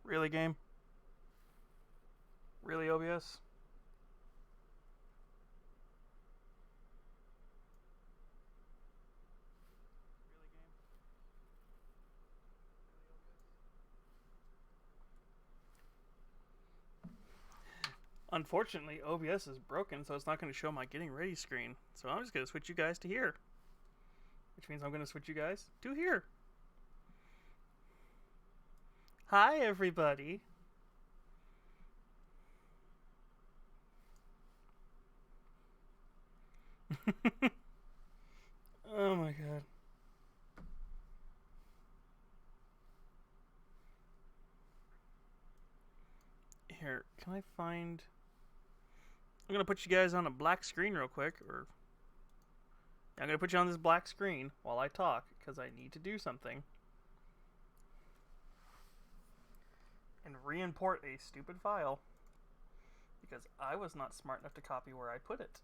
Really, game? Really, OBS? Unfortunately, OBS is broken, so it's not going to show my getting ready screen. So I'm just going to switch you guys to here. Which means I'm going to switch you guys to here. Hi, everybody. Oh my god. Here, can I find... I'm going to put you guys on a black screen real quick, or... I'm going to put you on this black screen while I talk, because I need to do something. And re-import a stupid file. Because I was not smart enough to copy where I put it.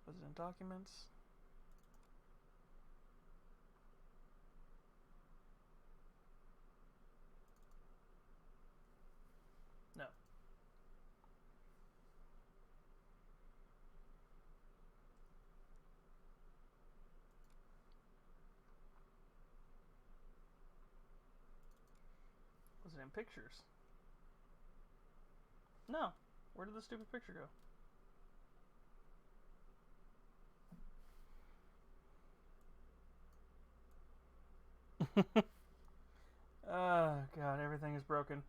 Was it in documents? No. Was it in pictures? No. Where did the stupid picture go? Oh god, everything is broken.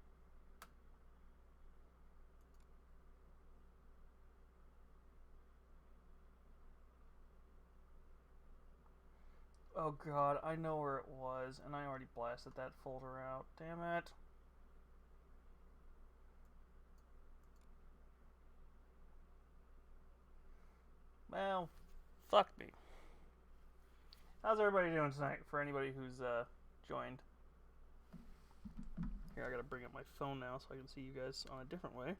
Oh god, I know where it was, and I already blasted that folder out. Damn it. Well, fuck me. How's everybody doing tonight? For anybody who's joined. Here, I gotta bring up my phone now so I can see you guys on a different way.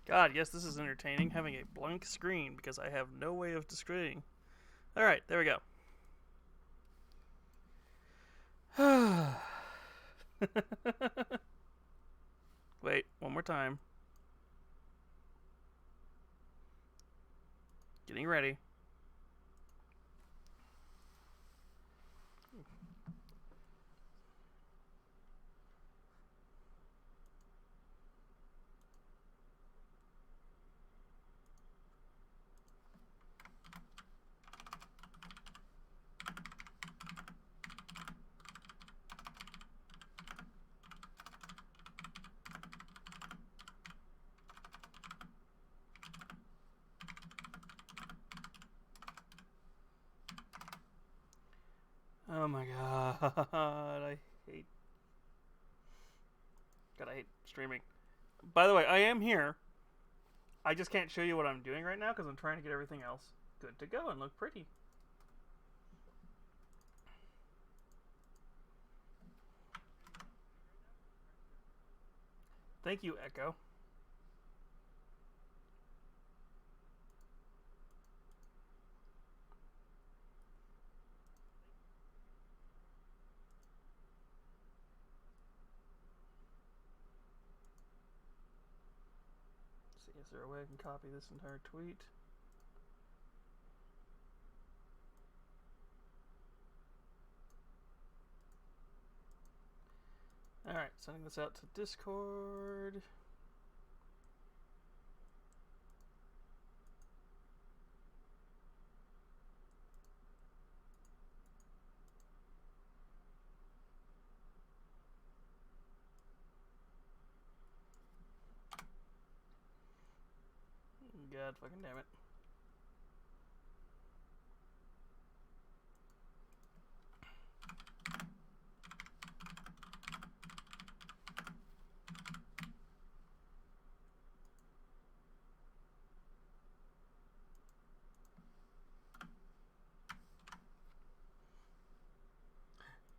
God, yes, this is entertaining, having a blank screen because I have no way of displaying. Alright, there we go. Wait, one more time. Getting ready. Oh my god, I hate... God, I hate streaming. By the way, I am here. I just can't show you what I'm doing right now because I'm trying to get everything else good to go and look pretty. Thank you, Echo. Let's see, is there a way I can copy this entire tweet? Alright, sending this out to Discord. God fucking damn it.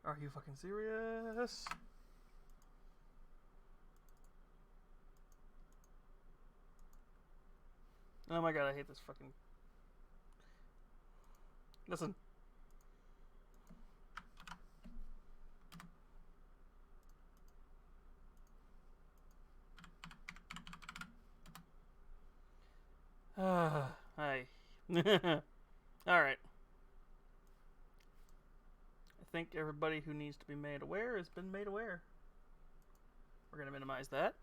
Are you fucking serious? Oh my god, I hate this fucking... Listen. Hi. Alright. I think everybody who needs to be made aware has been made aware. We're going to minimize that.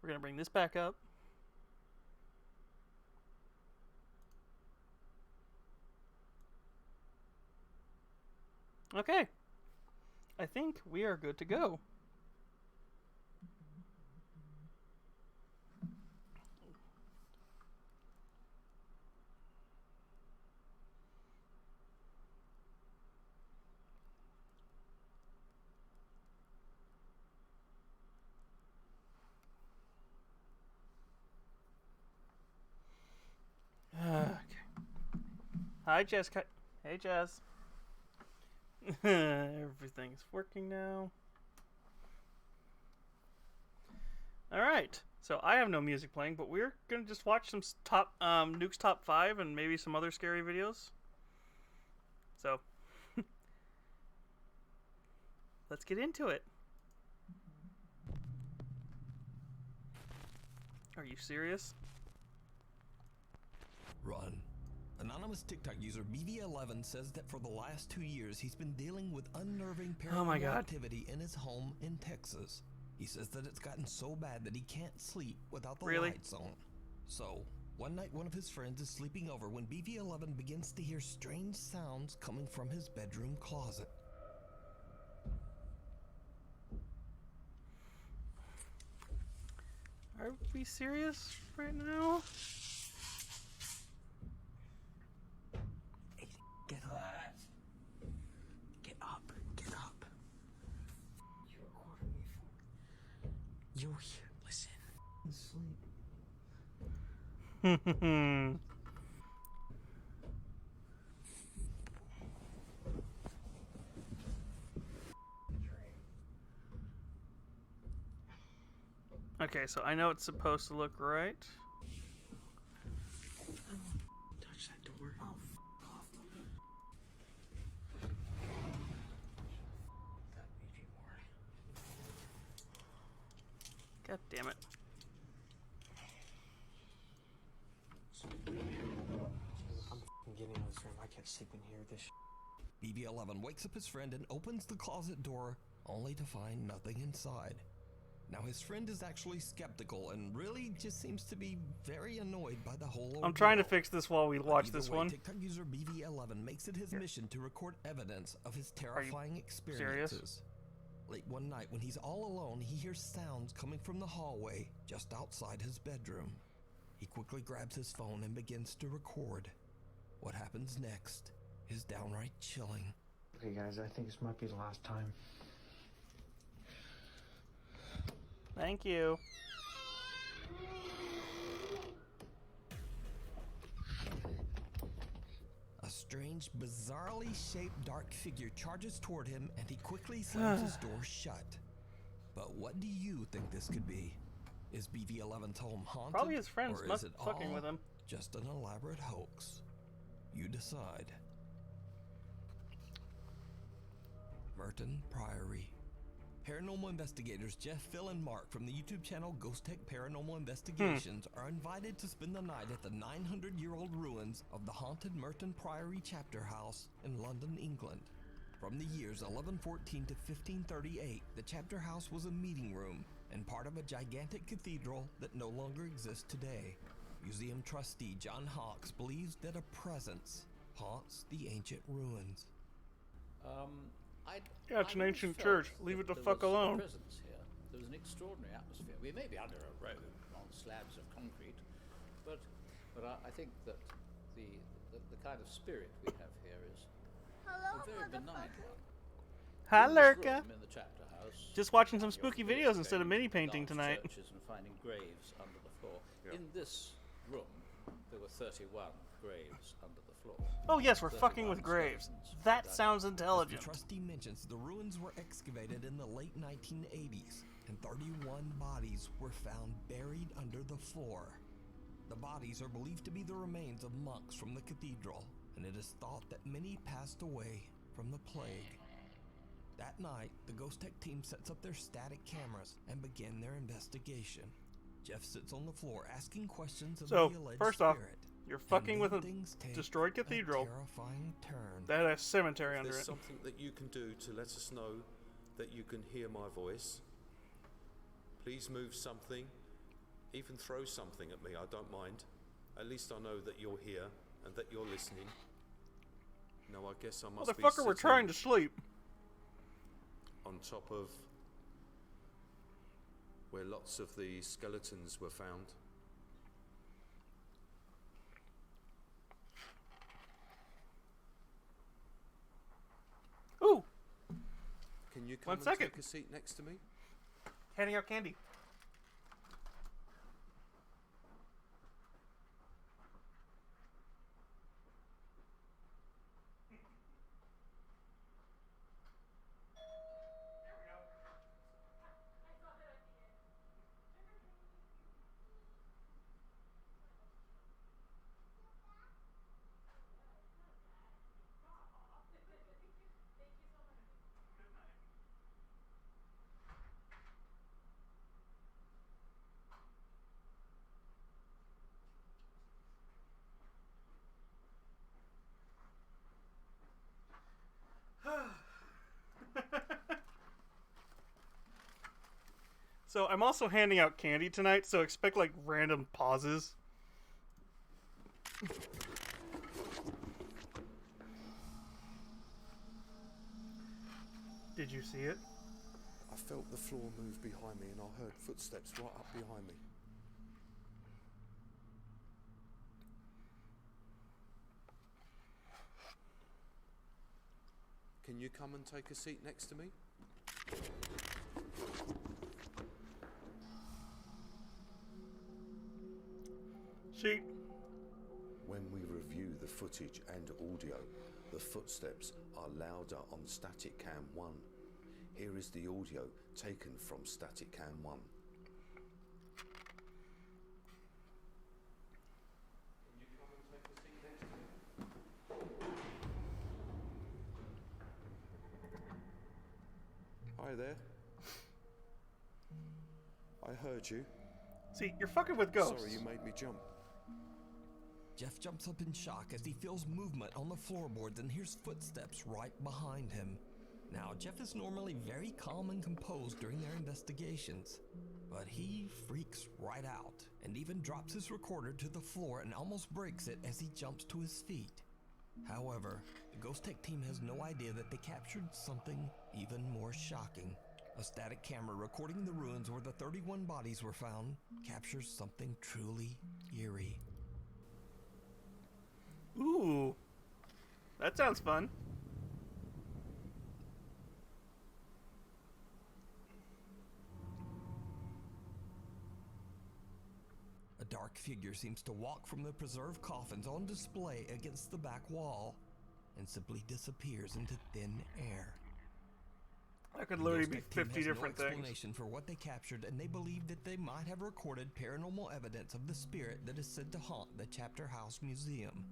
We're going to bring this back up. Okay. I think we are good to go. Okay. Hi, Jess. Hey, Jess. Everything's working now. Alright. So I have no music playing, but we're going to just watch some Nuke's Top 5 and maybe some other scary videos. So, let's get into it. Are you serious? Run. Anonymous TikTok user BV11 says that for the last 2 years he's been dealing with unnerving paranormal activity in his home in Texas. He says that it's gotten so bad that he can't sleep without the lights on. So, one night one of his friends is sleeping over when BV11 begins to hear strange sounds coming from his bedroom closet. Are we serious right now? Get up. Get up. Get up. You're recording me for. You're here. Listen. Sleep. Okay, so I know it's supposed to look right. Touch that door. Oh, off. That made you more. God damn it. I'm getting out of this room. I can't sleep in here. This BB11 wakes up his friend and opens the closet door, only to find nothing inside. Now his friend is actually skeptical and really just seems to be very annoyed by the whole ordeal. I'm trying to fix this while we watch Either this way, one. TikTok user BV11 makes it his mission to record evidence of his terrifying experiences. Serious? Late one night when he's all alone, he hears sounds coming from the hallway just outside his bedroom. He quickly grabs his phone and begins to record. What happens next is downright chilling. Okay, guys, I think this might be the last time. Thank you. A strange, bizarrely shaped dark figure charges toward him and he quickly slams his door shut. But what do you think this could be? Is BV11's home haunted? Probably his friends or must is it fucking all with him. just an elaborate hoax? You decide. Merton Priory. Paranormal investigators Jeff, Phil, and Mark from the YouTube channel Ghost Tech Paranormal Investigations are invited to spend the night at the 900-year-old ruins of the haunted Merton Priory chapter house in London, England. From the years 1114 to 1538, the chapter house was a meeting room and part of a gigantic cathedral that no longer exists today. Museum trustee John Hawkes believes that a presence haunts the ancient ruins. Yeah, it's an ancient church. Leave it the fuck alone. Presence here. There was an extraordinary atmosphere. We may be under a road on slabs of concrete, but I think that the kind of spirit we have here is a very benign one. Hi, In this Lurka. room in the chapter house, Just watching some you're spooky familiar videos with instead of going mini painting to tonight. churches and finding graves under the floor. In this room, there were 31 graves under the floor. Oh yes, we're fucking with 31 graves. skeletons That dug. sounds As intelligent. the trustee mentions, the ruins were excavated in the late 1980s, and 31 bodies were found buried under the floor. The bodies are believed to be the remains of monks from the cathedral, and it is thought that many passed away from the plague. That night, the Ghost Tech team sets up their static cameras and begin their investigation. Jeff sits on the floor asking questions of So, the alleged first off, spirit. you're fucking with a Things take destroyed a cathedral terrifying turn. that had a cemetery If under there's it. something that you can do to let us know that you can hear my voice, please move something, even throw something at me, I don't mind. At least I know that you're here and that you're listening. No, I guess I must be Motherfucker, we're sitting trying to sleep. on top of where lots of the skeletons were found. Ooh, Can you come One and second. take a seat next to me? handing out candy. So I'm also handing out candy tonight, so expect like random pauses. Did you see it? I felt the floor move behind me and I heard footsteps right up behind me. Can you come and take a seat next to me? She. When we review the footage and audio, the footsteps are louder on Static Cam 1. Here is the audio taken from Static Cam 1. Can you come and take a seat next to me? Hi there. I heard you. See, you're fucking with ghosts. Sorry you made me jump. Jeff jumps up in shock as he feels movement on the floorboards and hears footsteps right behind him. Now, Jeff is normally very calm and composed during their investigations, but he freaks right out and even drops his recorder to the floor and almost breaks it as he jumps to his feet. However, the Ghost Tech team has no idea that they captured something even more shocking. A static camera recording the ruins where the 31 bodies were found captures something truly eerie. Ooh, that sounds fun. A dark figure seems to walk from the preserved coffins on display against the back wall and simply disappears into thin air. That could The literally Ghost be Tech team 50 has different no things. explanation for what they captured, and they believe that they might have recorded paranormal evidence of the spirit that is said to haunt the Chapter House Museum.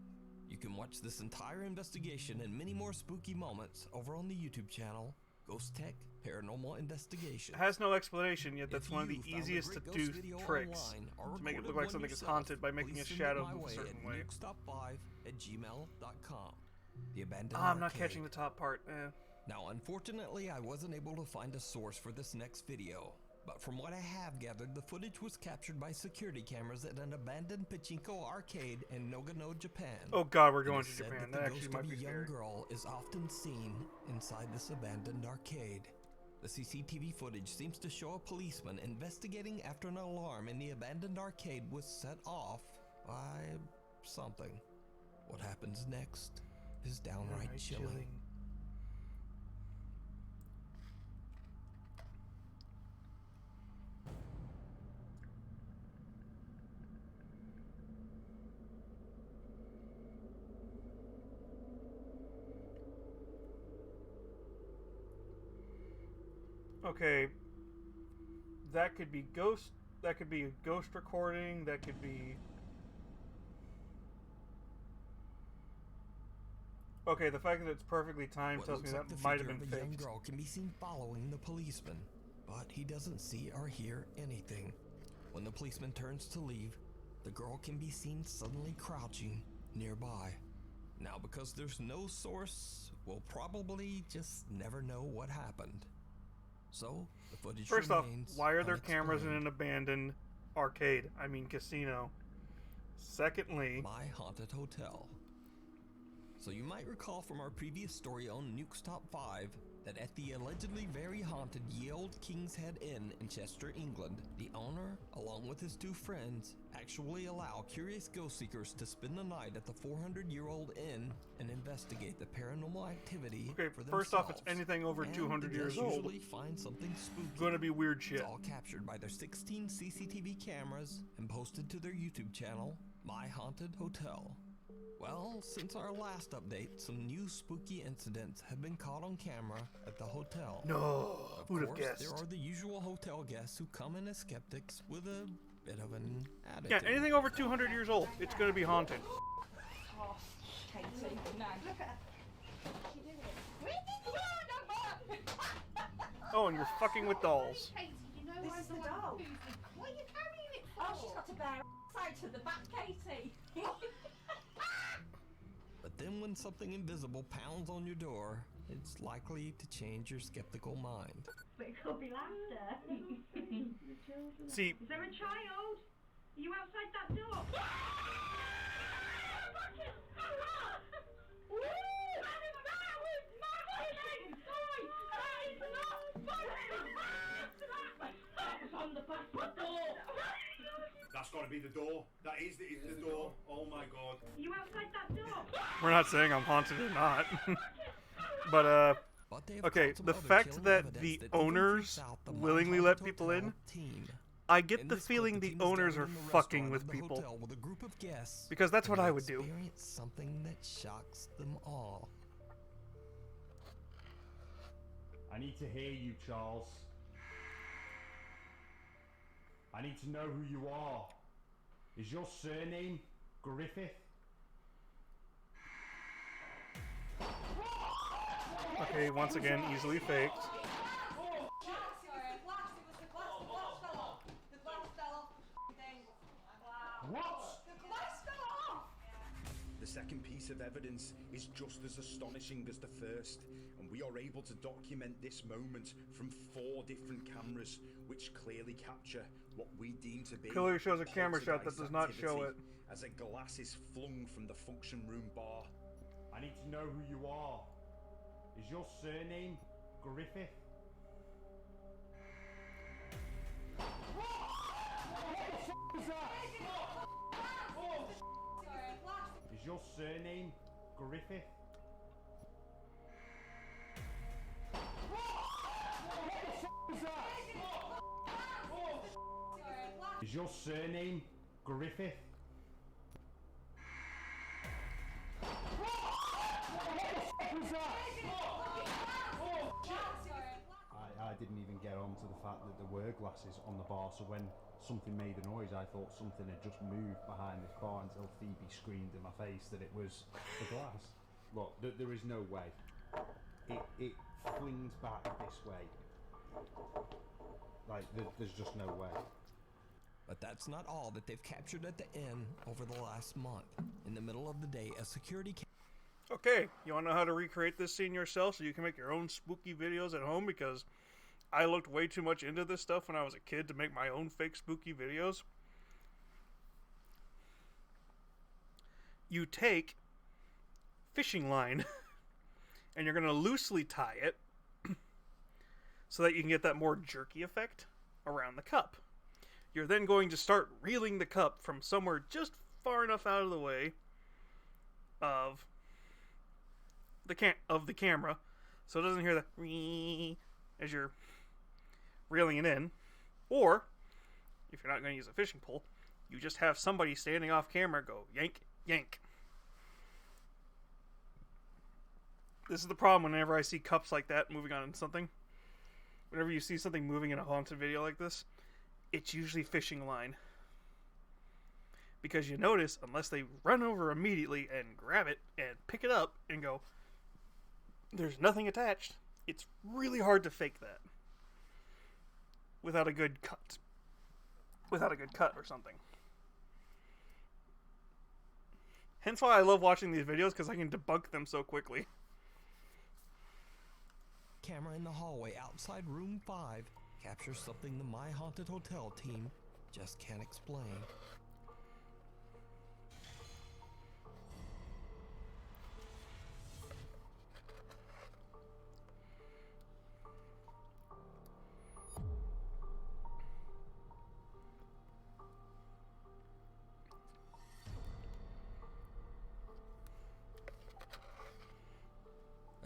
You can watch this entire investigation and many more spooky moments over on the YouTube channel, Ghost Tech Paranormal Investigation. It has no explanation yet. That's If one of the you found a easiest to great do ghost video tricks online or to make it recorded look like one something is yourself, haunted by making please a send it shadow my move a way certain at way. nukestop5@gmail.com. The abandoned Ah, I'm not arcade. catching the top part. Now, unfortunately, I wasn't able to find a source for this next video, but from what I have gathered, the footage was captured by security cameras at an abandoned pachinko arcade in Nagano, Japan. Oh god, we're It going is to said Japan. that That the actually ghost might of be a young scary. girl is often seen inside this abandoned arcade. The CCTV footage seems to show a policeman investigating after an alarm in the abandoned arcade was set off by something. What happens next is downright chilling. Okay, that could be ghost. That could be a ghost recording. That could be Okay, the fact that it's perfectly timed What tells me looks like that the might have figure been of a young faked. girl can be seen following the policeman, but he doesn't see or hear anything. When the policeman turns to leave, the girl can be seen suddenly crouching nearby. Now, because there's no source, we'll probably just never know what happened. So, the footage First off, remains why are there cameras in unexplained. an abandoned arcade? I mean, casino. Secondly, My Haunted Hotel. So you might recall from our previous story on Nuke's Top 5 that at the allegedly very haunted Ye Olde King's Head Inn in Chester, England, the owner, along with his two friends, actually allow curious ghost seekers to spend the night at the 400-year-old inn and investigate the paranormal activity okay, for themselves. first off, it's anything over And 200 the years guests old. usually find something spooky. Gonna be weird shit. It's all captured by their 16 CCTV cameras and posted to their YouTube channel, My Haunted Hotel. Well, since our last update, some new spooky incidents have been caught on camera at the hotel. No, Of who'd have course, guessed? there are the usual hotel guests who come in as skeptics with a bit of an attitude. Yeah, anything over 200 years old, it's gonna be haunted. Oh, Katie, no. Look at her. She did it. Oh, and you're fucking with dolls. Katie, you know This I'm is the the one doll. who's the... What are you carrying it for? Oh, she's got to bear out to the back, Katie. But then when something invisible pounds on your door, it's likely to change your skeptical mind. But it could be laughter. See, Is there a child? Are you outside that door? On the back door. That's got to be the door. That is the door. Oh my god. Are you outside that door? we're not saying I'm haunted or not. But, But they have okay, caught some the other fact chilling that evidence the that even owners freaks out the willingly My let Haunted people Hotel in, team. I get In the this clip, feeling the team is owners are gathered in the fucking restaurant with of the people. hotel with a group of guests, Because that's what and I they would do. experience something that shocks them all. I need to hear you, Charles. I need to know who you are. Is your surname Griffith? Okay, once again, easily faked. What? The second piece of evidence is just as astonishing as the first, and we are able to document this moment from 4 different cameras, which clearly capture what we deem to be Clearly shows a camera shot that poltergeist does not show activity it. as a glass is flung from the function room bar. I need to know who you are. Is your surname Griffith? Is your surname Griffith? Is your surname Griffith? I didn't even get on to the fact that there were glasses on the bar, so when something made a noise, I thought something had just moved behind this bar until Phoebe screamed in my face that it was the glass. Look, there is no way. It flings back this way. Like, there's just no way. But that's not all that they've captured at the inn over the last month. In the middle of the day, a security Okay, you want to know how to recreate this scene yourself so you can make your own spooky videos at home? Because I looked way too much into this stuff when I was a kid to make my own fake spooky videos. You take fishing line and you're going to loosely tie it so that you can get that more jerky effect around the cup. You're then going to start reeling the cup from somewhere just far enough out of the way of the camera, so it doesn't hear the "wee" as you're reeling it in. Or, if you're not going to use a fishing pole, you just have somebody standing off camera go yank, yank. This is the problem whenever I see cups like that moving on something. Whenever you see something moving in a haunted video like this, it's usually fishing line. Because you notice, unless they run over immediately and grab it and pick it up and go, there's nothing attached, it's really hard to fake that without a good cut. Without a good cut or something. Hence why I love watching these videos, because I can debunk them so quickly. Camera in the hallway outside room 5 captures something the My Haunted Hotel team just can't explain.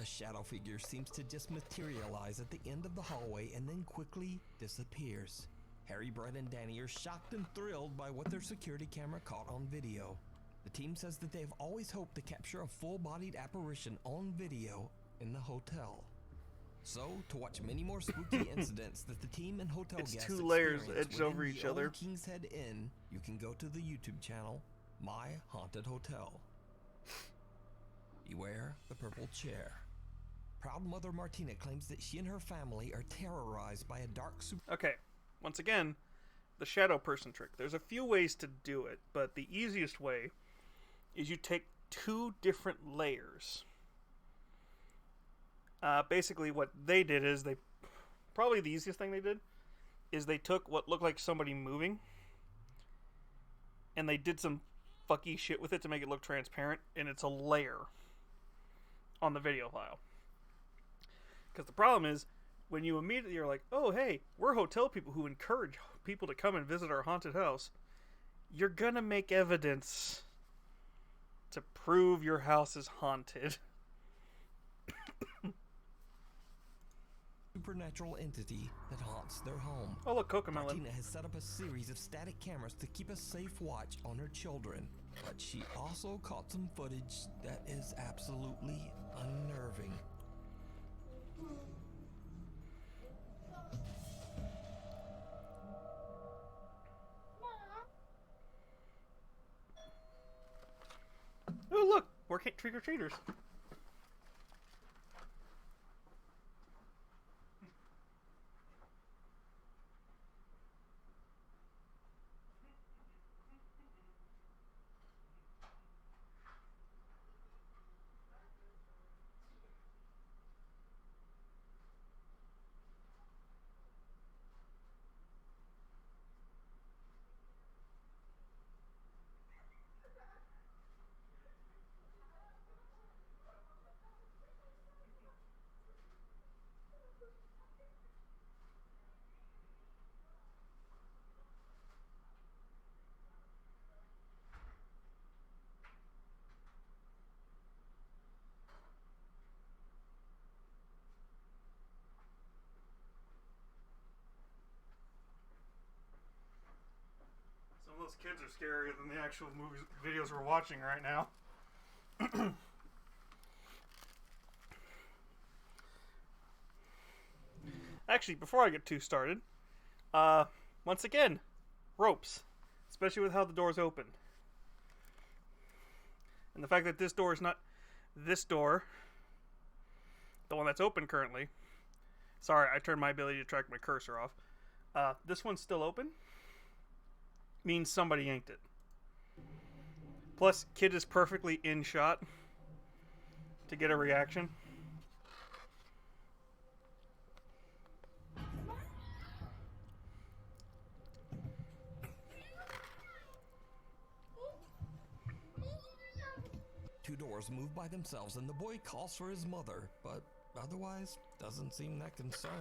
A shadow figure seems to just materialize at the end of the hallway and then quickly disappears. Harry, Brett, and Danny are shocked and thrilled by what their security camera caught on video. The team says that they've always hoped to capture a full-bodied apparition on video in the hotel. So, to watch many more spooky incidents that the team and hotel It's guests two layers experience edged over within each the old other. King's Head Inn, you can go to the YouTube channel, My Haunted Hotel. Beware the purple chair. Proud mother Martina claims that she and her family are terrorized by a dark super... Okay, once again, the shadow person trick. There's a few ways to do it, but the easiest way is you take 2 different layers. Basically what they did is probably the easiest thing they did is they took what looked like somebody moving and they did some fucky shit with it to make it look transparent, and it's a layer on the video file. Because the problem is, when you immediately are like, oh hey, we're hotel people who encourage people to come and visit our haunted house, you're gonna make evidence to prove your house is haunted. Supernatural entity that haunts their home. Oh look, Cocomelon. Martina has set up a series of static cameras to keep a safe watch on her children, but she also caught some footage that is absolutely unnerving. Oh look, we're trick-or-treaters. Some of those kids are scarier than the actual movies, videos we're watching right now. Actually, before I get too started, once again, ropes, especially with how the door's open. And the fact that this door is not this door, the one that's open currently. Sorry, I turned my ability to track my cursor off. This one's still open. Means somebody yanked it. Plus, kid is perfectly in shot to get a reaction. Two doors move by themselves and the boy calls for his mother, but otherwise doesn't seem that concerned.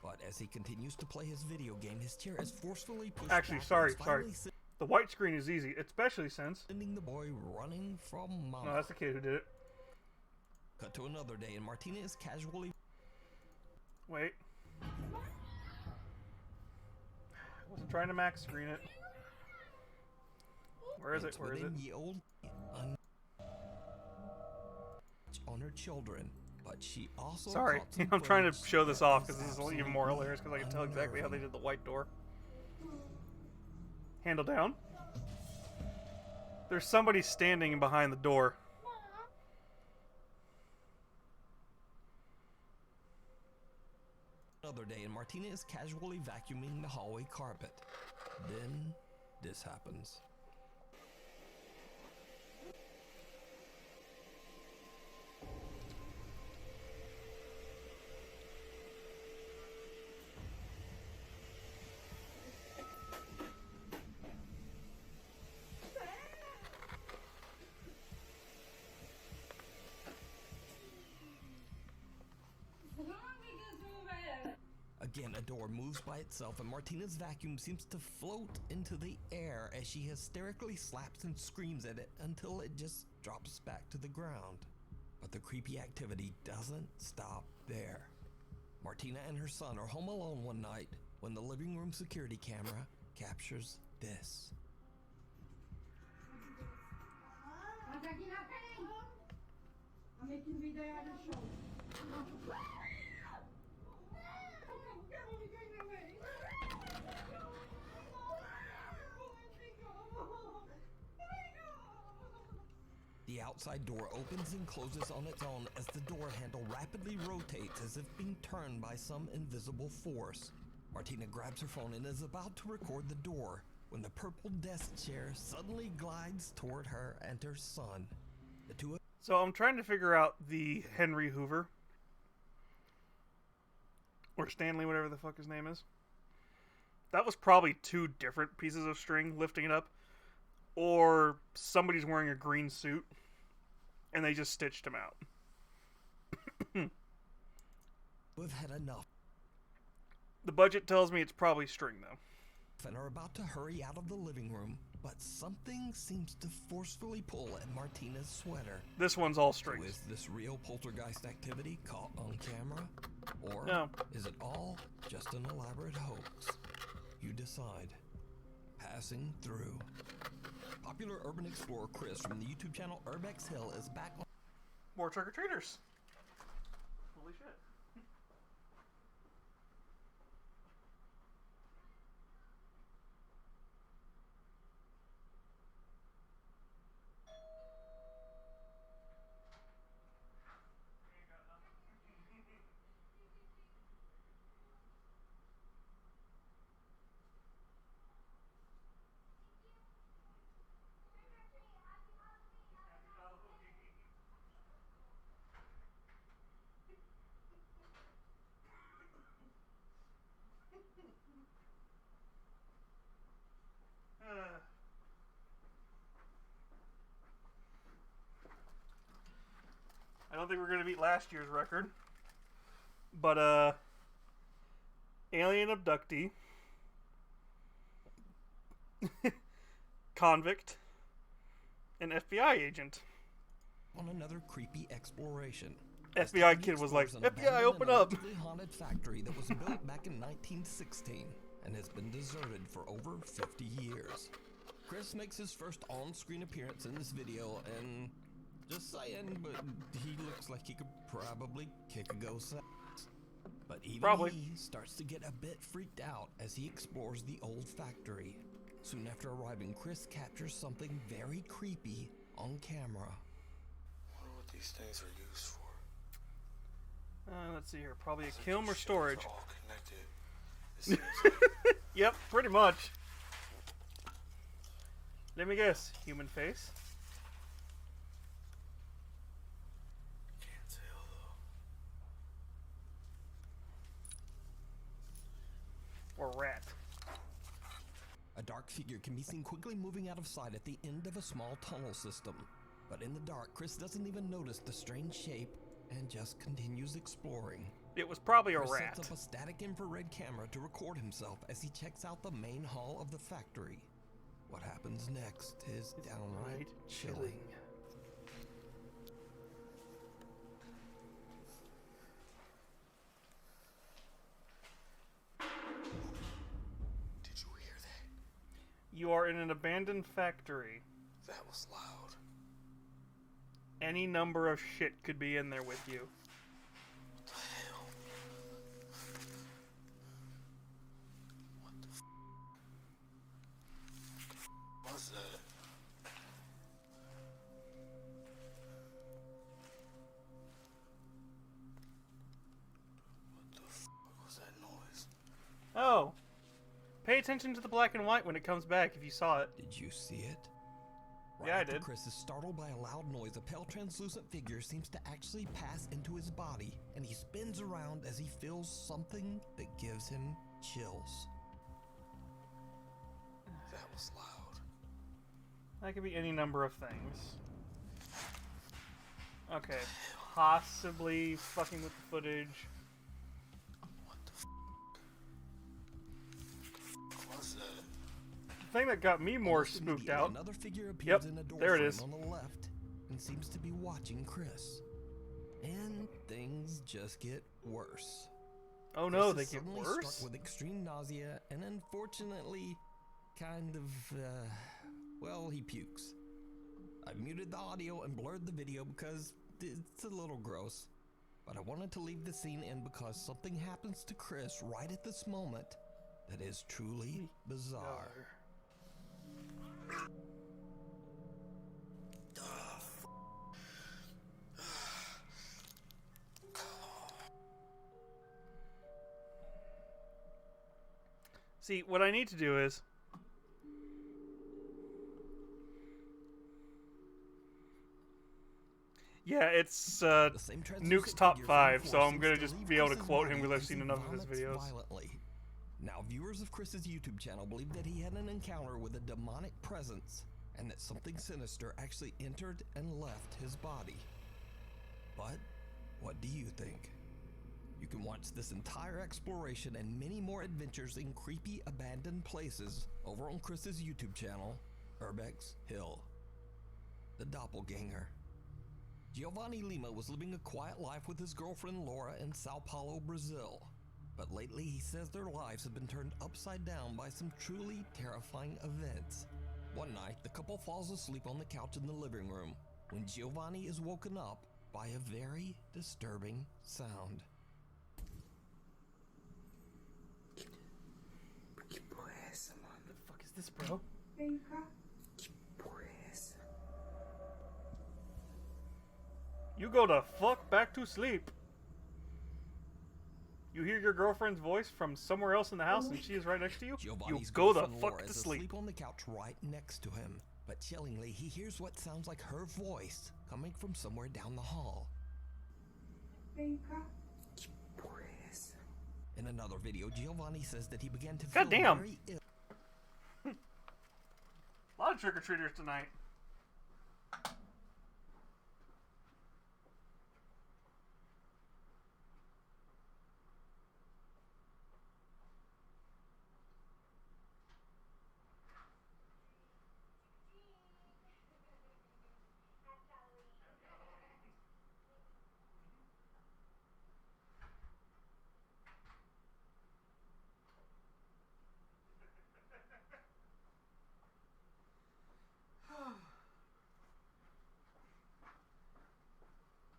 But as he continues to play his video game, his chair is forcefully pushed Actually, back sorry. and finally The white screen is easy, especially since... sending the boy running from mama. No, that's the kid who did it. Cut to another day and Martina is casually... Wait. I wasn't trying to max screen it. Where is it? Where is it? Within ye old on her children, but she also Sorry, caught some I'm trying to footage show this that off is because this is even more hilarious because I can tell exactly how they did the white door. Handle down. There's somebody standing behind the door. Another day, and Martina is casually vacuuming the hallway carpet. Then, this happens. Again, a door moves by itself, and Martina's vacuum seems to float into the air as she hysterically slaps and screams at it until it just drops back to the ground. But the creepy activity doesn't stop there. Martina and her son are home alone one night when the living room security camera captures this. I'm making video out of the show. The outside door opens and closes on its own as the door handle rapidly rotates as if being turned by some invisible force. Martina grabs her phone and is about to record the door when the purple desk chair suddenly glides toward her and her son. The two. So I'm trying to figure out the Henry Hoover. Or Stanley, whatever the fuck his name is. That was probably two different pieces of string lifting it up. Or somebody's wearing a green suit and they just stitched him out. We've had enough. The budget tells me it's probably string, though. And are about to hurry out of the living room, but something seems to forcefully pull at Martina's sweater. This one's all strings. So is this real poltergeist activity caught on camera? Or no. Is it all just an elaborate hoax? You decide. Passing through. Popular urban explorer Chris from the YouTube channel Urbex Hill is back on. More trick-or-treaters. Holy shit. I don't think we're going to beat last year's record. But, alien abductee. Convict. An FBI agent. On another creepy exploration. FBI kid was like, FBI, open up! Haunted factory that was built back in 1916 and has been deserted for over 50 years. Chris makes his first on-screen appearance in this video, and just saying, but he looks like he could probably kick a ghost ass. But even he starts to get a bit freaked out as he explores the old factory. Soon after arriving, Chris captures something very creepy on camera. I wonder what these things are used for. Let's see here. Probably a kiln or storage. All connected. Yep, pretty much. Let me guess. Human face? Can't tell though. Or rat. A dark figure can be seen quickly moving out of sight at the end of a small tunnel system. But in the dark, Chris doesn't even notice the strange shape and just continues exploring. It was probably a Chris rat. sets up a static infrared camera to record himself as he checks out the main hall of the factory. What happens next is downright chilling. Did you hear that? You are in an abandoned factory. That was loud. Any number of shit could be in there with you. What the hell? What the f*** was that? attention to the black and white when it comes back if you saw it. Did you see it? Right Yeah, I after did. Chris is startled by a loud noise, a pale translucent figure seems to actually pass into his body, and he spins around as he feels something that gives him chills. That was loud. That could be any number of things. Okay, possibly fucking with the footage. What the f was that? The thing that got me more Almost spooked immediately, out. Another figure Yep, appears in a door there it frame is. on the left and seems to be watching Chris. And things just get worse. Oh no, they Chris is get suddenly worse? struck with extreme nausea and unfortunately kind of well, he pukes. I've muted the audio and blurred the video because it's a little gross. But I wanted to leave the scene in because something happens to Chris right at this moment that is truly bizarre. See, what I need to do is... Yeah, it's Nuke's top 5, so I'm gonna just be able to quote him because I've seen enough of his videos. Violently. Now, viewers of Chris's YouTube channel believe that he had an encounter with a demonic presence and that something sinister actually entered and left his body. But what do you think? You can watch this entire exploration and many more adventures in creepy abandoned places over on Chris's YouTube channel, Urbex Hill. The Doppelganger. Giovanni Lima was living a quiet life with his girlfriend Laura in Sao Paulo, Brazil. But lately he says their lives have been turned upside down by some truly terrifying events. One night, the couple falls asleep on the couch in the living room when Giovanni is woken up by a very disturbing sound. Que porra é essa, mano? The fuck is this, bro? Vem cá. Que porra é essa? You go the fuck back to sleep. You hear your girlfriend's voice from somewhere else in the house and she is right next to you? Giovanni's You go the girlfriend fuck Laura to is sleep. asleep on the couch right next to him. But chillingly, he hears what sounds like her voice coming from somewhere down the hall. Vem cá. Que porra é essa? In another video, Giovanni says that he began to feel Goddamn. very ill. A lot of trick-or-treaters tonight.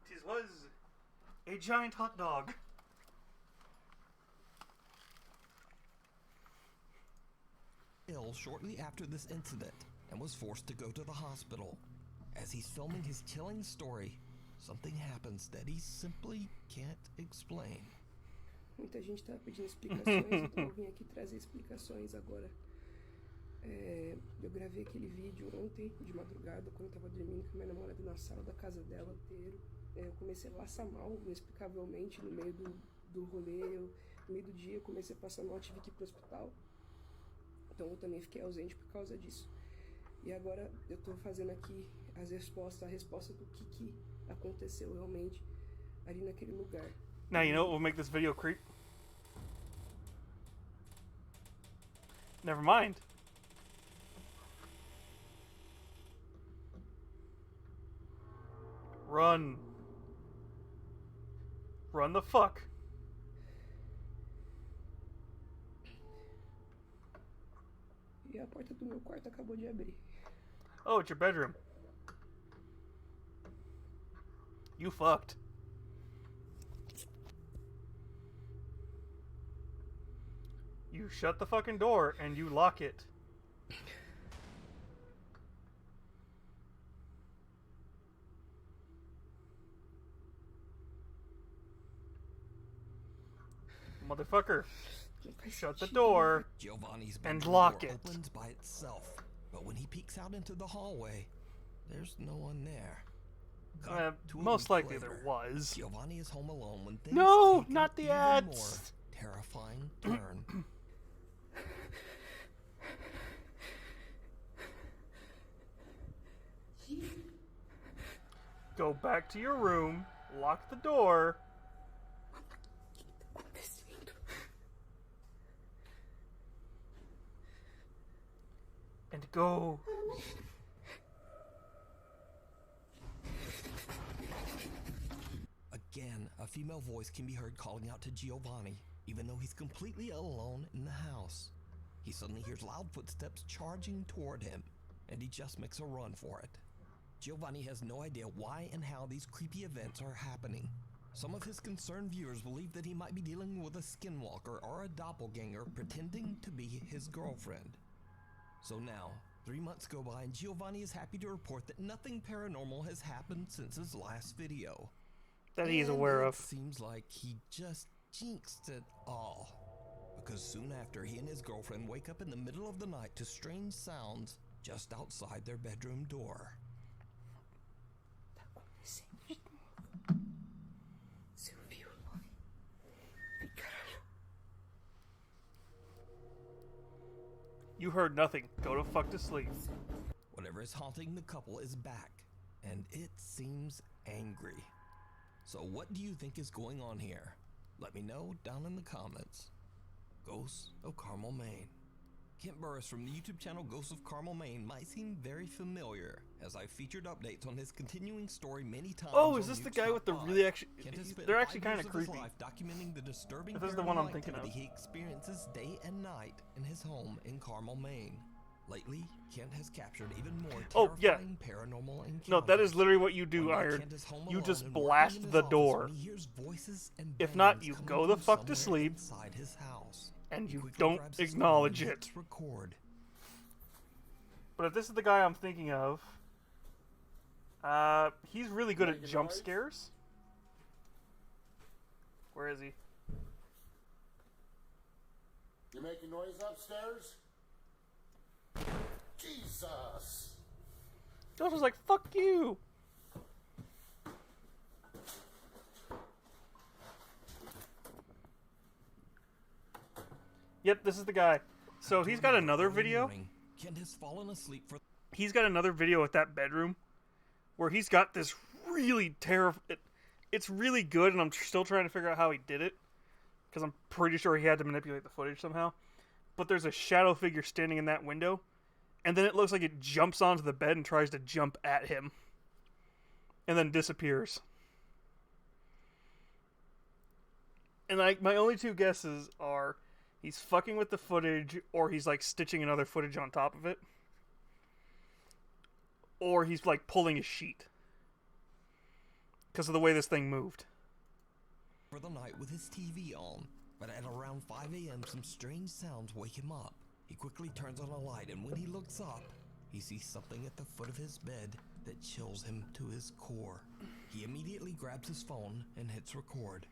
Tis was a giant hot dog. Ill shortly after this incident and was forced to go to the hospital. As he's filming his chilling story, something happens that he simply can't explain. Muita gente tá pedindo explicações, então eu vim aqui trazer explicações agora. Eu gravei aquele vídeo ontem, de madrugada, quando eu tava dormindo com minha namorada na sala da casa dela inteiro. Eu comecei a passar mal, inexplicavelmente, no meio do rolê. No meio do dia eu comecei a passar mal, tive que ir pro hospital. Então eu também fiquei ausente por causa disso. E agora eu tô fazendo aqui a resposta do que aconteceu realmente ali naquele lugar. Now you know what will make this video creep? Never mind. Run. Run the fuck. E a porta do meu quarto acabou de abrir. Oh, it's your bedroom. You fucked. You shut the fucking door and you lock it. Motherfucker. shut the door, Giovanni's and bedroom lock door it. opens by itself, but when he peeks out into the hallway, there's no one there. Cut to a Most week likely there later. was. Giovanni is home alone when things No, take not an the even ads. more terrifying turn. Go back to your room, lock the door. And go. Again, a female voice can be heard calling out to Giovanni, even though he's completely alone in the house. He suddenly hears loud footsteps charging toward him, and he just makes a run for it. Giovanni has no idea why and how these creepy events are happening. Some of his concerned viewers believe that he might be dealing with a skinwalker or a doppelganger pretending to be his girlfriend. So now, 3 months go by and Giovanni is happy to report that nothing paranormal has happened since his last video. That he's And aware it of. seems like he just jinxed it all. Because soon after, he and his girlfriend wake up in the middle of the night to strange sounds just outside their bedroom door. You heard nothing. Go to fuck to sleep. Whatever is haunting the couple is back, and it seems angry. So what do you think is going on here? Let me know down in the comments. Ghosts of Carmel, Maine. Kent Burris from the YouTube channel Ghosts of Carmel, Maine might seem very familiar, as I've featured updates on his continuing story many times. Oh, is this the guy with the really they're actually kind of creepy. Documenting the disturbing This is the one I'm paranormal thinking of. activity he experiences day and night in his home in Carmel, Maine. Lately, Kent has captured even more terrifying paranormal encounters. No, that is literally what you do, One night, Iron. Kent is home You alone just and working in blast his the office door. when he hears voices and If not, bangs you coming go the from fuck to somewhere sleep, inside his house. and He you quickly don't grabs his phone acknowledge and it. hits record. But if this is the guy I'm thinking of, he's really good at jump scares. Where is he? You making noise upstairs? Jesus! Josh was like, fuck you! Yep, this is the guy. So he's got another video. Kent has fallen asleep for He's got another video with that bedroom where he's got this really terrifying. It's really good, and I'm still trying to figure out how he did it because I'm pretty sure he had to manipulate the footage somehow. But there's a shadow figure standing in that window, and then it looks like it jumps onto the bed and tries to jump at him, and then disappears. And like my only two guesses are he's fucking with the footage, or he's like stitching another footage on top of it, or he's like pulling a sheet because of the way this thing moved. For the night with his TV on, but at around 5 a.m. some strange sounds wake him up. He quickly turns on a light, and when he looks up, he sees something at the foot of his bed that chills him to his core. He immediately grabs his phone and hits record.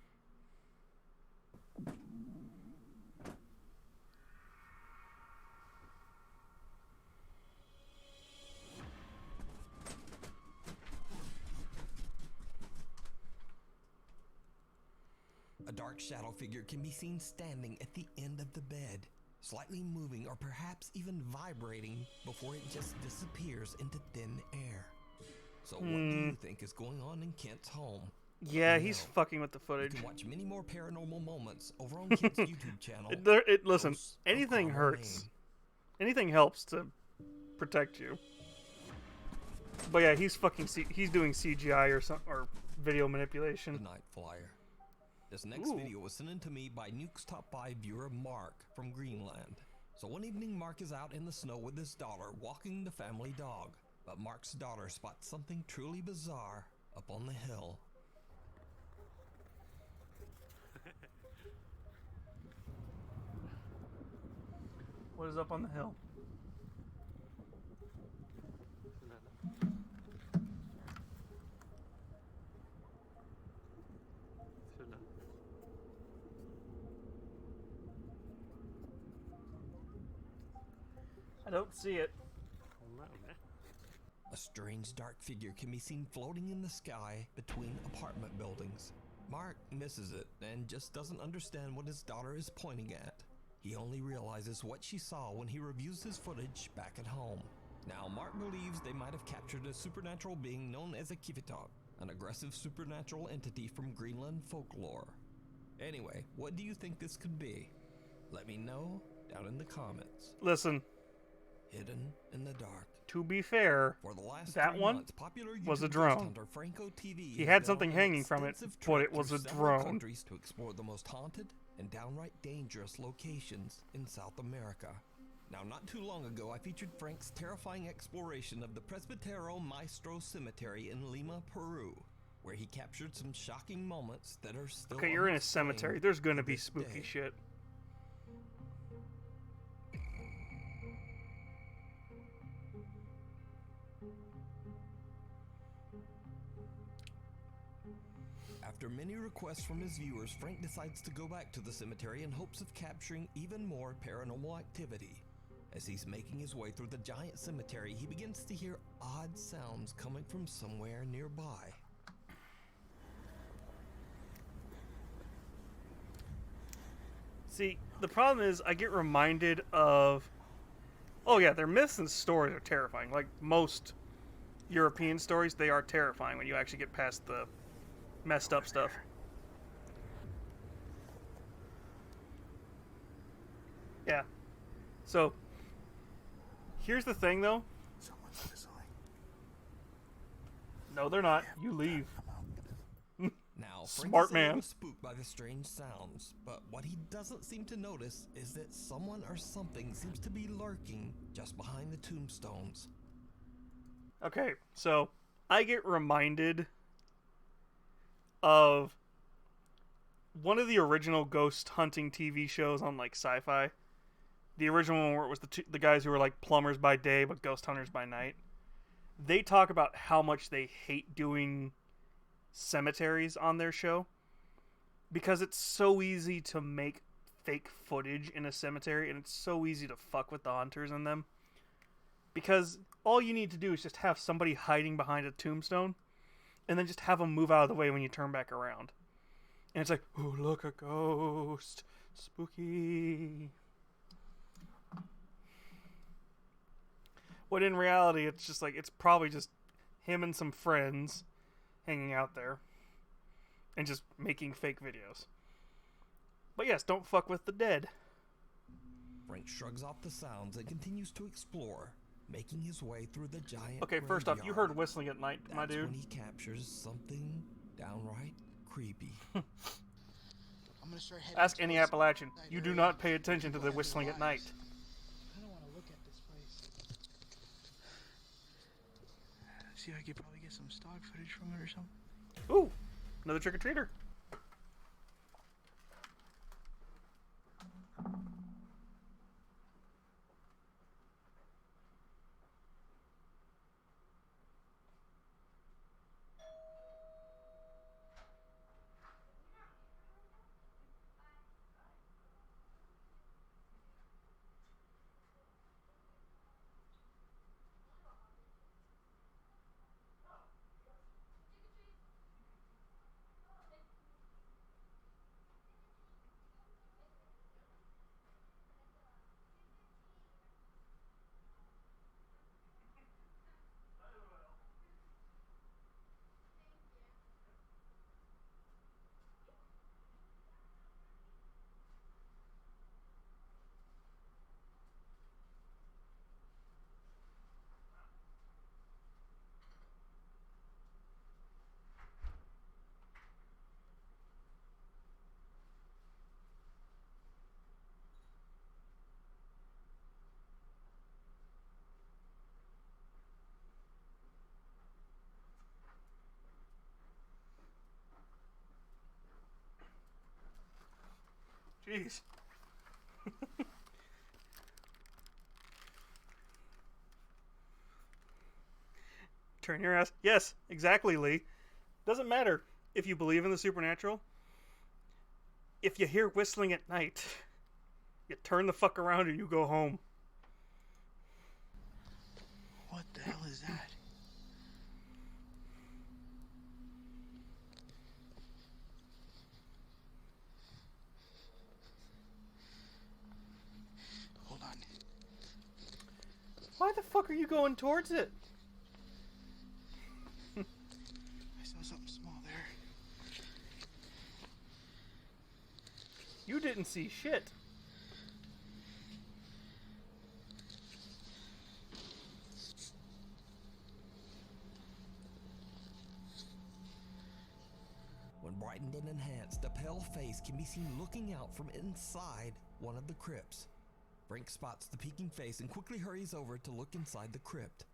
A dark shadow figure can be seen standing at the end of the bed, slightly moving or perhaps even vibrating before it just disappears into thin air. So what do you think is going on in Kent's home? Yeah, he's fucking with the footage. You can watch many more paranormal moments over on Kent's YouTube channel. Listen, anything hurts. Anything helps to protect you. But yeah, he's fucking he's doing CGI or video manipulation. The Night Flyer. This next video was sent in to me by Nuke's Top 5 viewer Mark from Greenland. So one evening Mark is out in the snow with his daughter walking the family dog. But Mark's daughter spots something truly bizarre up on the hill. What is up on the hill? I don't see it. A strange dark figure can be seen floating in the sky between apartment buildings. Mark misses it and just doesn't understand what his daughter is pointing at. He only realizes what she saw when he reviews his footage back at home. Now, Mark believes they might have captured a supernatural being known as a Kivitok, an aggressive supernatural entity from Greenland folklore. Anyway, what do you think this could be? Let me know down in the comments. Listen. Hidden in the dark. To be fair, For the last that 3 one months, popular was a YouTube drone. ghost hunter Franco TV He has had been something on an hanging from it, extensive but trip it was through a several drone. countries to explore the most haunted and downright dangerous locations in South America. Now, not too long ago, I featured Frank's terrifying exploration of the Presbítero Maestro Cemetery in Lima, Peru, where he captured some shocking moments that are still Okay, you're in a unexplained cemetery. There's gonna to be this spooky day. shit. After many requests from his viewers, Frank decides to go back to the cemetery in hopes of capturing even more paranormal activity. As he's making his way through the giant cemetery, he begins to hear odd sounds coming from somewhere nearby. See, the problem is I get reminded of... Oh yeah, their myths and stories are terrifying. Like most European stories, they are terrifying when you actually get past the messed up stuff. Yeah. So, here's the thing though. Someone's whistling. No, they're not. You leave. Now, Frank Smart is a little man. spooked by the strange sounds, but what he doesn't seem to notice is that someone or something seems to be lurking just behind the tombstones. Okay, so I get reminded of one of the original ghost hunting TV shows on like Sci-Fi. The original one where it was the guys who were like plumbers by day but ghost hunters by night. They talk about how much they hate doing cemeteries on their show because it's so easy to make fake footage in a cemetery and it's so easy to fuck with the hunters in them. Because all you need to do is just have somebody hiding behind a tombstone and then just have them move out of the way when you turn back around. And it's like, oh, look, a ghost. Spooky. When in reality, it's just like, it's probably just him and some friends hanging out there and just making fake videos. But yes, don't fuck with the dead. Frank shrugs off the sounds and continues to explore, making his way through the giant Okay, first off, you graveyard. heard whistling at night, my That's dude. when he captures something downright creepy. I'm gonna start heading Ask any towards Appalachian. that You do area. not pay attention to the People have whistling their at night. lives. I don't want to look at this place. See, I could probably get some stock footage from it or something. Ooh, another trick-or-treater. Jeez. Turn your ass. Yes, exactly, Lee. Doesn't matter if you believe in the supernatural. If you hear whistling at night, you turn the fuck around and you go home. the fuck are you going towards it? I saw something small there. You didn't see shit. When brightened and enhanced, a pale face can be seen looking out from inside one of the crypts. Frank spots the peeking face and quickly hurries over to look inside the crypt.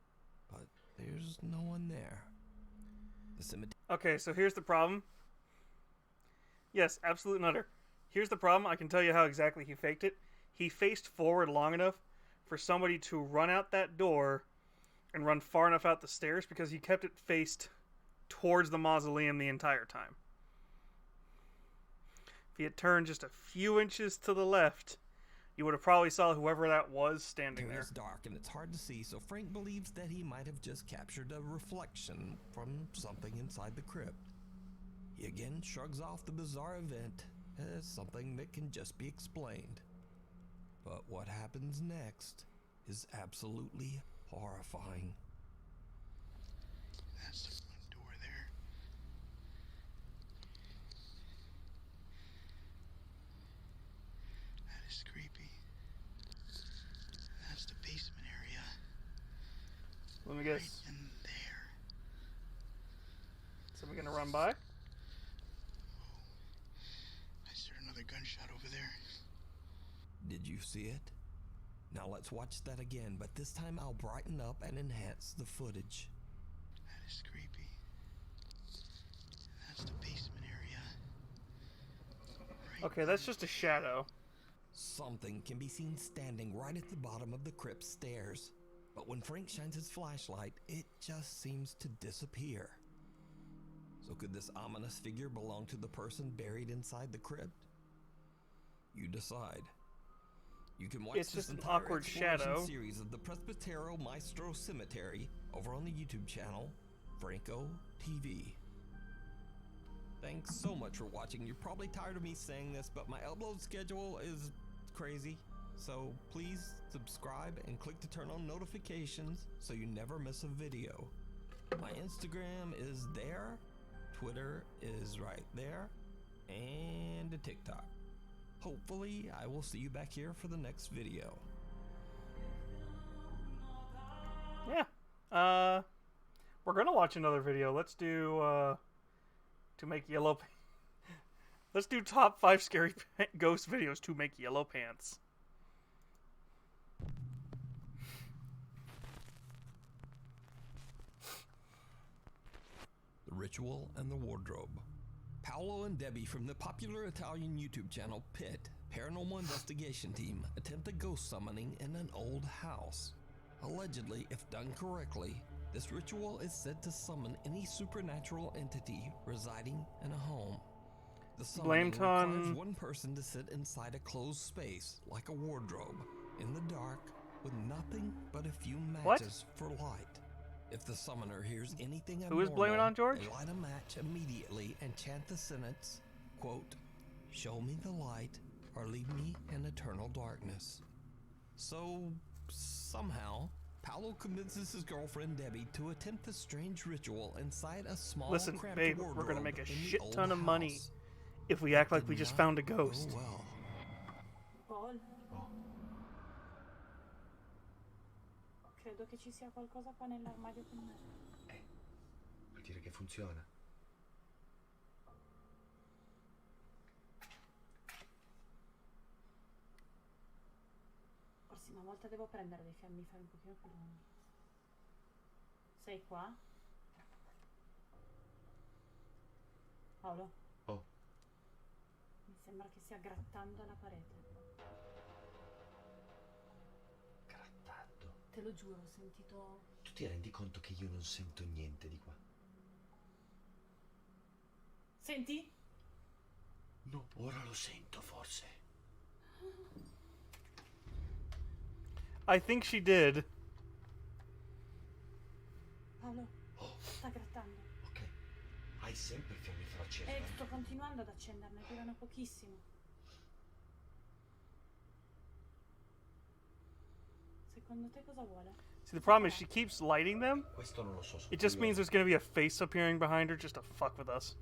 But there's no one there. The cemetery. Okay, so here's the problem. Yes, absolute nutter. Here's the problem. I can tell you how exactly he faked it. He faced forward long enough for somebody to run out that door and run far enough out the stairs because he kept it faced towards the mausoleum the entire time. If he had turned just a few inches to the left, you would have probably saw whoever that was standing there. It's dark and it's hard to see, so Frank believes that he might have just captured a reflection from something inside the crypt. He again shrugs off the bizarre event as something that can just be explained. But what happens next is absolutely horrifying. That's the front door there. That is creepy. That's the basement area. Let me guess. Right in there. So we're gonna run by? I just heard another gunshot over there. Did you see it? Now let's watch that again, but this time I'll brighten up and enhance the footage. That is creepy. That's the basement area. Right Okay, that's just a shadow. Something can be seen standing right at the bottom of the crypt stairs, but when Frank shines his flashlight, it just seems to disappear. So could this ominous figure belong to the person buried inside the crypt? You decide. You can watch It's this just an entire awkward exploration shadow. series of the Presbytero Maestro Cemetery over on the YouTube channel Franco TV. Thanks so much for watching. You're probably tired of me saying this, but my upload schedule is crazy. So please subscribe and click to turn on notifications so you never miss a video. My Instagram is there, Twitter is right there, and a TikTok. Hopefully, I will see you back here for the next video. Yeah. We're gonna watch another video. Let's do, to make yellow... Let's do top 5 scary ghost videos to make yellow pants. The Ritual and the Wardrobe. Paolo and Debbie from the popular Italian YouTube channel Pit Paranormal Investigation Team attempt a ghost summoning in an old house. Allegedly, if done correctly, this ritual is said to summon any supernatural entity residing in a home. The summoning Blamed on- requires one person to sit inside a closed space, like a wardrobe, in the dark, with nothing but a few matches for light. If the summoner hears anything Who is blaming on George? they light a match immediately and chant the sentence, quote, "Show me the light or leave me in eternal darkness." So, somehow, Paolo convinces his girlfriend Debbie to attempt the strange ritual inside a small Listen, cramped babe, we're wardrobe gonna make a in the shit old ton of money house. if we act like Did we just not found a go ghost. well. Paul? Credo che ci sia qualcosa qua nell'armadio con me. Vuol dire che funziona. Prossima volta devo prendere dei fiammiferi un pochino più lunghi. Sei qua? Paolo? Oh. Mi sembra che stia grattando la parete. Grattando? Te lo giuro, ho sentito... Tu ti rendi conto che io non sento niente di qua? Senti? No, ora lo sento forse. I think she did. Paolo, sta grattando. Ok. Hai sempre il fiammifero acceso. Sto continuando ad accenderne, durano pochissimo. Secondo te cosa vuole? See, the problem is she keeps lighting them. Questo non lo so. It just means there's going to be a face appearing behind her just to fuck with us.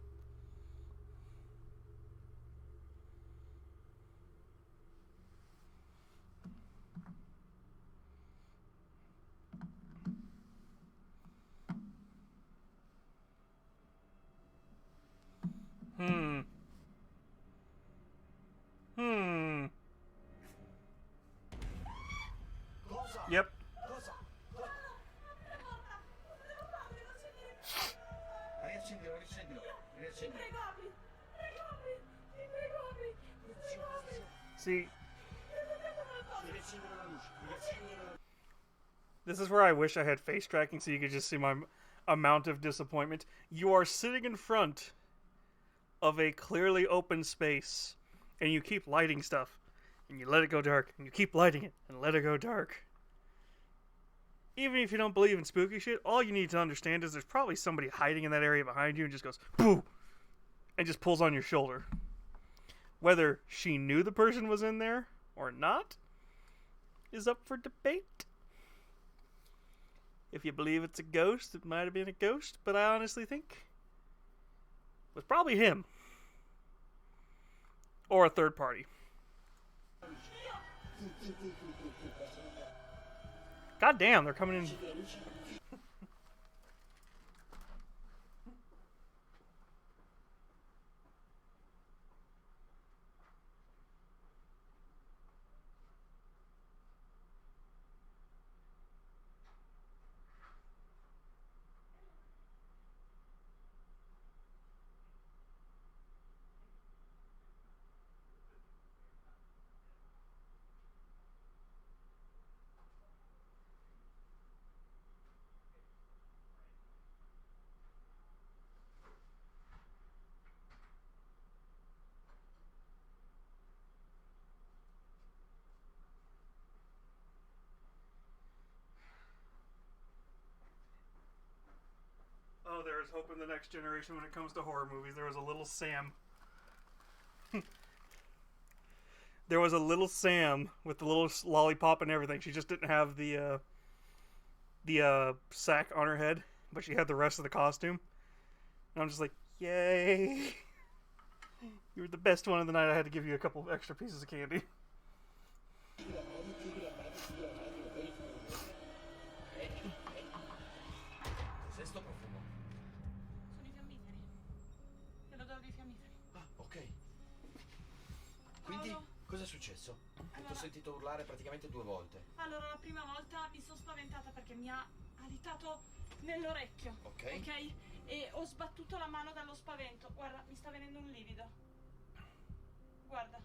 Hmm. Yep. See, this is where I wish I had face tracking so you could just see my amount of disappointment. You are sitting in front of a clearly open space, and you keep lighting stuff, and you let it go dark, and you keep lighting it, and let it go dark. Even if you don't believe in spooky shit, all you need to understand is there's probably somebody hiding in that area behind you and just goes, boo! And just pulls on your shoulder. Whether she knew the person was in there or not is up for debate. If you believe it's a ghost, it might have been a ghost, but I honestly think it was probably him. Or a third party. God damn, they're coming in. Oh, there is hope in the next generation when it comes to horror movies. There was a little Sam. There was a little Sam with the little lollipop and everything. She just didn't have the sack on her head, but she had the rest of the costume. And I'm just like, yay! You were the best one of the night. I had to give you a couple of extra pieces of candy. Cos'è sto profumo? Sono i fiammiferi. È l'odore dei fiammiferi. Ah, ok. Quindi, cosa è successo? Ti ho sentito urlare praticamente 2 volte. Allora, la prima volta mi sono spaventata perché mi ha alitato nell'orecchio. Ok. Ok? E ho sbattuto la mano dallo spavento. Guarda, mi sta venendo un livido. Guarda.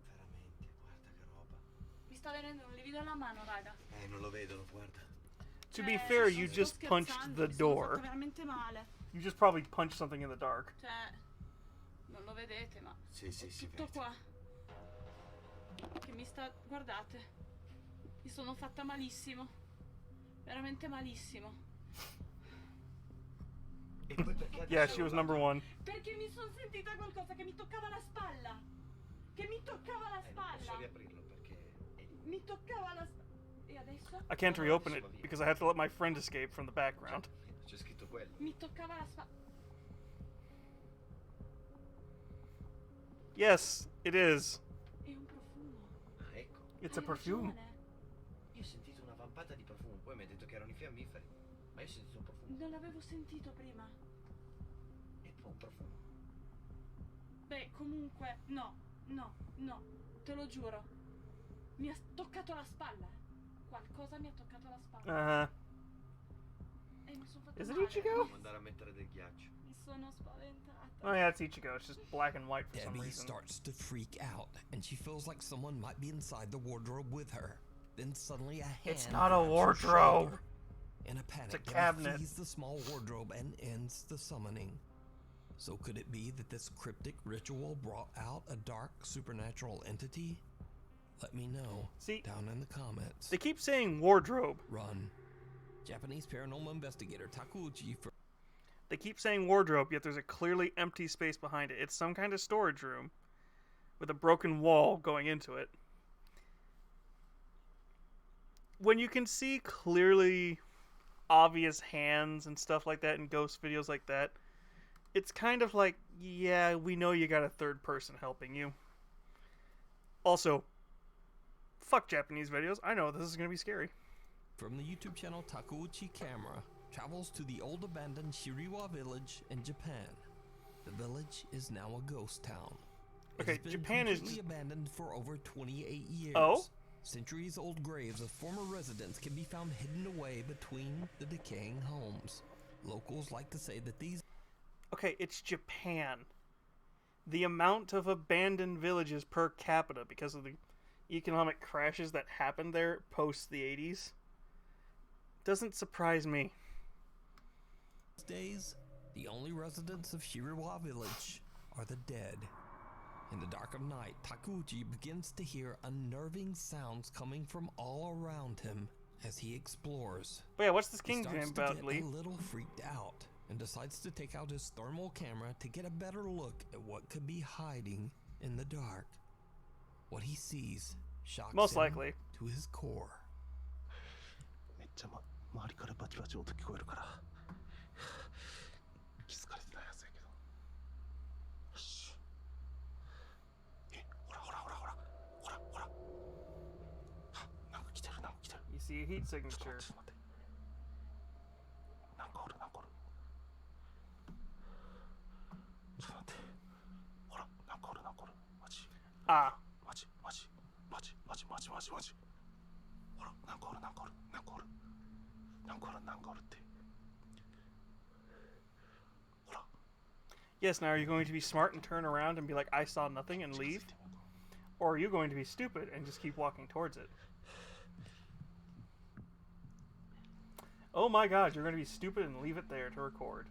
Veramente, guarda che roba. Mi sta venendo un livido alla mano, raga. Non lo vedono, guarda. To be fair, you just punched the Mi sono door. fatto veramente male. You just probably punched something in the dark. Cioè, non lo vedete, ma Sì, si tutto vede. qua. Che mi sta... Guardate. Mi sono fatta malissimo. Veramente malissimo. E poi perché Yeah, she was number one. Perché mi sono sentita qualcosa che mi toccava la spalla. Che mi toccava la Non spalla. posso riaprirlo perché... Mi toccava la spalla. E adesso? I can't reopen it because I had to let my friend escape from the background. C'è scritto quello. Mi toccava la spalla. Yes, it is. È un profumo. Ah, ecco. It's a Hai perfume. ragione. Io ho sentito una vampata di profumo, poi mi hai detto che erano i fiammiferi. Ma io ho sentito un profumo. Non l'avevo sentito prima. E poi un profumo. Beh, comunque, no, te lo giuro. Mi ha toccato la spalla. Qualcosa mi ha toccato la spalla. E mi sono fatta Is it male. Ichigo? Dobbiamo andare a mettere del ghiaccio. Mi sono spaventata. Oh yeah, it's Ichigo. It's just black and white for some Debbie reason. starts to freak out, and she feels like someone might be inside the wardrobe with her. Then suddenly a hand It's not a grabs her wardrobe. shoulder. In a panic, Debbie cabinet. flees the small wardrobe and ends the summoning. So could it be that this cryptic ritual brought out a dark supernatural entity? Let me know down in the comments. They keep saying wardrobe. Run. Japanese paranormal investigator Takuchi for They keep saying wardrobe, yet there's a clearly empty space behind it. It's some kind of storage room with a broken wall going into it. when you can see clearly obvious hands and stuff like that in ghost videos like that, it's kind of like, yeah, we know you got a third person helping you. Also, fuck Japanese videos. I know this is going to be scary. From the YouTube channel Takeuchi Camera travels to the old abandoned Shiriwa village in Japan. The village is now a ghost town. Okay, It's been Japan is completely abandoned for over 28 years. Oh? Centuries-old graves of former residents can be found hidden away between the decaying homes. Locals like to say that these... Okay, it's Japan. The amount of abandoned villages per capita because of the economic crashes that happened there post the 80s doesn't surprise me. These days, the only residents of Shiriwa village are the dead. In the dark of night, Takeuchi begins to hear unnerving sounds coming from all around him as he explores. But yeah, what's this He king starts game to about, get Lee? a little freaked out and decides to take out his thermal camera to get a better look at what could be hiding in the dark. What he sees shocks Most him likely. to his core. めっちゃ周りからバチバチ音聞こえるから気づかれてないはずやけどよしほらほらほらほらほらほらなんか来てるなんか来てる You see a heat signature. ちょっと待ってなんかおるなんかおるちょっと待ってほらなんかおるなんかおるマジ Ah. マジマジマジマジマジマジマジほらなんかおるなんかおるなんかおるなんかおるなんかおるって Yes, now are you going to be smart and turn around and be like, I saw nothing and leave? Or are you going to be stupid and just keep walking towards it? Oh my god, you're going to be stupid and leave it there to record.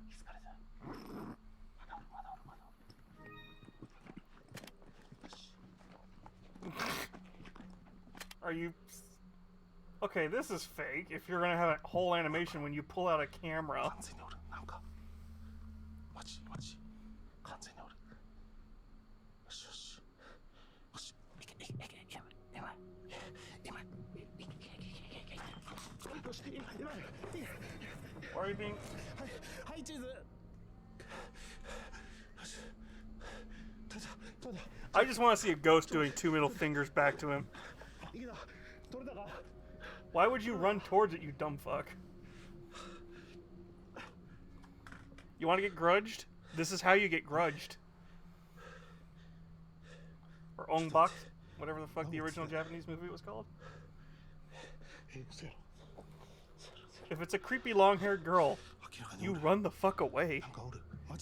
Are you... Okay, this is fake. If you're going to have a whole animation when you pull out a camera. マジマジ完全におるよしよしよしいけいけいけいけ今今よし今 Why are you being... はい地図よしどうだ I just want to see a ghost doing 2 middle fingers back to him. いけた取れたか Why would you run towards it, you dumb fuck? You want to get grudged? This is how you get grudged. Or ongbak, whatever the fuck the original Japanese movie was called. If it's a creepy long-haired girl, you run the fuck away.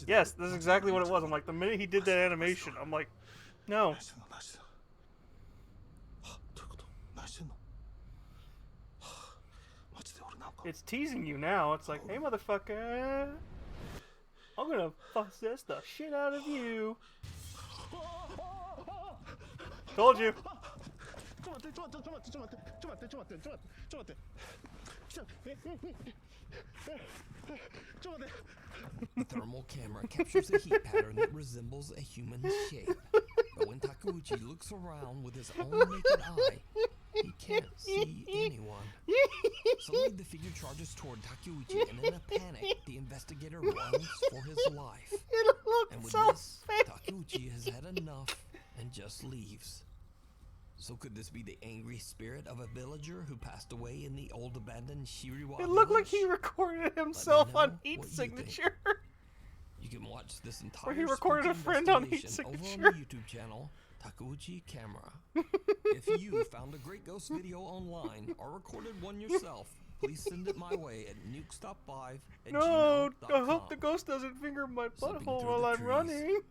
Yes, that's exactly what it was. I'm like, the minute he did that animation, I'm like, no. It's teasing you now. It's like, hey, motherfucker, I'm gonna possess the shit out of you. Told you. The thermal camera captures a heat pattern that resembles a human shape. But when Takeuchi looks around with his own naked eye, he can't see anyone. Suddenly the figure charges toward Takeuchi, and in a panic, the investigator runs for his life. And with this, Takeuchi has had enough and just leaves. So could this be the angry spirit of a villager who passed away in the old abandoned Shiriwa It looked like village? he recorded himself on know heat what you signature. You can watch this entire Where he recorded a spooky friend on heat investigation over signature. on the YouTube channel Takeuchi Camera. If you found a great ghost video online or recorded one yourself, please send it my way at nukestop5@gmail.com. No, I hope the ghost doesn't finger my Slipping butthole through while the I'm trees. running.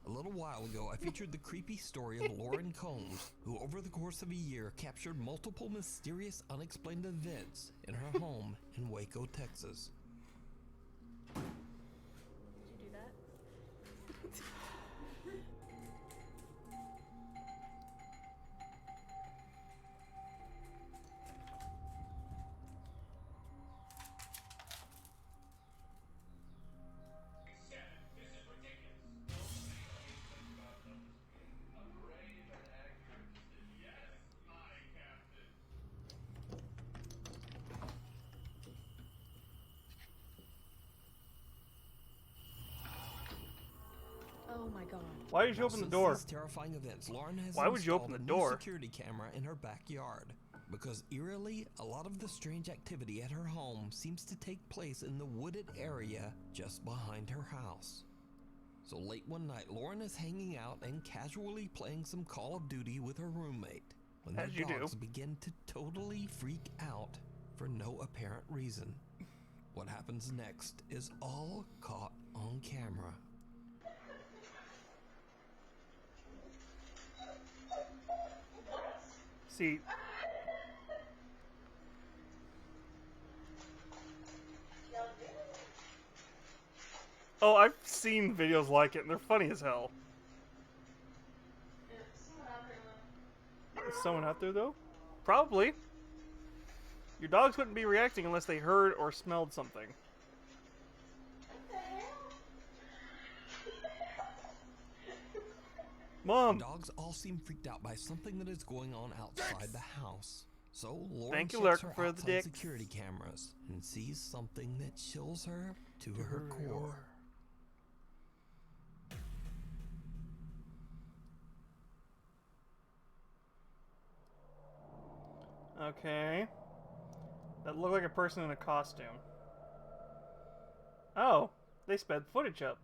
A little while ago, I featured the creepy story of Lauren Combs, who over the course of a year captured multiple mysterious unexplained events in her home in Waco, Texas. Did you do that? Why did you Now, open the since door? these terrifying events, Lauren has Why would you open installed the a new door? security camera in her backyard because eerily, a lot of the strange activity at her home seems to take place in the wooded area just behind her house. So late one night, Lauren is hanging out and casually playing some Call of Duty with her roommate when As their you do. dogs begin to totally freak out for no apparent reason. What happens next is all caught on camera. See, oh, I've seen videos like it, and they're funny as hell. Is someone out there, though? Probably. Your dogs wouldn't be reacting unless they heard or smelled something. Mom! The dogs all seem freaked out by something that is going on outside the house. So Lauren Thank you, checks Lurker, her for the outside dicks. security cameras and sees something that chills her to her core. Okay. That looked like a person in a costume. Oh, they sped footage up.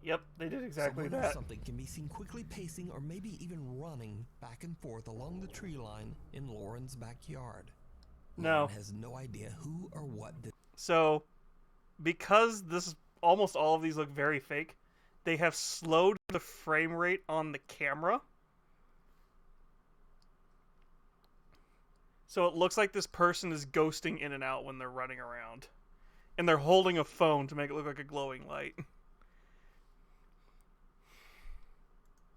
Yep, they did exactly Someone or that. something can be seen quickly pacing or maybe even running back and forth along the tree line in Lauren's backyard. No. Lauren has no idea who or what did. So, because this almost all of these look very fake, they have slowed the frame rate on the camera. So it looks like this person is ghosting in and out when they're running around. And they're holding a phone to make it look like a glowing light.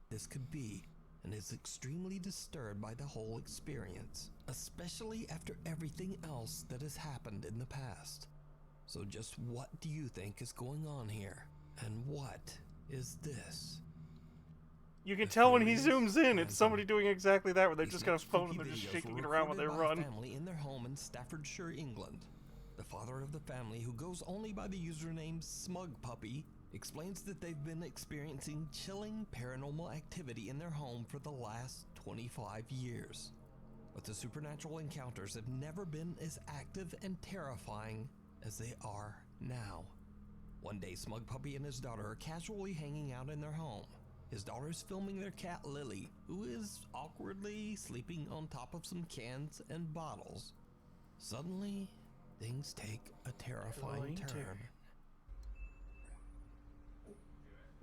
This could be, and is extremely disturbed by the whole experience, especially after everything else that has happened in the past. So just what do you think is going on here? And what is this? You can tell when he zooms in, it's somebody doing exactly that, where they're just got a phone and they're just Videos shaking were it around while they recorded by a run. family in their home in Staffordshire, England. The father of the family, who goes only by the username Smug Puppy, explains that they've been experiencing chilling paranormal activity in their home for the last 25 years. But the supernatural encounters have never been as active and terrifying as they are now. One day, Smug Puppy and his daughter are casually hanging out in their home. His daughter is filming their cat Lily, who is awkwardly sleeping on top of some cans and bottles. Suddenly, things take a terrifying turn.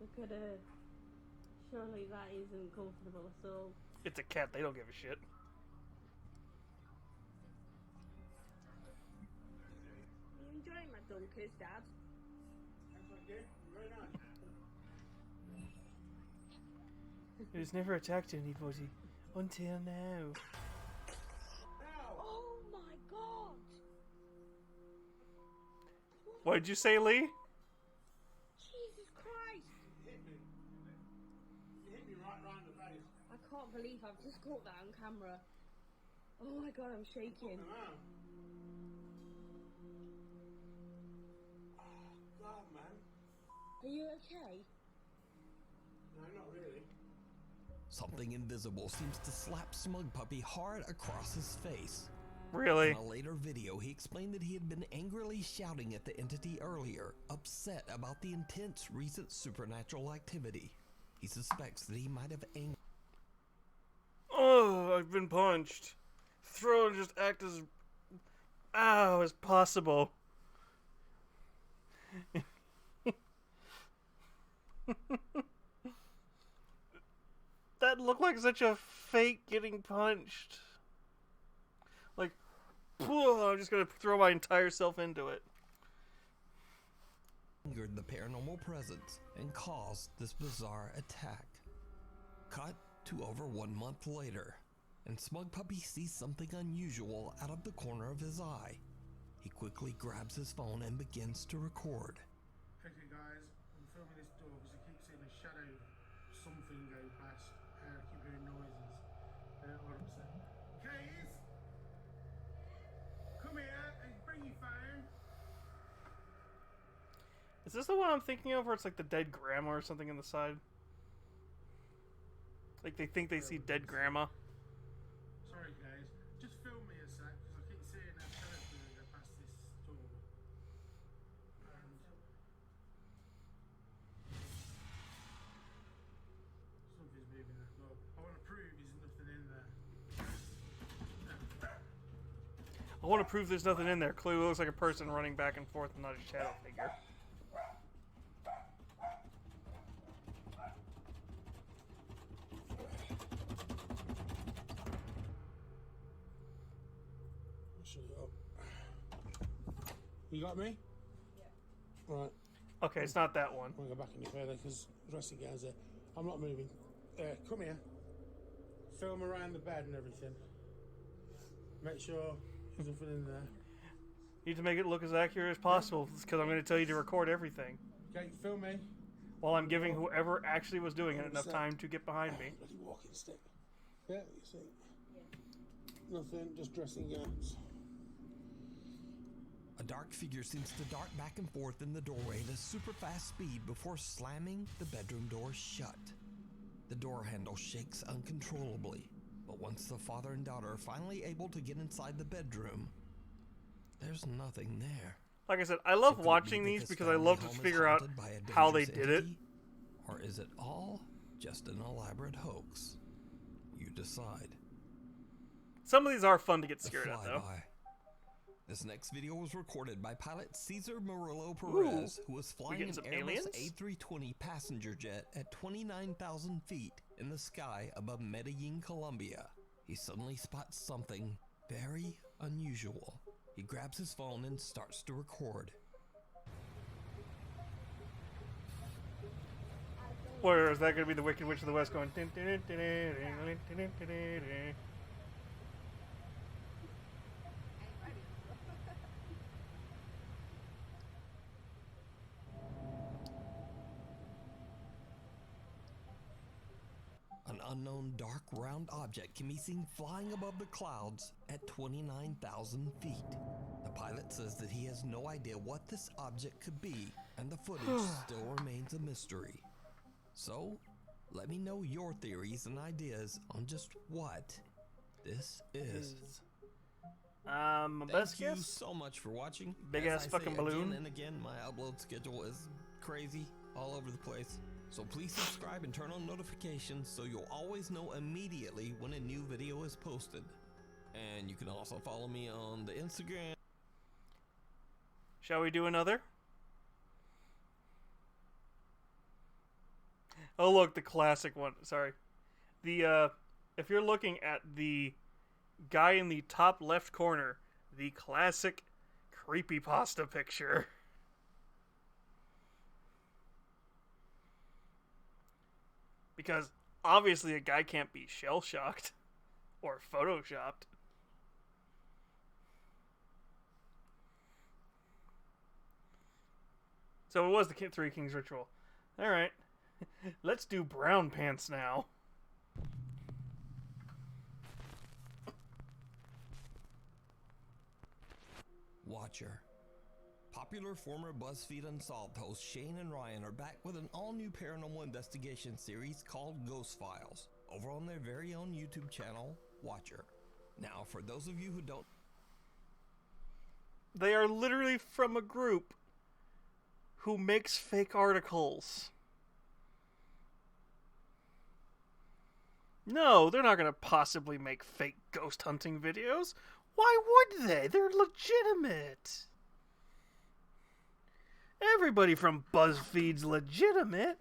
Look at her. Surely that isn't comfortable at all. It's a cat, they don't give a shit. Are you enjoying my dunkers, Dad? He's never attacked anybody until now. Oh my god! What did you say, Lee? Jesus Christ! You hit me right round the face. I can't believe I've just caught that on camera. Oh my god, I'm shaking. Oh, God, man. Are you okay? No, not really. Something invisible seems to slap Smug Puppy hard across his face. Really? In a later video, he explained that he had been angrily shouting at the entity earlier, upset about the intense recent supernatural activity. He suspects that he might have angered. Oh, I've been punched. Throw and just act as as possible. That looked like such a fake getting punched. Like, I'm just gonna throw my entire self into it. Angered the paranormal presence and caused this bizarre attack. Cut to over 1 month later, and Smug Puppy sees something unusual out of the corner of his eye. He quickly grabs his phone and begins to record. Okay, guys, I'm filming this door because I keep seeing a shadow, something go past. I keep hearing noises. Is this the one I'm thinking of where it's like the dead grandma or something on the side? Like they think they see dead grandma? Sorry guys, just film me a sec, because I keep seeing a character go past this door. And something's moving that door. I want to prove there's nothing in there. I want to prove there's nothing in there. Clearly looks like a person running back and forth and not a shadow figure. Shut it up. You got me? Yeah. Right. Okay, it's not that one. I won't go back any further because dressing gown's there. I'm not moving. Come here. Film around the bed and everything. Make sure there's nothing in there. You need to make it look as accurate as possible because I'm going to tell you to record everything. Okay, film me. While I'm giving whoever actually was doing it enough time to get behind me. Bloody walking stick. Yeah, you see. Nothing, just dressing gowns. A dark figure seems to dart back and forth in the doorway at a super fast speed before slamming the bedroom door shut. The door handle shakes uncontrollably, but once the father and daughter are finally able to get inside the bedroom, there's nothing there. Like I said, I love watching these because I love to figure out how they did it. Or is it all just an elaborate hoax? You decide. Some of these are fun to get scared at, though. This next video was recorded by pilot Cesar Murillo Perez, who was flying an Airbus A320 passenger jet at 29,000 feet in the sky above Medellin, Colombia. He suddenly spots something very unusual. He grabs his phone and starts to record. Or is that going to be the Wicked Witch of the West going... An unknown dark round object can be seen flying above the clouds at 29,000 feet. The pilot says that he has no idea what this object could be, and the footage still remains a mystery. So, let me know your theories and ideas on just what this is. Best Thank you guess? so much for watching. Big As ass I say fucking balloon. Again and again, my upload schedule is crazy, all over the place. So please subscribe and turn on notifications so you'll always know immediately when a new video is posted. And you can also follow me on the Instagram. Shall we do another? Oh look, the classic one. Sorry. The if you're looking at the guy in the top left corner, the classic creepypasta picture. Because obviously a guy can't be shell-shocked or photoshopped. So it was the Three Kings ritual. Alright. Let's do brown pants now. Watcher. Popular former BuzzFeed Unsolved hosts Shane and Ryan are back with an all-new paranormal investigation series called Ghost Files over on their very own YouTube channel, Watcher. Now, for those of you who don't... They are literally from a group who makes fake articles. No, they're not going to possibly make fake ghost hunting videos. Why would they? They're legitimate. Everybody from BuzzFeed's legitimate.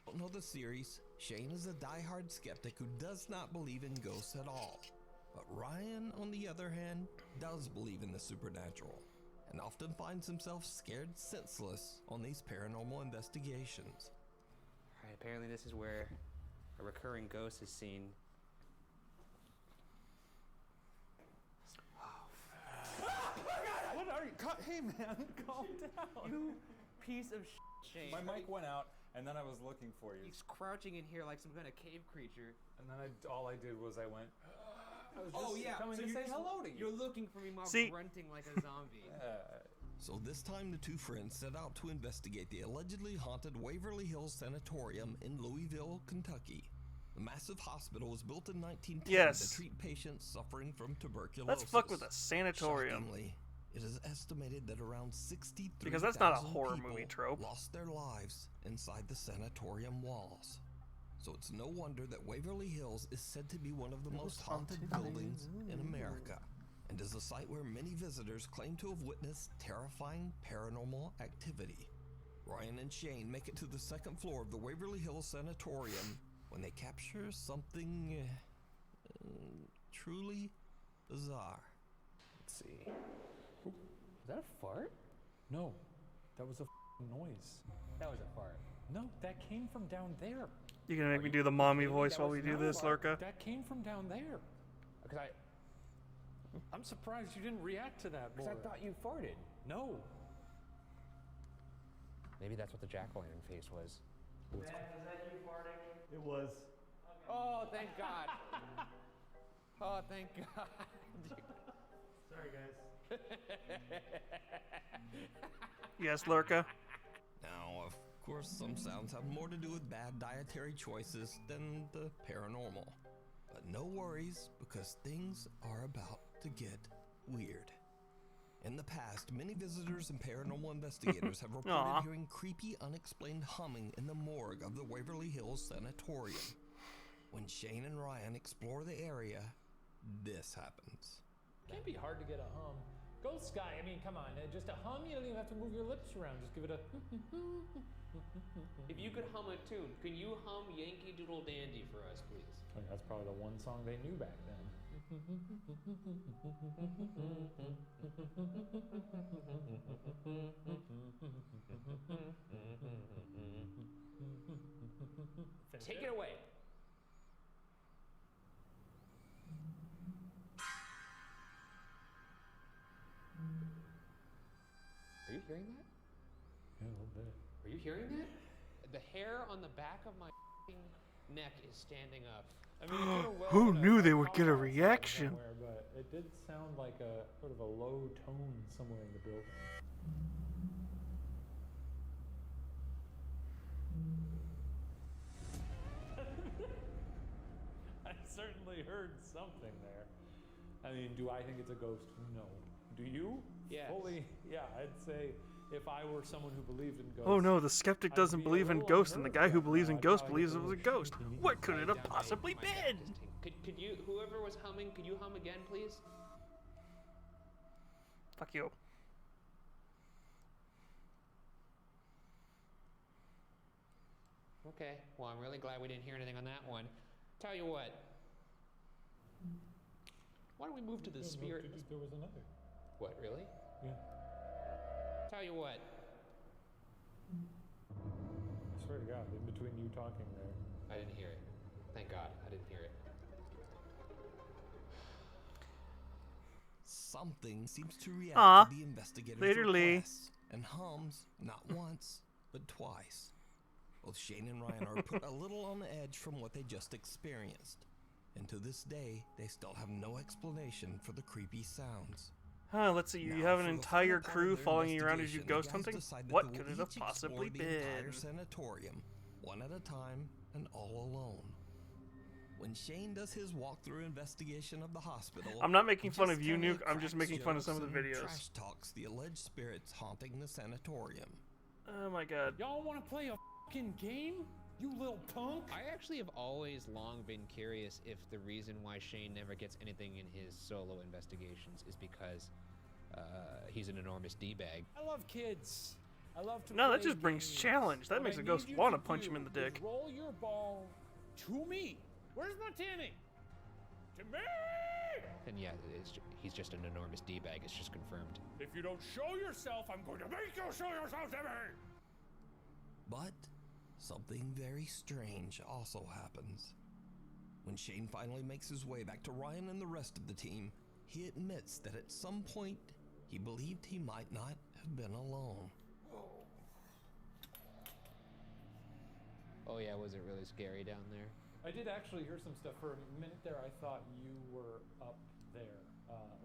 Don't know the series, Shane is a diehard skeptic who does not believe in ghosts at all. But Ryan, on the other hand, does believe in the supernatural, and often finds himself scared senseless on these paranormal investigations. Alright, apparently this is where a recurring ghost is seen. What are you? Hey man, calm down. You piece of shit, Shane. My mic went out, and then I was looking for you. He's crouching in here like some kind of cave creature. And then all I did was I went. I was Oh, just yeah, coming so to you're say just- hello to you. you're looking for me while See- grunting like a zombie. So this time the two friends set out to investigate the allegedly haunted Waverly Hills Sanatorium in Louisville, Kentucky. The massive hospital was built in 1910 Yes. to treat patients suffering from tuberculosis. Let's fuck with a sanatorium. Shockingly, it is estimated that around 63,000 Because that's not a horror people movie trope. lost their lives inside the sanatorium walls. So it's no wonder that Waverly Hills is said to be one of the most haunted buildings in America, and is a site where many visitors claim to have witnessed terrifying paranormal activity. Ryan and Shane make it to the second floor of the Waverly Hills Sanatorium when they capture something truly bizarre. Let's see. Was that a fart? No, that was a noise. That was a fart. No, that came from down there. You gonna make me do the mommy voice while we do this, Lurka? That came from down there. Because I'm surprised you didn't react to that more. I thought you farted. No. Maybe that's what the jack-o'-lantern face was. Was that you farting? It was. Oh, thank God. Oh, thank God. Sorry, guys. Yes, Lurka. Now, of course, some sounds have more to do with bad dietary choices than the paranormal. But no worries, because things are about to get weird. In the past, many visitors and paranormal investigators have reported Aw. hearing creepy, unexplained humming in the morgue of the Waverly Hills Sanatorium. When Shane and Ryan explore the area, this happens. Can't be hard to get a hum. Ghost Guy, I mean, come on. Just a hum, you don't even have to move your lips around. Just give it a... If you could hum a tune, can you hum Yankee Doodle Dandy for us, please? I mean, that's probably the one song they knew back then. Take it away. Are you hearing that? Yeah, a little bit. Are you hearing that? The hair on the back of my neck is standing up. I mean, it could've well Who been knew they a would get a pop-up song reaction? somewhere, but it did sound like a sort of a low tone somewhere in the building. I certainly heard something there. I mean, do I think it's a ghost? No. Do you? Yes. Fully, yeah, I'd say if I were someone who believed in ghosts. Oh no, the skeptic I'd doesn't be a believe in little ghosts, and the unnerved guy who right believes now. in I'd ghosts probably believes it go, was a ghost. What could it have possibly been? Could you, whoever was humming, could you hum again, please? Fuck you. Okay, well, I'm really glad we didn't hear anything on that one. Tell you what. Why don't we move to the spirit? There was another. What, really? Yeah. Tell you what. I swear to God, in between you talking there. I didn't hear it. Thank God, I didn't hear it. Something seems to react Aw, to the investigators' literally. requests and hums not once, but twice. Both Shane and Ryan are put a little on the edge from what they just experienced. And to this day, they still have no explanation for the creepy sounds. Huh, let's see, you Now, have an for the entire final part of crew their following you around as you investigation, ghost the guys hunting? decided What they will could it have each possibly explore the entire been? sanatorium, one at a time and all alone. When Shane does his walkthrough investigation of the hospital, I'm not making he fun just of you, kinda Nuke, I'm just cracks making fun of some of the jokes and videos. Trash talks the alleged spirits haunting the sanatorium. Oh my god. Y'all want to play a fucking game? You little punk! I actually have always long been curious if the reason why Shane never gets anything in his solo investigations is because he's an enormous D-bag. I love kids. I love to No, that play just brings games. challenge. That What makes I a ghost need you want to to punch him in the do is dick. Roll your ball to me. Where's my tinny? To me! And yeah, he's just an enormous D-bag. It's just confirmed. If you don't show yourself, I'm going to make you show yourself to me! But something very strange also happens. When Shane finally makes his way back to Ryan and the rest of the team, he admits that at some point he believed he might not have been alone. Oh yeah, was it really scary down there? I did actually hear some stuff. For a minute there, I thought you were up there,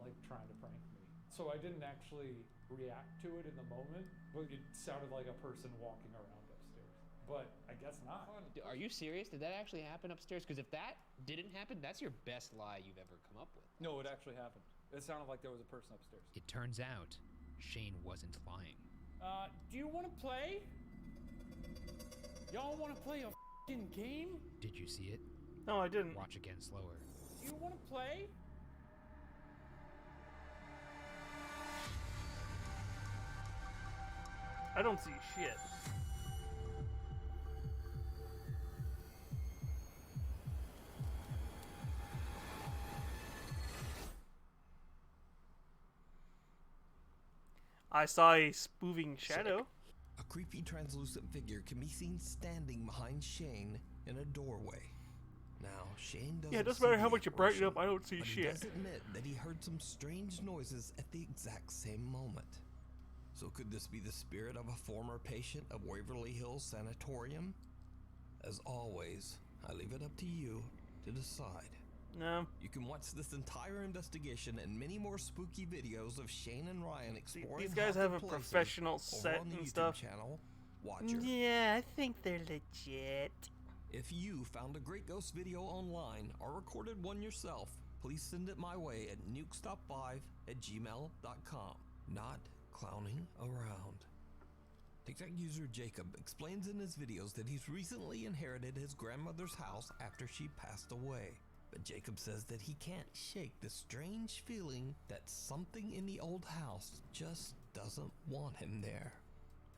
like trying to prank me. So I didn't actually react to it in the moment, but it sounded like a person walking around upstairs. But I guess not. Are you serious? Did that actually happen upstairs? Because if that didn't happen, that's your best lie you've ever come up with. No, it actually happened. It sounded like there was a person upstairs. It turns out Shane wasn't lying. Do you want to play? Y'all want to play a f***ing game? Did you see it? No, I didn't. Watch again slower. Do you want to play? I don't see shit. I saw a moving shadow. A creepy translucent figure can be seen standing behind Shane in a doorway. Now, Shane doesn't Yeah, it doesn't see matter how the much you brighten it apparition, up, I don't see but shit. He does admit that he heard some strange noises at the exact same moment. So could this be the spirit of a former patient of Waverly Hills Sanatorium? As always, I leave it up to you to decide. No. You can watch this entire investigation and many more spooky videos of Shane and Ryan exploring. These guys have a haunted places professional over set on the and YouTube stuff. channel, Watcher. Yeah, I think they're legit. If you found a great ghost video online or recorded one yourself, please send it my way at nukestop5@gmail.com. Not clowning around. TikTok user Jacob explains in his videos that he's recently inherited his grandmother's house after she passed away. But Jacob says that he can't shake the strange feeling that something in the old house just doesn't want him there.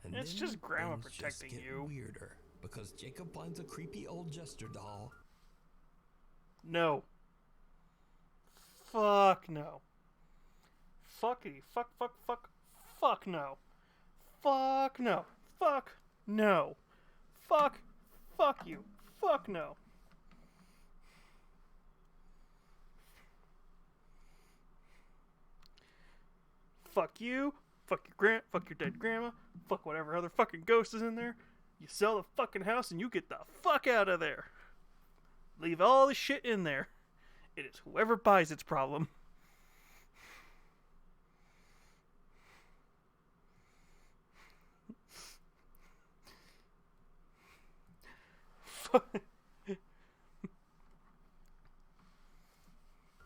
And It's then just grandma things just protecting get you. weirder because Jacob finds a creepy old jester doll. No. Fuck no. Fuckity. Fuck no. Fuck no. Fuck no. Fuck you. Fuck no. Fuck you. Fuck your dead grandma. Fuck whatever other fucking ghost is in there. You sell the fucking house and you get the fuck out of there. Leave all the shit in there. It is whoever buys its problem.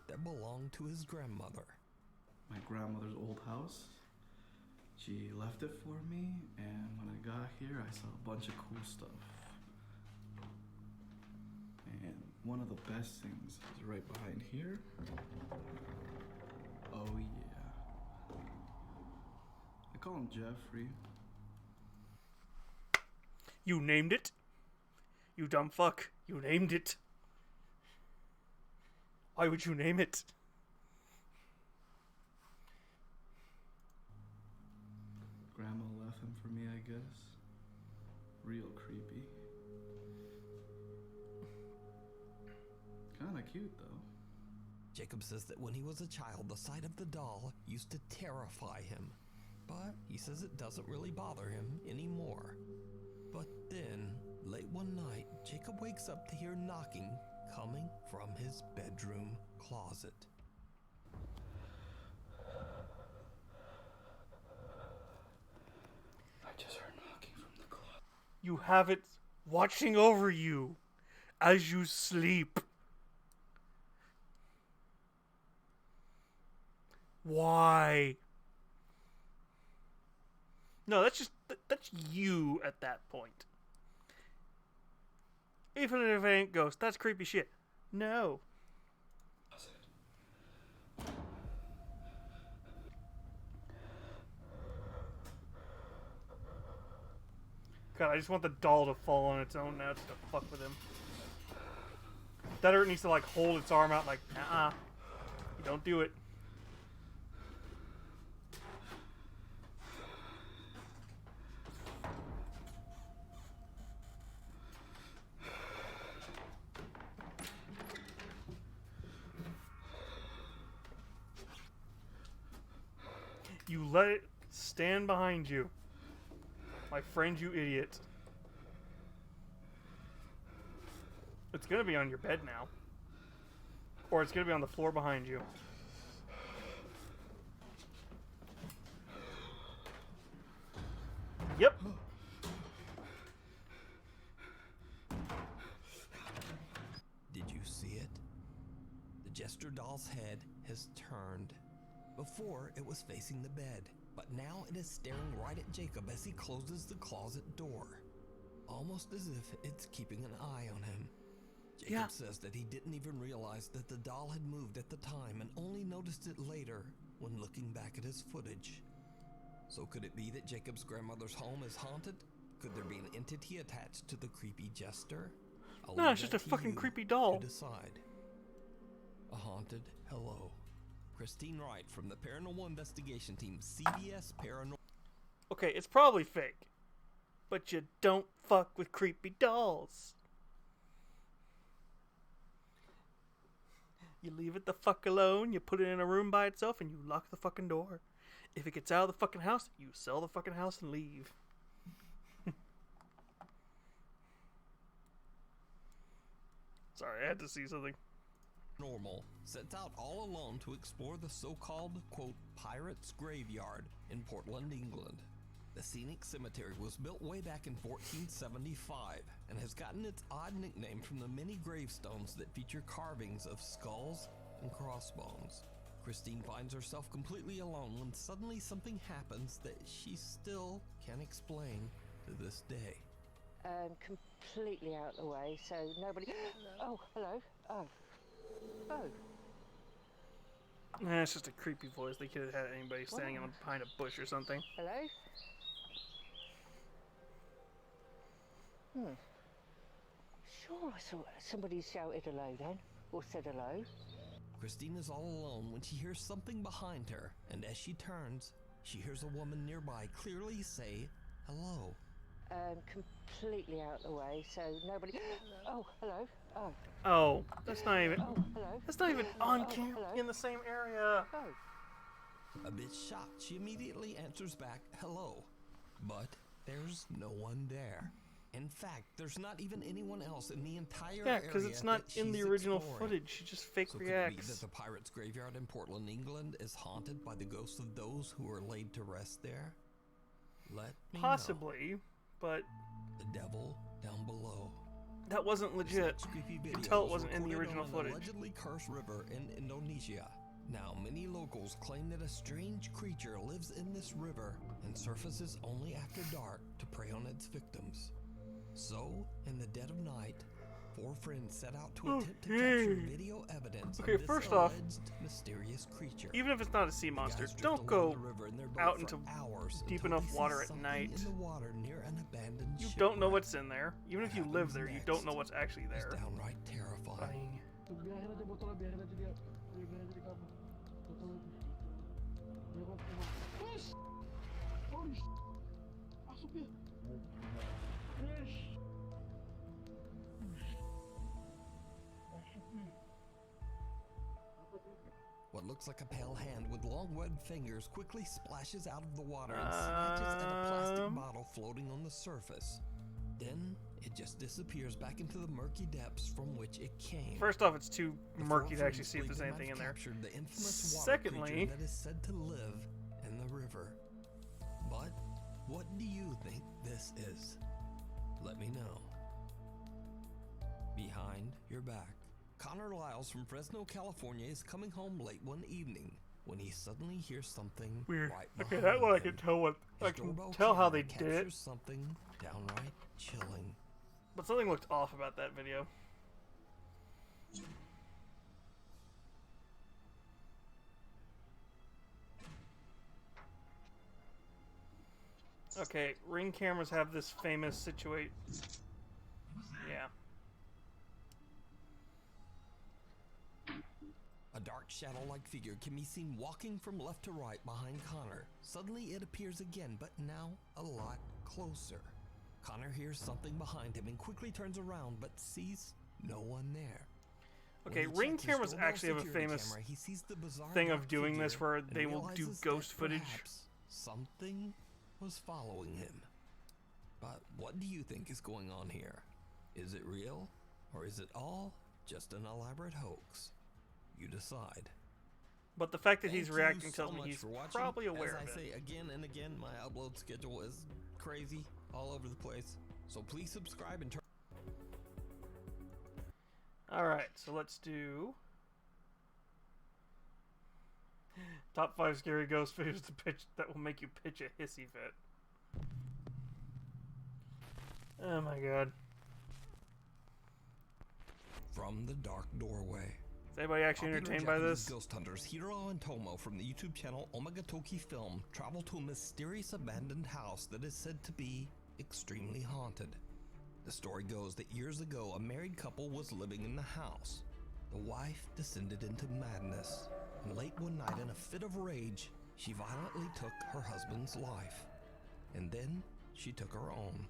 That belonged to his grandmother. My grandmother's old house. She left it for me, and when I got here, I saw a bunch of cool stuff. And one of the best things is right behind here. Oh yeah. I call him Jeffrey. You named it? You dumb fuck. You named it. Why would you name it? Grandma left him for me, I guess. Real creepy. Kinda cute, though. Jacob says that when he was a child, the sight of the doll used to terrify him. But he says it doesn't really bother him anymore. But then, late one night, Jacob wakes up to hear knocking coming from his bedroom closet. I just heard knocking from the closet. You have it watching over you as you sleep. Why? No, that's you at that point. Even if it ain't ghost, that's creepy shit. No. God, I just want the doll to fall on its own now just to fuck with him. That or it needs to like hold its arm out like, nah, you don't do it. You let it stand behind you. My friend, you idiot. It's gonna be on your bed now. Or it's gonna be on the floor behind you. Yep. Did you see it? The Jester doll's head has turned. Before, it was facing the bed, but now it is staring right at Jacob as he closes the closet door. Almost as if it's keeping an eye on him. Jacob says that he didn't even realize that the doll had moved at the time and only noticed it later when looking back at his footage. So could it be that Jacob's grandmother's home is haunted? Could there be an entity attached to the creepy Jester? No, it's just a fucking creepy doll. To decide. A haunted hello. Christine Wright from the Paranormal Investigation Team, CBS Paranormal. Okay, it's probably fake. But you don't fuck with creepy dolls. You leave it the fuck alone, you put it in a room by itself, and you lock the fucking door. If it gets out of the fucking house, you sell the fucking house and leave. Sorry, I had to see something. Normal sets out all alone to explore the so-called, quote, Pirates' Graveyard in Portland, England. The scenic cemetery was built way back in 1475 and has gotten its odd nickname from the many gravestones that feature carvings of skulls and crossbones. Christine finds herself completely alone when suddenly something happens that she still can't explain to this day. Completely out of the way, so nobody... Hello. Oh, hello. Oh. Oh. Nah, it's just a creepy voice. They could have had anybody standing behind a bush or something. Hello? Sure, I saw somebody shouted hello then, or said hello. Christine is all alone when she hears something behind her, and as she turns, she hears a woman nearby clearly say hello. Completely out of the way, so nobody... Oh, hello. Oh. Oh, that's not even... Oh, hello. That's not even on camera in the same area. Oh. A bit shocked, she immediately answers back hello. But there's no one there. In fact, there's not even anyone else in the entire area. Yeah, because it's not in the original footage. She just fake reacts. Could it be that the Pirates' Graveyard in Portland, England is haunted by the ghosts of those who are laid to rest there? Let me Possibly, but... The devil down below. That wasn't legit. You can tell it wasn't in the original footage. Allegedly cursed river in Indonesia. Now, many locals claim that a strange creature lives in this river and surfaces only after dark to prey on its victims. So, in the dead of night, 4 friends set out to attempt to capture video evidence of this first off, mysterious creature. Even if it's not a sea monster, don't go out into deep enough water at night. In the water near an abandoned You shipwreck. don't know what's in there. Even if you live there, you don't know what's actually there. It's downright terrifying. What looks like a pale hand with long webbed fingers quickly splashes out of the water and snatches at a plastic bottle floating on the surface. Then it just disappears back into the murky depths from which it came. First off, it's too murky to actually see if there's anything in there. The infamous water Secondly, creature that is said to live in the river. But what do you think this is? Let me know. Behind your back. Connor Lyles from Fresno, California is coming home late one evening when he suddenly hears something weird. right Okay, behind that one I him. can tell what I His can doorbell tell how camera they did it. captures something downright chilling. But something looked off about that video. Okay, Ring cameras have this famous situation. Yeah. A dark shadow-like figure can be seen walking from left to right behind Connor. Suddenly it appears again, but now a lot closer. Connor hears something behind him and quickly turns around, but sees no one there. Okay, When he Ring checks his cameras doorbell actually have a security famous camera, he sees the bizarre thing dark of doing this figure where and they will do realizes ghost that footage. perhaps something was following him. But what do you think is going on here? Is it real? Or is it all just an elaborate hoax? You decide. But the fact that he's Thank you reacting so tells me much he's for watching. probably aware As of I say it. again and again, my upload schedule is crazy, all over the place. So please subscribe and turn. Alright, so let's do top 5 scary ghost videos to pitch that will make you pitch a hissy fit. Oh my god. From the dark doorway. Is anybody actually Popular entertained by Japanese this? ghost hunters Hiro and Tomo from the YouTube channel Omagatoki Film travel to a mysterious abandoned house that is said to be extremely haunted. The story goes that years ago a married couple was living in the house. The wife descended into madness, and late one night in a fit of rage, she violently took her husband's life. And then she took her own.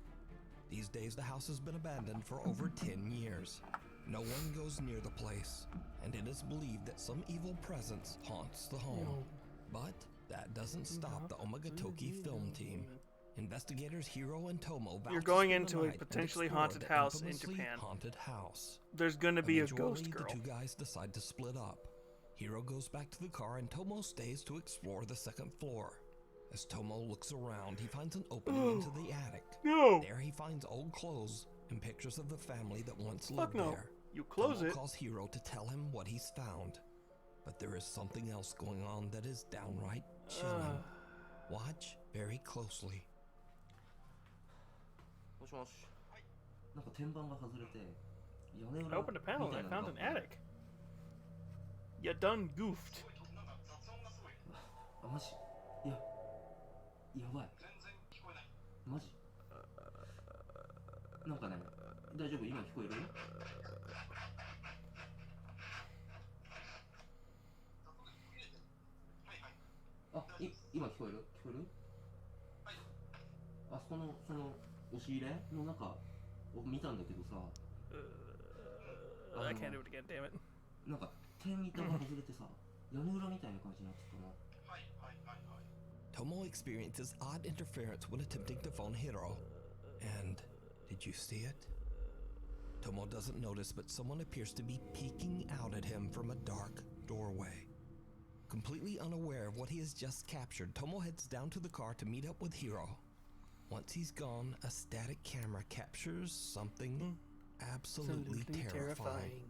These days the house has been abandoned for over 10 years. No one goes near the place, and it is believed that some evil presence haunts the home. But that doesn't stop the Omagatoki film team. Investigators Hiro and Tomo vow You're to going spend the into a night and potentially explore haunted the house in infamously Japan. Haunted house. There's gonna be a Eventually, ghost girl. The two guys decide to split up. Hiro goes back to the car and Tomo stays to explore the second floor. As Tomo looks around, he finds an opening into the attic. No! There he finds old clothes and pictures of the family that once Fuck lived no. there. You close Tomo it. calls Hiro to tell him what he's found. But there is something else going on that is downright chilling. Watch very closely. もしもし。なんか天板が外れて屋根 I 裏 opened a panel and I みたいな found の an があって attic. You done goofed. あ、マジいや、やばいマジなんかね、大丈夫今聞こえるあ、今聞こえる聞こえるあそこの、その、押し入れの中を見たんだけどさ I can't do it again, damn it. なんか天板が外れてさ屋根裏みたいな感じになってたな Tomo experiences odd interference when attempting to phone Hiro. And did you see it? Tomo doesn't notice, but someone appears to be peeking out at him from a dark doorway. Completely unaware of what he has just captured, Tomo heads down to the car to meet up with Hiro. Once he's gone, a static camera captures something absolutely terrifying.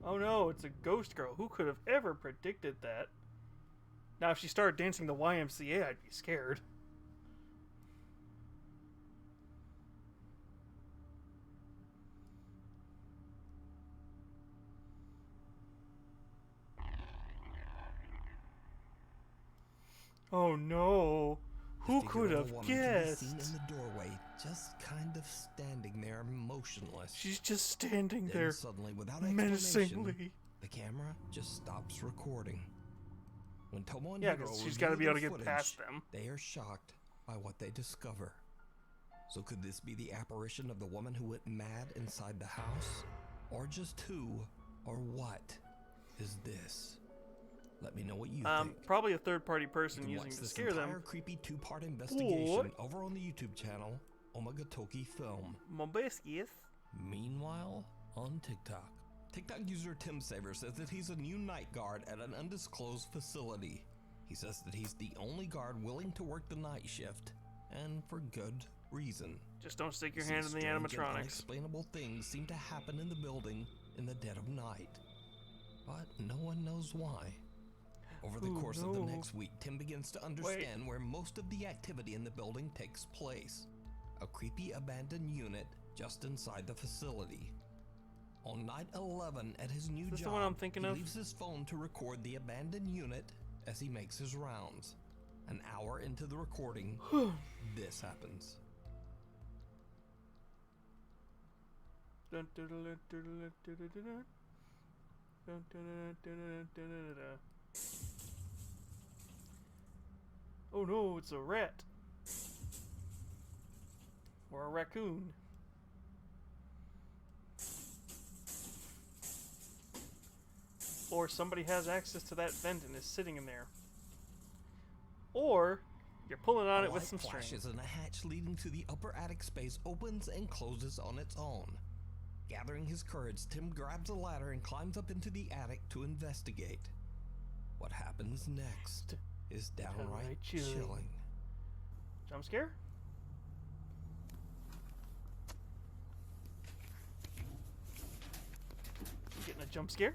Oh no, it's a ghost girl. Who could have ever predicted that? Now, if she started dancing the YMCA, I'd be scared. Oh no. Who could have guessed? Seen in the doorway, just kind of standing there motionless. She's just standing Then there suddenly, without menacingly. explanation, the camera just stops recording. When Tomo and Yeah, Hiro 'cause she's gotta be review able to their get past footage, them. They are shocked by what they discover. So could this be the apparition of the woman who went mad inside the house? Or just who or what is this? Let me know what you think. Probably a third-party person You can using watch to this scare entire them. creepy two-part investigation over on the YouTube channel Omagatoki Film. Mobeskius. Meanwhile, on TikTok, TikTok user Tim Saver says that he's a new night guard at an undisclosed facility. He says that he's the only guard willing to work the night shift, and for good reason. Just don't stick your Some hand in the strange and animatronics. Unexplainable things seem to happen in the building in the dead of night, but no one knows why. Over the course of the next week, Tim begins to understand where most of the activity in the building takes place. A creepy abandoned unit just inside the facility. On night 11 at his new this job, the one I'm thinking he of? leaves his phone to record the abandoned unit as he makes his rounds. An hour into the recording, this happens. Oh no, it's a rat. Or a raccoon. Or somebody has access to that vent and is sitting in there. or you're pulling on it with light some string. flashes and a hatch leading to the upper attic space opens and closes on its own. Gathering his courage, Tim grabs a ladder and climbs up into the attic to investigate. What happens next is downright chilling. Jump scare? You getting a jump scare?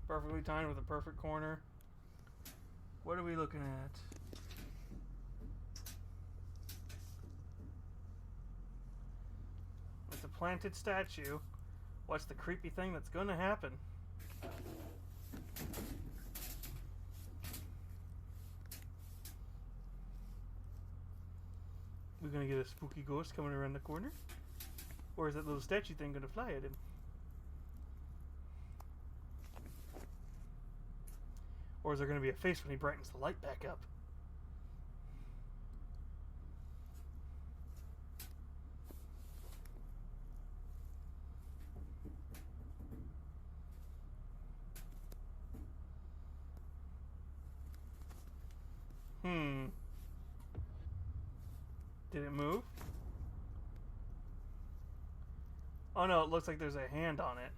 Perfectly timed with a perfect corner. What are we looking at? It's a planted statue. What's the creepy thing that's gonna happen? We're gonna get a spooky ghost coming around the corner? Or is that little statue thing gonna fly at him? Or is there going to be a face when he brightens the light back up? Did it move? Oh no, it looks like there's a hand on it.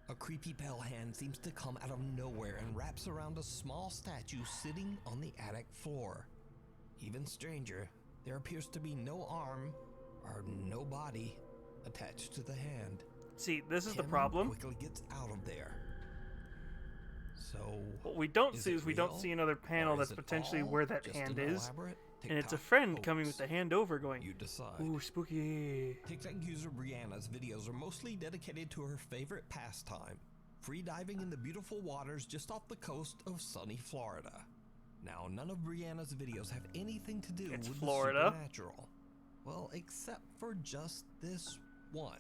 A creepy pale hand seems to come out of nowhere and wraps around a small statue sitting on the attic floor. Even stranger, there appears to be no arm or no body attached to the hand. See, this is the Tim problem. Quickly gets out of there. So what we don't is see it is we don't real? see another panel Or that's is it potentially all where that just hand an is. elaborate And it's a TikTok friend coming hoax? with the hand over going, You decide. ooh, spooky. TikTok user Brianna's videos are mostly dedicated to her favorite pastime, free diving in the beautiful waters just off the coast of sunny Florida. Now, none of Brianna's videos have anything to do It's with Florida. the supernatural. Well, except for just this one.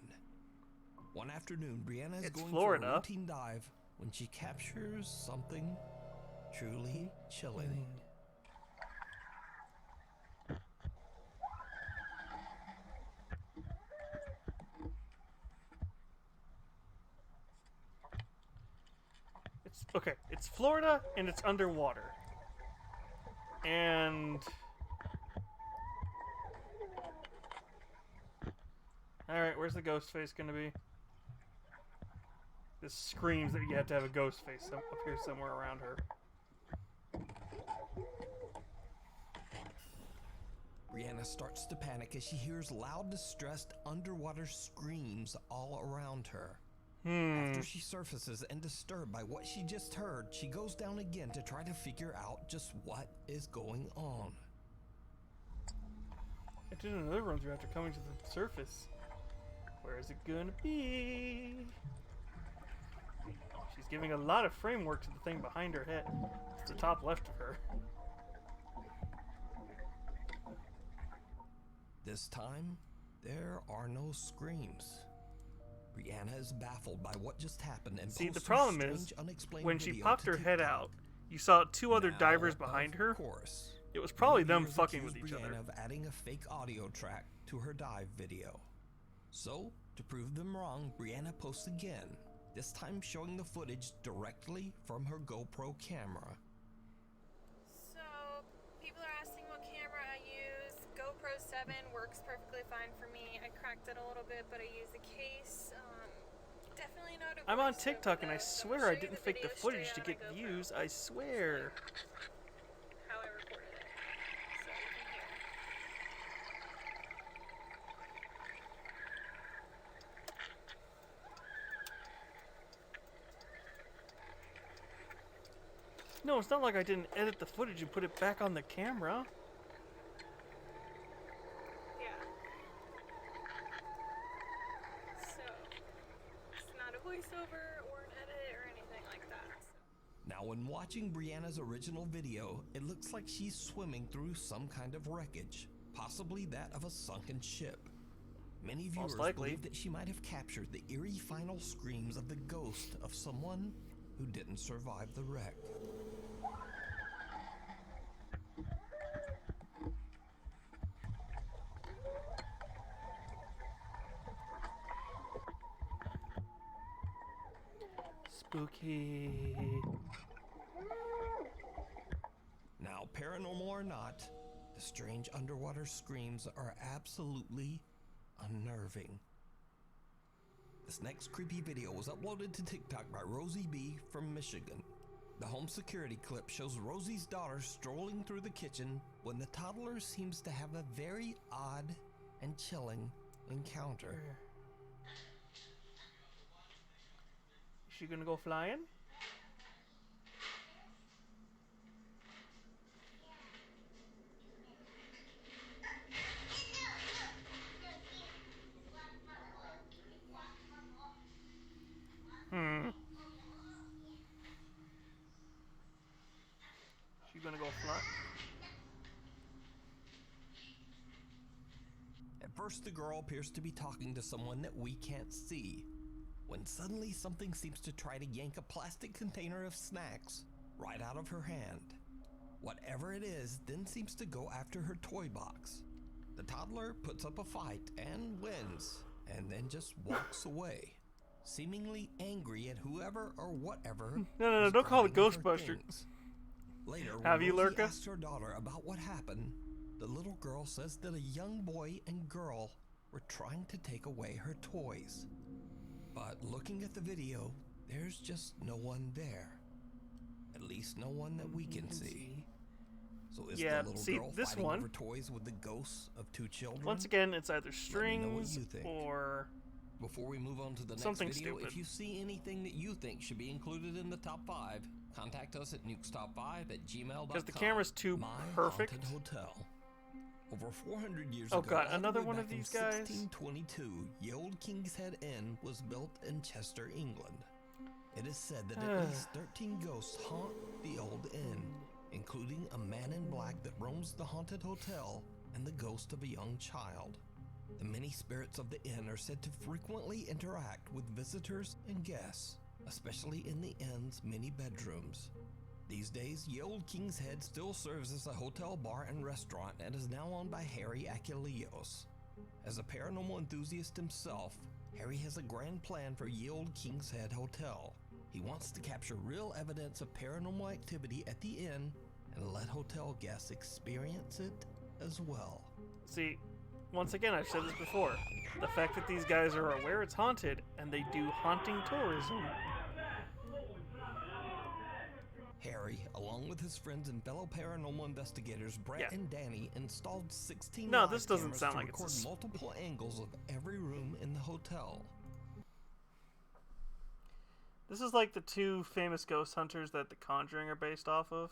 One afternoon, Brianna is It's going Florida. for a routine dive when she captures something truly chilling. Okay, it's Florida and it's underwater. And alright, where's the ghost face gonna be? This screams that you have to have a ghost face up here somewhere around her. Brianna starts to panic as she hears loud, distressed underwater screams all around her. After she surfaces and disturbed by what she just heard, she goes down again to try to figure out just what is going on. It's in another run through after coming to the surface. Where is it gonna be? She's giving a lot of framework to the thing behind her head. It's the top left of her. This time, there are no screams. Brianna is baffled by what just happened and See, posts the problem a is, strange, unexplained when she video popped to her head TikTok. out, you saw two other Now, divers behind of her. course, It was probably them viewers fucking accuse with each other. Brianna of adding a fake audio track to her dive video. So, to prove them wrong, Brianna posts again, this time showing the footage directly from her GoPro camera. So, people are asking what camera I use. GoPro 7 works perfectly fine for me. I cracked it a little bit, but I use the case. Definitely not a I'm on voiceover, TikTok and I though, so swear I'll I show you didn't fake the video footage to straight get out of GoPro. views. I swear. How I recorded it. So you can hear. No, it's not like I didn't edit the footage and put it back on the camera. Yeah. So, it's not a voiceover or an edit or anything like that. Now, when watching Brianna's original video, it looks like she's swimming through some kind of wreckage, possibly that of a sunken ship. Many viewers believe that she might have captured the eerie final screams of the ghost of someone who didn't survive the wreck. Spooky. Now, paranormal or not, the strange underwater screams are absolutely unnerving. This next creepy video was uploaded to TikTok by Rosie B from Michigan. The home security clip shows Rosie's daughter strolling through the kitchen when the toddler seems to have a very odd and chilling encounter. Is she gonna go flying? She gonna go fly? At first, the girl appears to be talking to someone that we can't see, when suddenly something seems to try to yank a plastic container of snacks right out of her hand. Whatever it is then seems to go after her toy box. The toddler puts up a fight and wins, and then just walks away, seemingly angry at whoever or whatever. No, don't call it Ghostbusters. Later, Have when you, Rosie Lurka? asks her daughter about what happened, the little girl says that a young boy and girl were trying to take away her toys. But looking at the video, there's just no one there. At least no one that we can see. So is Yeah, the little see, girl this fighting one- over toys with the ghosts of two children? Once again, it's either Let me know what strings you think. or Before we move on to the next something video, stupid. if you see anything that you think should be included in the top 5, contact us at nukestop5@gmail.com. Because the camera's too My perfect. Haunted Hotel. Over 400 years Oh ago, God, all the another way one back of in these guys? 1622, the old King's Head Inn was built in Chester, England. It is said that at least 13 ghosts haunt the old inn, including a man in black that roams the haunted hotel and the ghost of a young child. The many spirits of the inn are said to frequently interact with visitors and guests, especially in the inn's many bedrooms. These days, Ye Old King's Head still serves as a hotel, bar, and restaurant and is now owned by Harry Achilleos. As a paranormal enthusiast himself, Harry has a grand plan for Ye Old King's Head Hotel. He wants to capture real evidence of paranormal activity at the inn and let hotel guests experience it as well. See, once again, I've said this before. The fact that these guys are aware it's haunted and they do haunting tourism. Harry, along with his friends and fellow paranormal investigators Brett and Danny, installed 16 No, live this doesn't cameras sound to like it's a record s- multiple angles of every room in the hotel. This is like the two famous ghost hunters that The Conjuring are based off of.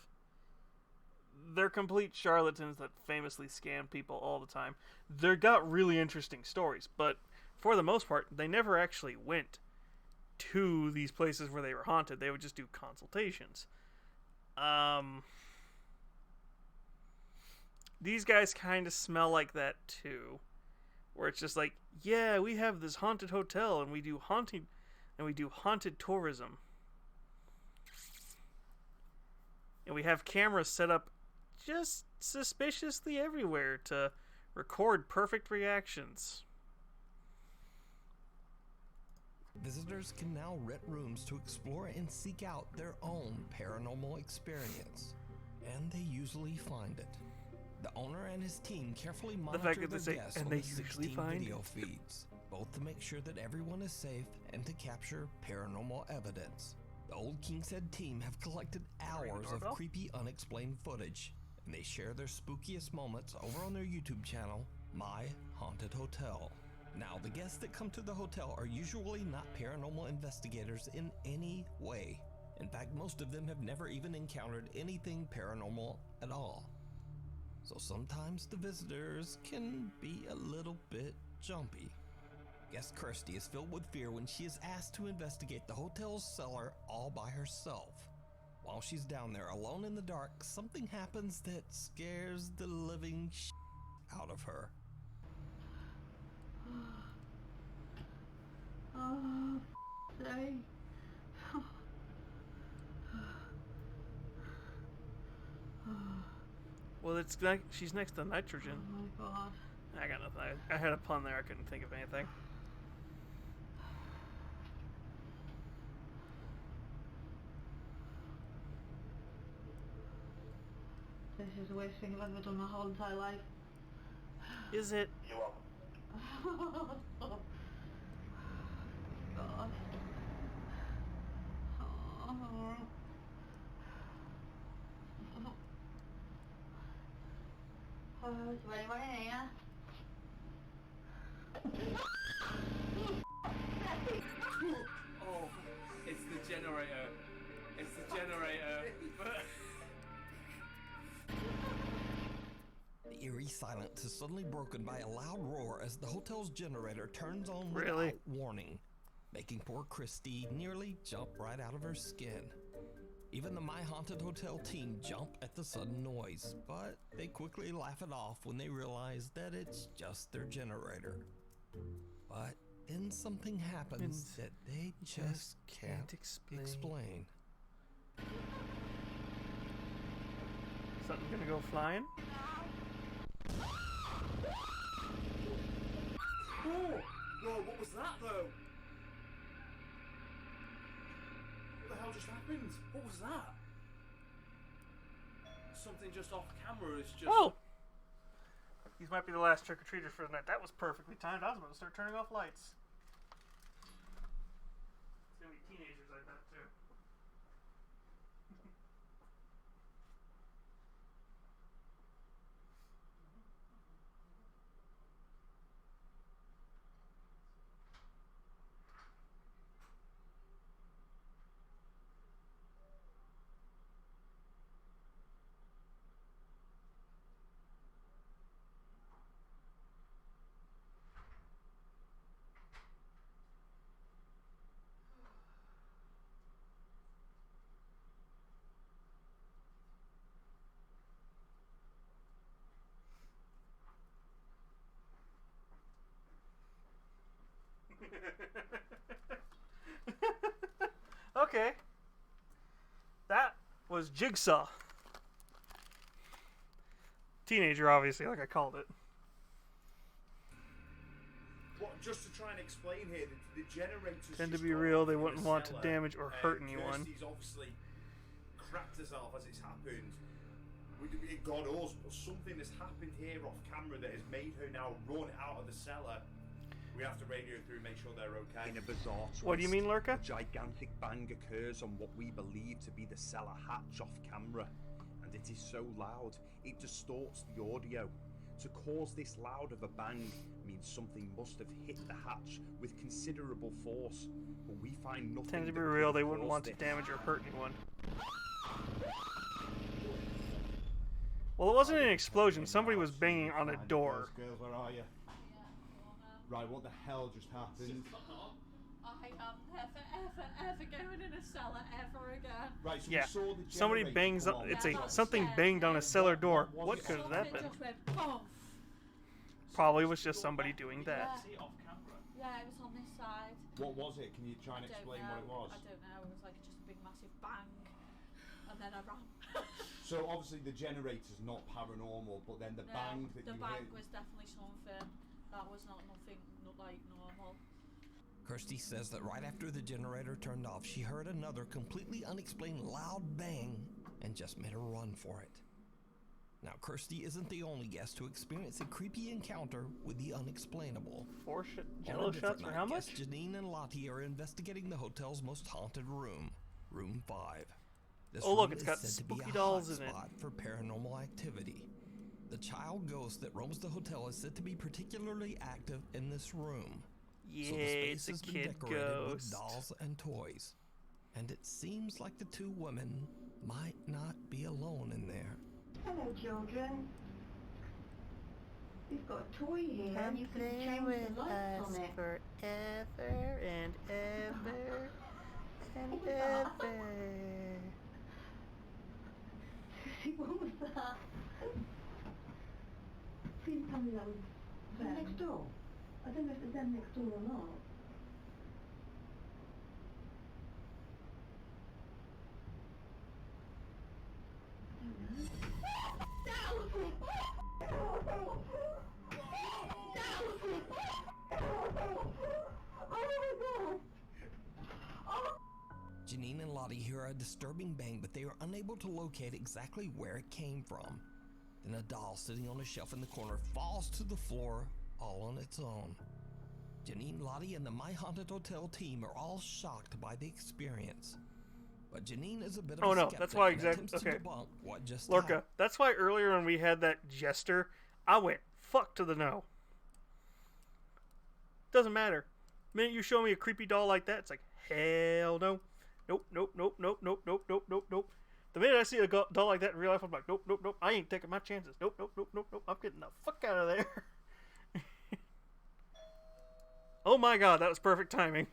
They're complete charlatans that famously scam people all the time. They've got really interesting stories, but for the most part, they never actually went to these places where they were haunted. They would just do consultations. These guys kind of smell like that too, where it's just like, yeah, we have this haunted hotel and we do haunted tourism. And we have cameras set up just suspiciously everywhere to record perfect reactions. Visitors can now rent rooms to explore and seek out their own paranormal experience, and they usually find it. The owner and his team carefully monitor fact that their they say, guests "And on they the usually 16 find video it." feeds, both to make sure that everyone is safe and to capture paranormal evidence. The Old King's Head team have collected hours of doorbell? creepy, unexplained footage, and they share their spookiest moments over on their YouTube channel, My Haunted Hotel. Now, the guests that come to the hotel are usually not paranormal investigators in any way. In fact, most of them have never even encountered anything paranormal at all. So sometimes the visitors can be a little bit jumpy. Guest Kirsty is filled with fear when she is asked to investigate the hotel's cellar all by herself. While she's down there alone in the dark, something happens that scares the living out of her. Oh, sorry. Well, she's next to nitrogen. Oh my god. I got nothing. I had a pun there. I couldn't think of anything. This is the worst thing I've ever done my whole entire life. Is it? God. Oh. Oh, is there anyone in here? Oh, it's the generator. It's the generator. The eerie silence is suddenly broken by a loud roar as the hotel's generator turns on Really? without warning, making poor Christy nearly jump right out of her skin. Even the My Haunted Hotel team jump at the sudden noise, but they quickly laugh it off when they realize that it's just their generator. But then something happens that they just can't explain. Something gonna go flying? Oh! Whoa, what was that though? What the hell just happened? What was that? Something just off camera is just... Oh! These might be the last trick-or-treaters for the night. That was perfectly timed. I was about to start turning off lights. It's gonna be teenagers like that too. Okay. That was Jigsaw. Teenager, obviously, like I called it. What, just to try and explain here, the generators Tend to just be gone real, off they in wouldn't the want to cellar. damage or hurt anyone. Kirsty's obviously cracked herself as it's happened. God knows, but something has happened here off camera that has made her now run out of the cellar. We have to radio through and make sure they're okay. In a bizarre twist, What do you mean, Lurka? A gigantic bang occurs on what we believe to be the cellar hatch off camera. And it is so loud, it distorts the audio. To cause this loud of a bang means something must have hit the hatch with considerable force. But we find nothing. Tend to be that real, could they have wouldn't want caused to this. damage or hurt anyone. Well, it wasn't an explosion. Somebody was banging on a door. Girls, where are you? Right, what the hell just happened? I am never going in a cellar ever again. Right, so Yeah, we saw the somebody generator bangs come up. on. It's something banged on a cellar door. What could have that Something been? just went boom. Probably was just somebody doing that. Yeah, it was on this side. What was it? Can you try and I don't explain know. what it was? I don't know. It was like just a big massive bang, and then I ran. So obviously the generator's not paranormal, but then the No, bang that the you bang heard... was definitely something. That was not nothing not like normal. Kirsty says that right after the generator turned off, she heard another completely unexplained loud bang and just made a run for it. Now, Kirsty isn't the only guest to experience a creepy encounter with the unexplainable. 4 On a jello different shots for night, how much? guests Janine and Lottie are investigating the hotel's most haunted room, Room 5. This Oh, look, room it's is got said to be spooky a dolls in it. hotspot for paranormal activity. The child ghost that roams the hotel is said to be particularly active in this room. Yeah, So the space it's a has been kid decorated with ghost. dolls and toys. And it seems like the two women might not be alone in there. Hello, children. We've got a toy here, and you can change the lights on it. forever and ever and ever. What was that? Please tell me that was them next door. I don't know if it's them next door or not. a disturbing bang, but they are unable to locate exactly where it came from. Then a doll sitting on a shelf in the corner falls to the floor all on its own. Janine, Lottie, and the My Haunted Hotel team are all shocked by the experience. But Janine is a bit of Oh a no, skeptic that's why and exactly. attempts to Okay, debunk what just Lorca, happened. that's why earlier when we had that jester, I went fuck to the no. Doesn't matter. The minute you show me a creepy doll like that, it's like hell no. Nope, nope, nope, nope, nope, nope, nope, nope, nope. The minute I see a doll like that in real life, I'm like, nope, nope, nope. I ain't taking my chances. Nope, nope, nope, nope, nope. I'm getting the fuck out of there. Oh my god, that was perfect timing.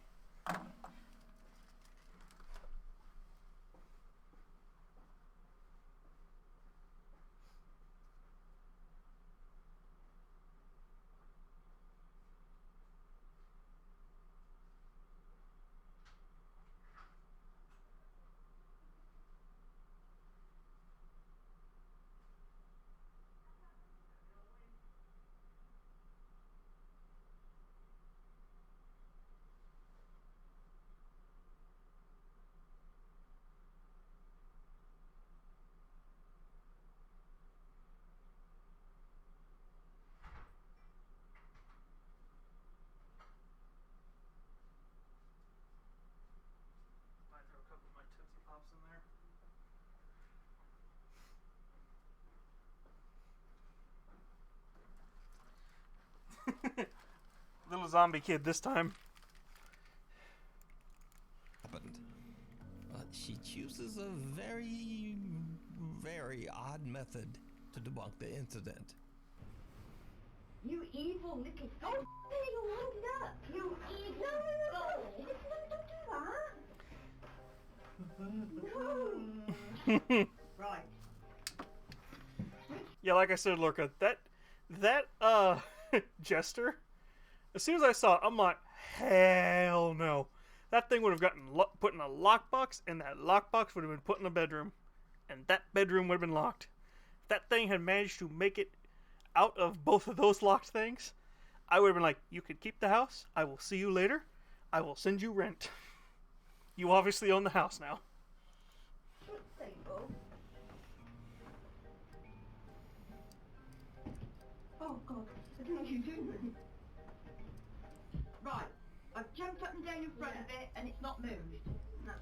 Might throw a couple of my Tootsie Pops in there. Little zombie kid this time. Happened. But she chooses a very, very odd method to debunk the incident. You evil little... Oh, you wound up! You evil... No, don't do that! No! Right. Yeah, like I said, Lorca, that jester, as soon as I saw it, I'm like, hell no. That thing would have gotten put in a lockbox, and that lockbox would have been put in a bedroom, and that bedroom would have been locked. If that thing had managed to make it out of both of those locked things, I would have been like, you could keep the house. I will see you later. I will send you rent. You obviously own the house now. Oh god, I don't know what you're doing. Right, I've jumped up and down in front of it and it's not moved. No.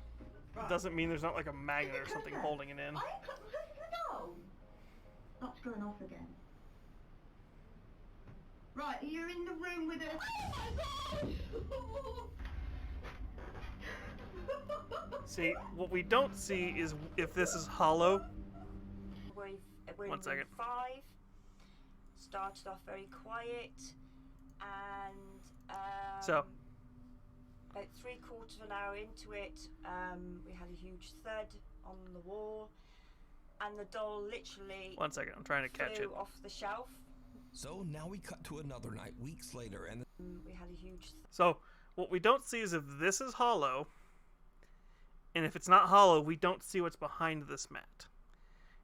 Right. Doesn't mean there's not like a magnet or something holding it in. I ain't cut the no. That's going off again. Right, you're in the room with See, what we don't see is if this is hollow. We're One in second. room 5. Started off very quiet, and So. about 3/4 of an hour into it, we had a huge thud on the wall, and the doll literally 1 second, I'm trying to catch flew it. off the shelf. So now we cut to another night, weeks later, and We had a huge. So, what we don't see is if this is hollow, and if it's not hollow, we don't see what's behind this mat.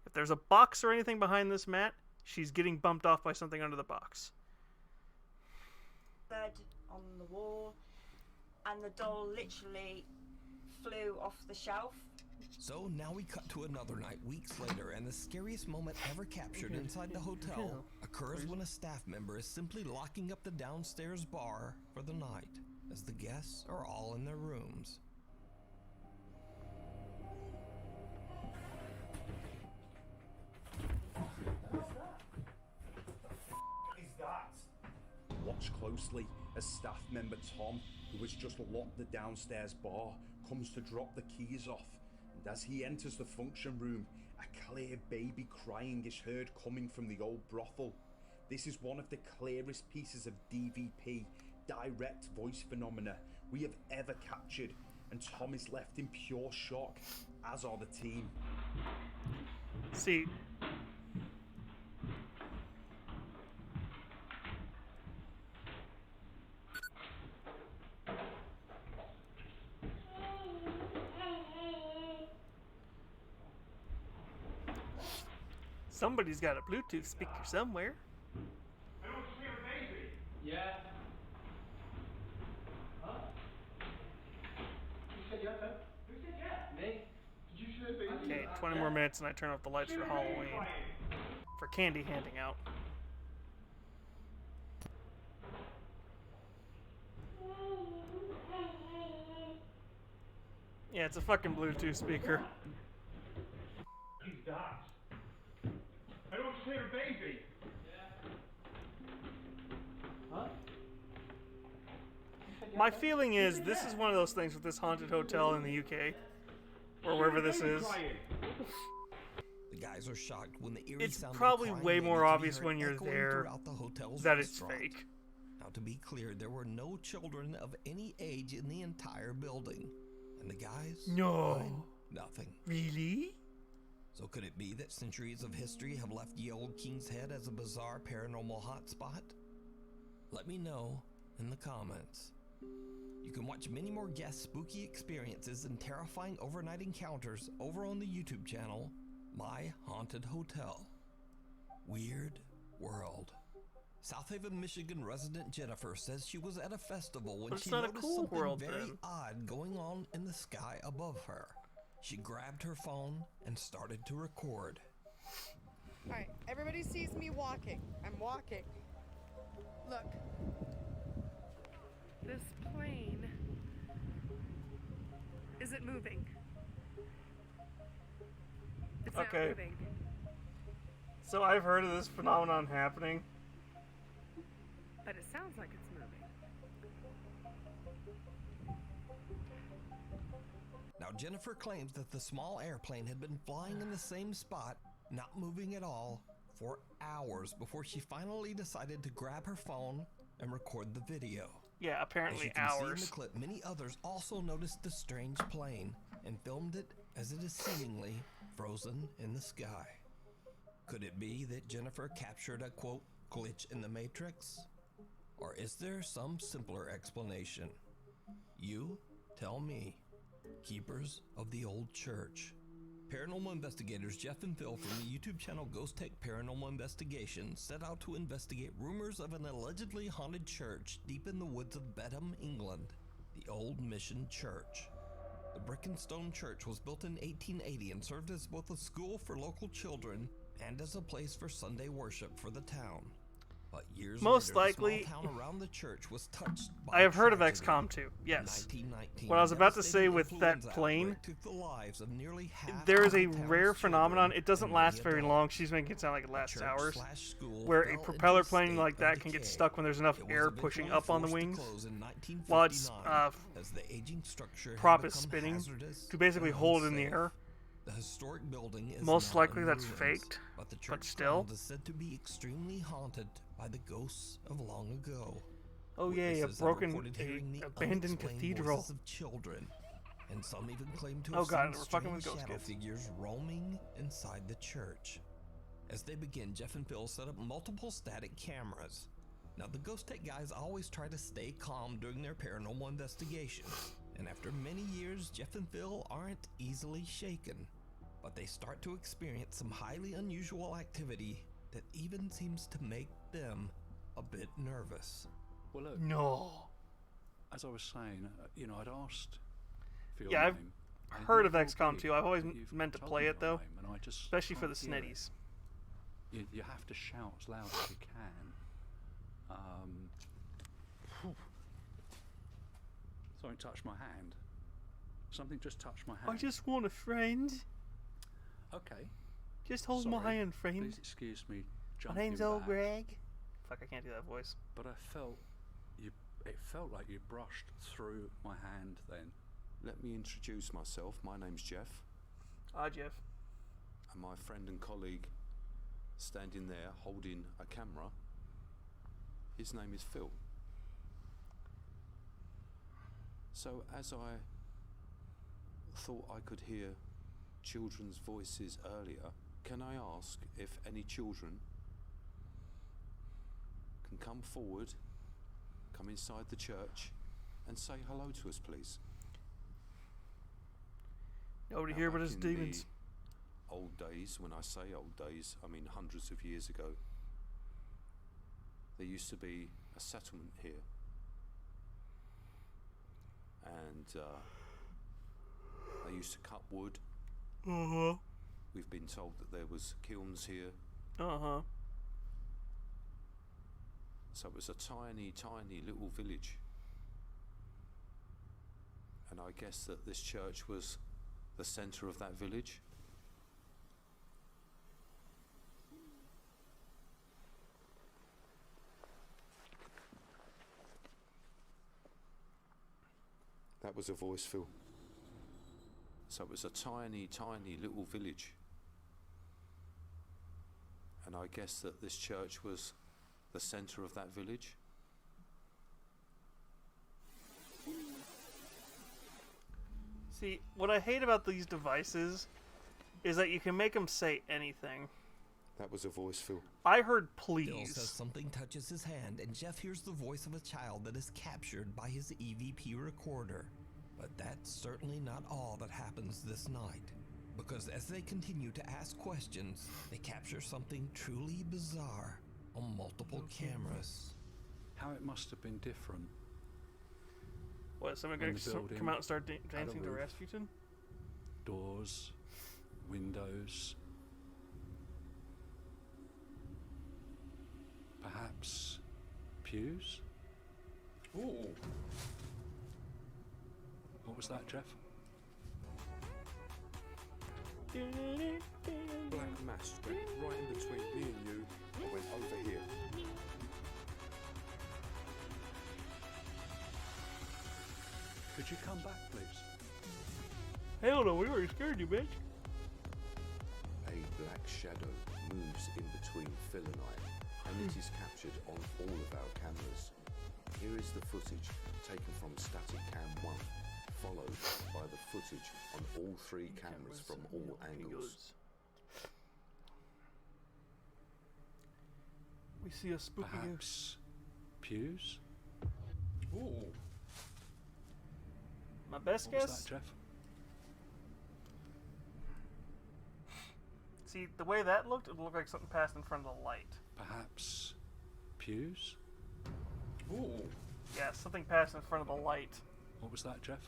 If there's a box or anything behind this mat, she's getting bumped off by something under the box. Thud on the wall, and the doll literally flew off the shelf. So now we cut to another night, weeks later, and the scariest moment ever captured inside the hotel occurs when a staff member is simply locking up the downstairs bar for the night, as the guests are all in their rooms. Is that? Watch closely as staff member Tom, who has just locked the downstairs bar, comes to drop the keys off. And as he enters the function room, a clear baby crying is heard coming from the old brothel. This is one of the clearest pieces of DVP, direct voice phenomena, we have ever captured, and Tom is left in pure shock, as are the team. See, somebody's got a Bluetooth speaker somewhere. Yeah. Huh? Who said yes, huh? Who said yes? Me. 20 more minutes and I turn off the lights for Halloween. For candy handing out. Yeah, it's a fucking Bluetooth speaker. He's died. I don't see her baby. Huh? My feeling is this is one of those things with this haunted hotel in the UK, or wherever this is. The guys are shocked when the eerie It's sound of probably crying way baby more can be obvious heard when you're echoing there throughout the hotel's that it's restaurant. fake. Now, to be clear, there were no children of any age in the entire building, and the guys No. find nothing. Really? So could it be that centuries of history have left ye old King's Head as a bizarre paranormal hotspot? Let me know in the comments. You can watch many more guest spooky experiences and terrifying overnight encounters over on the YouTube channel, My Haunted Hotel. Weird World. South Haven, Michigan resident Jennifer says she was at a festival when But it's she not a noticed cool something world, very then. odd going on in the sky above her. She grabbed her phone and started to record. Alright, everybody sees me walking. I'm walking. Look. This plane. Is it moving? It's not Okay. moving. So I've heard of this phenomenon happening. But it sounds like it's moving. Now, Jennifer claims that the small airplane had been flying in the same spot, not moving at all, for hours before she finally decided to grab her phone and record the video. Yeah, As apparently you can see in hours. the clip, many others also noticed the strange plane and filmed it as it is seemingly frozen in the sky. Could it be that Jennifer captured a, quote, glitch in the Matrix? Or is there some simpler explanation? You tell me. Keepers of the Old Church. Paranormal investigators Jeff and Phil from the YouTube channel Ghost Tech Paranormal Investigations set out to investigate rumors of an allegedly haunted church deep in the woods of Bedham, England, the Old Mission Church. The brick and stone church was built in 1880 and served as both a school for local children and as a place for Sunday worship for the town. But years Most later, likely- the small town around the church was touched by I have heard of tragedy. XCOM 2, yes. In 1919, What I was about to say devastating with that influenza plane, outbreak took the lives of nearly half there is of a the town's rare phenomenon, children it doesn't and last many very adults. long, she's making it sound like it lasts church hours, slash school where fell a into propeller a plane state like of that can get decay. stuck when there's enough It was air pushing eventually up on the forced to wings close in while its 1959 as the aging structure had prop is become spinning hazardous to basically and hold it in the unsafe. air. The historic building is Most now likely in that's ruins, faked, but the but church still. grounds is said to be extremely haunted by the ghosts of long ago. Oh yay, a Witnesses have broken, reported hearing the abandoned unexplained cathedral. voices of children, and some even claim to Oh have god, seen we're fucking with strange ghost shadow kids. figures roaming inside the church. As they begin, Jeff and Phil set up multiple static cameras. Now, the Ghost Tech guys always try to stay calm during their paranormal investigations, and after many years, Jeff and Phil aren't easily shaken, but they start to experience some highly unusual activity that even seems to make them a bit nervous. Well, look. No. As I was saying, you know, I'd asked for your Yeah, I've name. and heard you've of XCOM already- 2. I've always you've meant to told play me it though, your name, and I just especially for the can't hear it. snitties. You have to shout as loud as you can. Something touched my hand. Something just touched my hand. I just want a friend. Okay. Just hold my Sorry. hand, friend. Please excuse me My jumping name's old back, Greg. Fuck, I can't do that voice. But I felt it felt like you brushed through my hand then. Let me introduce myself. My name's Jeff. Ah, Jeff. And my friend and colleague standing there holding a camera, his name is Phil. So as I thought I could hear children's voices earlier, can I ask if any children can come forward, come inside the church and say hello to us, please? Nobody Now, here but back his in demons. the old days, when I say old days, I mean hundreds of years ago, there used to be a settlement here. And they used to cut wood, We've been told that there was kilns here. Uh-huh. So it was a tiny, tiny little village. And I guess that this church was the centre of that village. That was a voice, Phil. So it was a tiny, tiny little village. And I guess that this church was the centre of that village. See, what I hate about these devices is that you can make them say anything. That was a voice, Phil. I heard Phil please. says something touches his hand, and Jeff hears the voice of a child that is captured by his EVP recorder. But that's certainly not all that happens this night. Because as they continue to ask questions, they capture something truly bizarre on multiple cameras. How it must have been different. What, someone When gonna the building come out and start had a dancing to roof. Rasputin? Doors, windows. Perhaps pews? Ooh. What was that, Jeff? Black mass went right in between me and you and went over here. Could you come back, please? Hell no, we were scared you, bitch. A black shadow moves in between Phil and I, and it is captured on all of our cameras. Here is the footage taken from static cam 1, followed by the footage on all 3 cameras from all angles. We see a spooky Perhaps pews? Ooh. My best What was guess? that, Jeff? See, the way that looked, it looked like something passed in front of the light. Perhaps pews? Ooh. Yeah, something passed in front of the light. What was that, Jeff?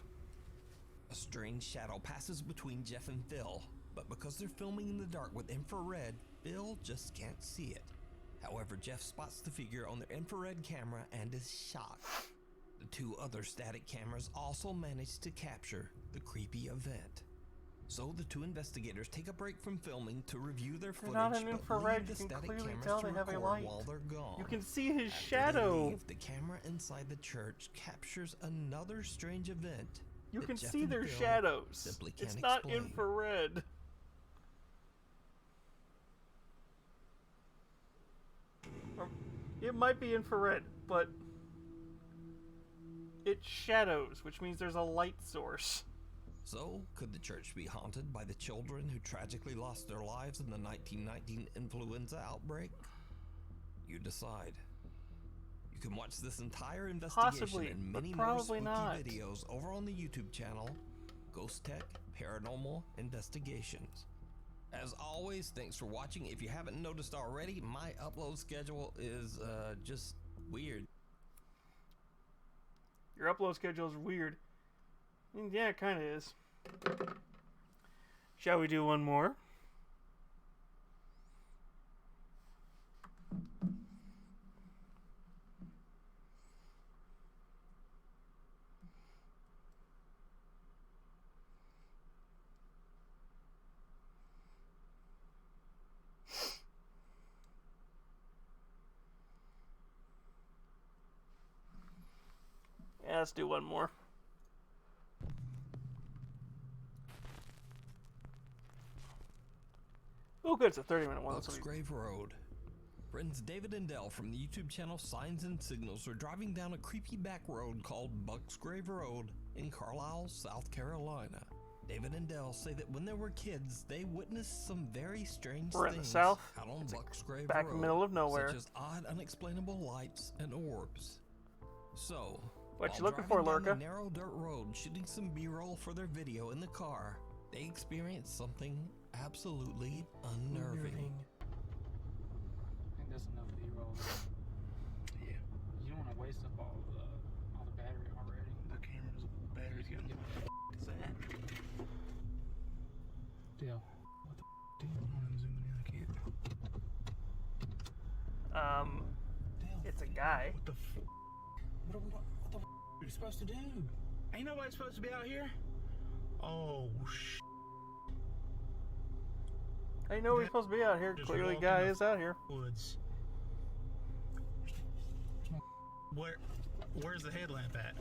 A strange shadow passes between Jeff and Phil, but because they're filming in the dark with infrared, Phil just can't see it. However, Jeff spots the figure on their infrared camera and is shocked. The 2 other static cameras also manage to capture the creepy event. So the 2 investigators take a break from filming to review their footage, They're not in but infrared, leave the you can static clearly cameras tell to they have a record light. while they're gone. You can see his After they shadow. leave, the camera inside the church captures another strange event. You that can Jeff see and their Phil shadows. simply can't It's not explain. infrared. Or it might be infrared, but it's shadows, which means there's a light source. So, could the church be haunted by the children who tragically lost their lives in the 1919 influenza outbreak? You decide. You can watch this entire investigation Possibly, and but many more probably spooky not. videos over on the YouTube channel, Ghost Tech Paranormal Investigations. As always, thanks for watching. If you haven't noticed already, my upload schedule is just weird. Your upload schedule is weird. Yeah, it kind of is. Shall we do one more? Yeah, let's do one more. Oh, good. It's a 30-minute one. Bucksgrave Road. Friends David and Dell from the YouTube channel Signs and Signals are driving down a creepy back road called Bucksgrave Road in Carlisle, South Carolina. David and Dell say that when they were kids, they witnessed some very strange We're in things the south. out on Bucksgrave back Road, middle of nowhere. such as odd, unexplainable lights and orbs. So, What you while looking for, driving down Lurka? the narrow dirt road, shooting some B-roll for their video in the car, they experienced something absolutely unnerving. I think that's enough B-roll. Yeah. You don't want to waste up all the battery already. The camera's battery's got Deal. Damn, hold on, I'm zooming in. I can't. It's a guy. What the what the are you supposed to do? Ain't nobody supposed to be out here? Oh, sh. I know he's supposed to be out here. Just Clearly, walk guy in the is out here. Woods. Where's the headlamp at?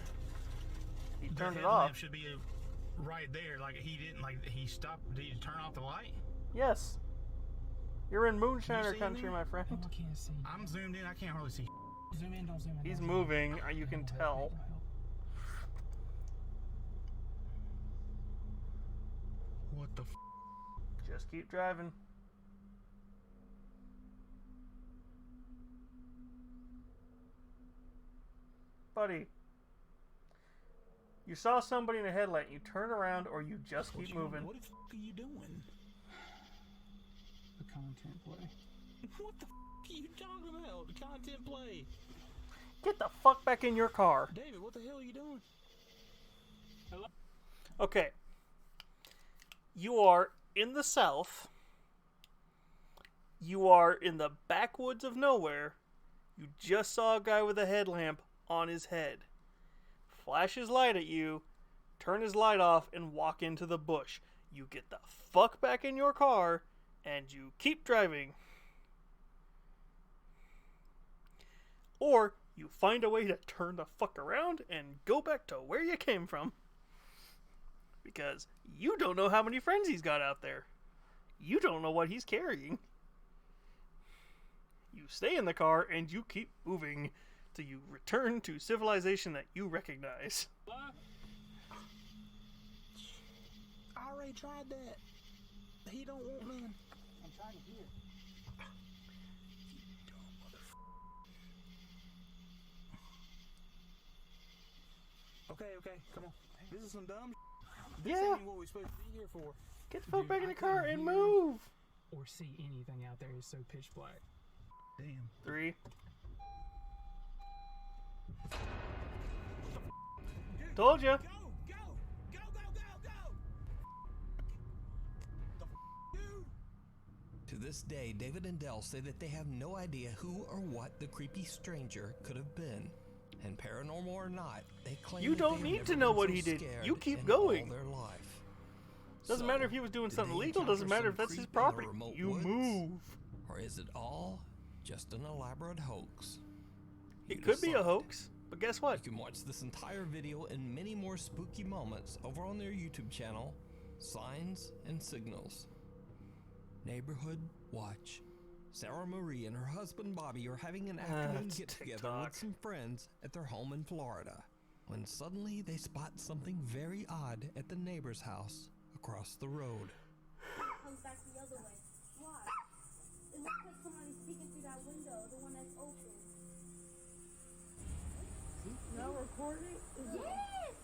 He The turned it headlamp off. should be right there. Like he didn't. Like he stopped. Did you turn off the light? Yes. You're in moonshiner see country, anything? my friend. Oh, I can't see. I'm zoomed in. I can't hardly see. Zoom in, don't zoom in. He's don't zoom in. moving. You can tell. What the? Just keep driving. Buddy, you saw somebody in a headlight, you turn around or you just keep moving. What the f are you doing? The content play. What the f are you talking about? The content play. Get the fuck back in your car. David, what the hell are you doing? Hello? Okay. You are in the South. You are in the backwoods of nowhere. You just saw a guy with a headlamp on his head. Flash his light at you, turn his light off, and walk into the bush. You get the fuck back in your car, and you keep driving. Or you find a way to turn the fuck around and go back to where you came from. Because you don't know how many friends he's got out there. You don't know what he's carrying. You stay in the car and you keep moving till you return to civilization that you recognize. I already tried that. He don't want none. I'm trying to hear. Okay, come on. This is some dumb. Yeah. This ain't what we're supposed to be here for. Get the fuck Dude, back in I the car couldn't and hear move. Or see anything out there. It's so pitch black. Damn. 3. Told ya. To this day, David and Dell say that they have no idea who or what the creepy stranger could have been. And paranormal or not, they claim You that don't they've need to never know been what so he did. scared You keep in going. all their life. Doesn't matter if he was doing did something they legal. Doesn't encounter matter if some that's his creep in the property. remote You woods? move. Or is it all just an elaborate hoax? It You could be a decide. hoax, but guess what? You can watch this entire video and many more spooky moments over on their YouTube channel, Signs and Signals. Neighborhood Watch. Sarah Marie and her husband Bobby are having an afternoon That's get-together TikTok. with some friends at their home in Florida, when suddenly they spot something very odd at the neighbor's house across the road. Comes back the other way. Why? It looks like somebody's peeking through that window, the one that's open. Now recording? Yes!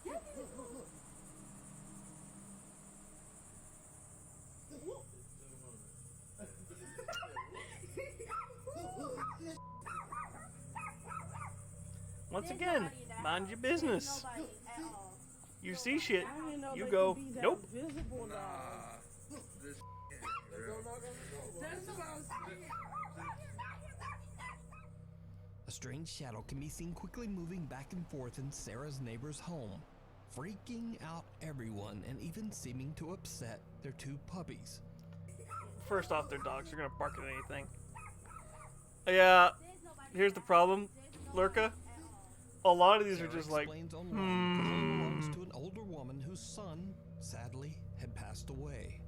Yes! Once again, mind your business. You see shit, you go, nope. A strange shadow can be seen quickly moving back and forth in Sarah's neighbor's home, freaking out everyone and even seeming to upset their 2 puppies. First off, their dogs are gonna bark at anything. Yeah, here's the problem, Lurka. A lot of these are Sarah just like, explains online that the home belongs to an older woman whose son, sadly, had passed away.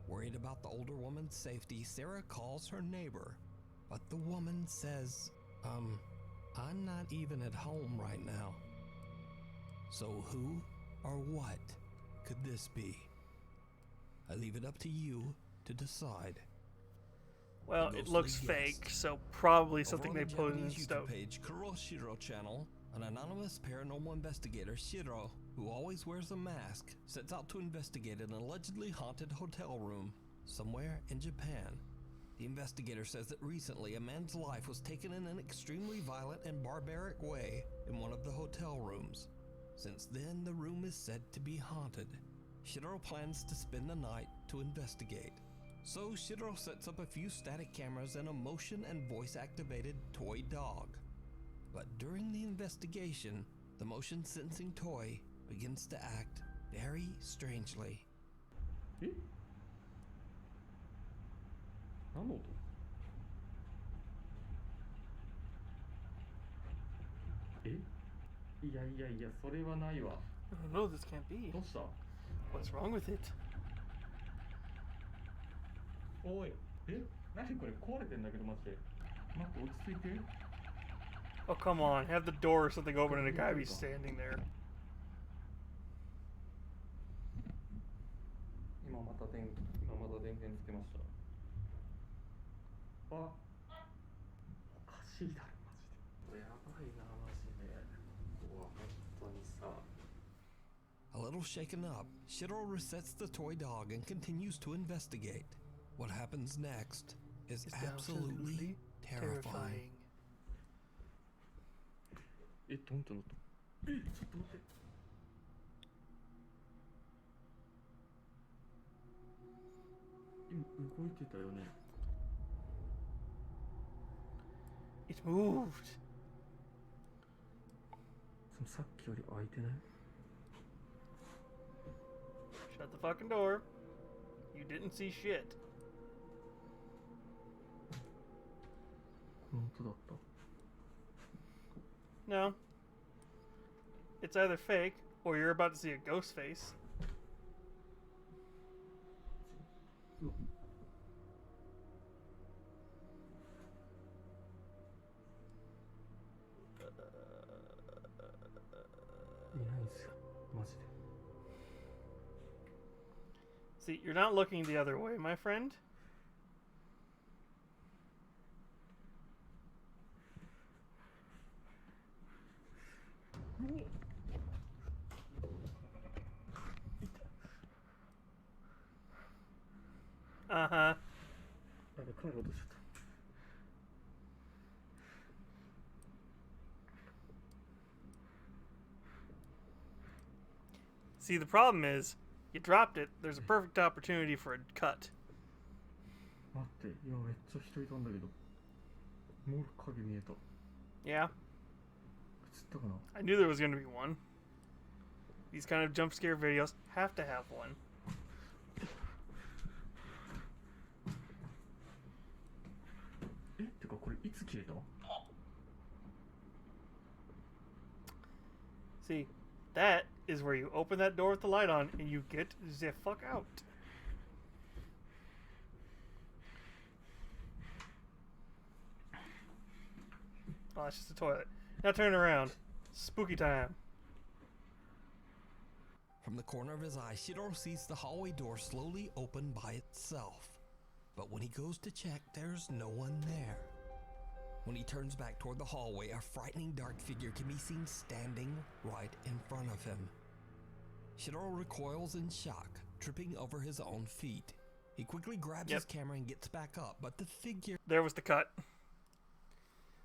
Worried about the older woman's safety, Sarah calls her neighbor, but the woman says, I'm not even at home right now. So who or what could this be? I leave it up to you to decide. well, The it looks ghostly fake, guest. so probably Over something on they the put in Japanese stone. YouTube page Kuroshiro channel, an anonymous paranormal investigator, Shiro, who always wears a mask, sets out to investigate an allegedly haunted hotel room somewhere in Japan. The investigator says that recently a man's life was taken in an extremely violent and barbaric way in one of the hotel rooms. Since then, the room is said to be haunted. Shiro plans to spend the night to investigate. So Shiro sets up a few static cameras and a motion and voice activated toy dog. But during the investigation, the motion sensing toy begins to act very strangely. 何の音いやいやいや、それはないわ。 No, this can't be. どうした What's wrong with it? おい、何これ壊れてんだけど、マジで。待って、落ち着いて。 Oh, come on. Have the door or something open and a guy be standing there. 今また電源つけました。あ、おかしいだろ、マジで。これやばいな、マジで。ここは本当にさ。 A little shaken up, Shiro resets the toy dog and continues to investigate. What happens next is absolutely terrifying. どんとなった。ちょっと待って。今動いてたよね。It moved. さっきより開いてない？ Shut the fucking door. You didn't see shit. 本当だった。 No. It's either fake or you're about to see a ghost face. See, you're not looking the other way, my friend. Uh-huh. See, the problem is, you dropped it, there's a perfect opportunity for a cut. 待って、今めっちゃ人いたんだけど。もう影見えた。 Yeah. 映ったかな? I knew there was going to be one. These kind of jump scare videos have to have one. See, that is where you open that door with the light on and you get the fuck out. Oh, it's just a toilet. Now turn around. Spooky time. From the corner of his eye, Shiro sees the hallway door slowly open by itself. But when he goes to check, there's no one there. When he turns back toward the hallway, a frightening dark figure can be seen standing right in front of him. Shiro recoils in shock, tripping over his own feet. He quickly grabs his camera and gets back up, but the figure... There was the cut.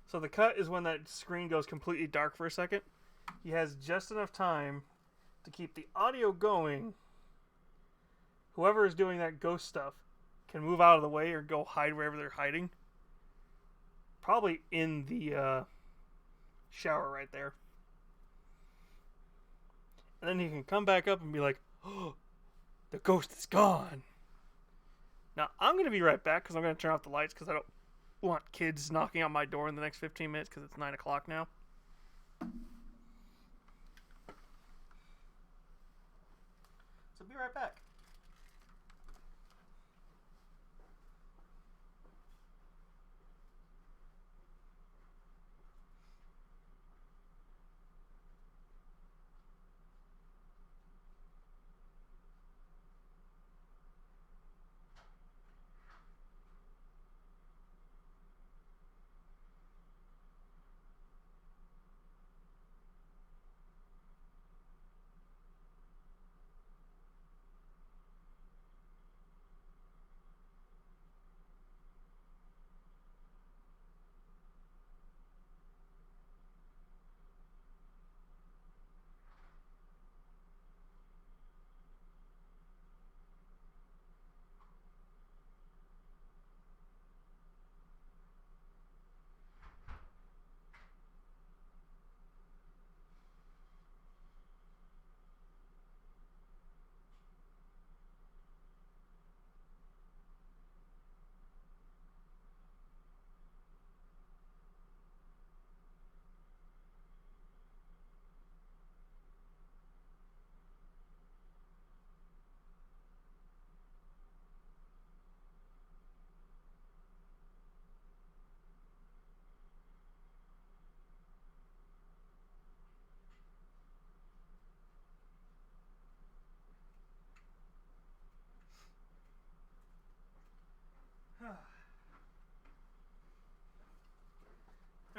So the cut is when that screen goes completely dark for a second. He has just enough time to keep the audio going. Whoever is doing that ghost stuff can move out of the way or go hide wherever they're hiding. Probably in the shower right there. And then he can come back up and be like, oh, the ghost is gone. Now, I'm going to be right back because I'm going to turn off the lights because I don't want kids knocking on my door in the next 15 minutes because it's 9 o'clock now. So be right back.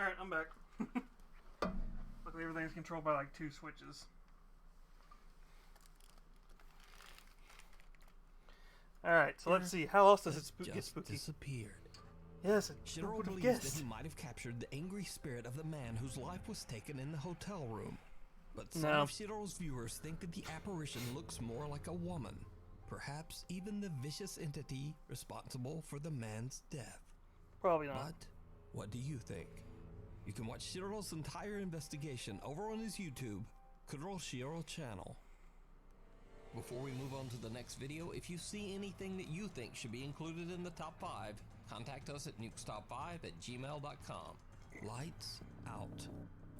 Alright, I'm back. Luckily everything's controlled by like 2 switches. Alright, so let's see. How else does it get Just spooky? disappeared. Yes, Shiro would have believes that guessed. he might have captured the angry spirit of the man whose life was taken in the hotel room. But some No. of Shiro's viewers think that the apparition looks more like a woman. Perhaps even the vicious entity responsible for the man's death. Probably not. But what do you think? You can watch Shiro's entire investigation over on his YouTube, Kuro Shiro channel. Before we move on to the next video, if you see anything that you think should be included in the top 5, contact us at nukestop5@gmail.com. Lights out.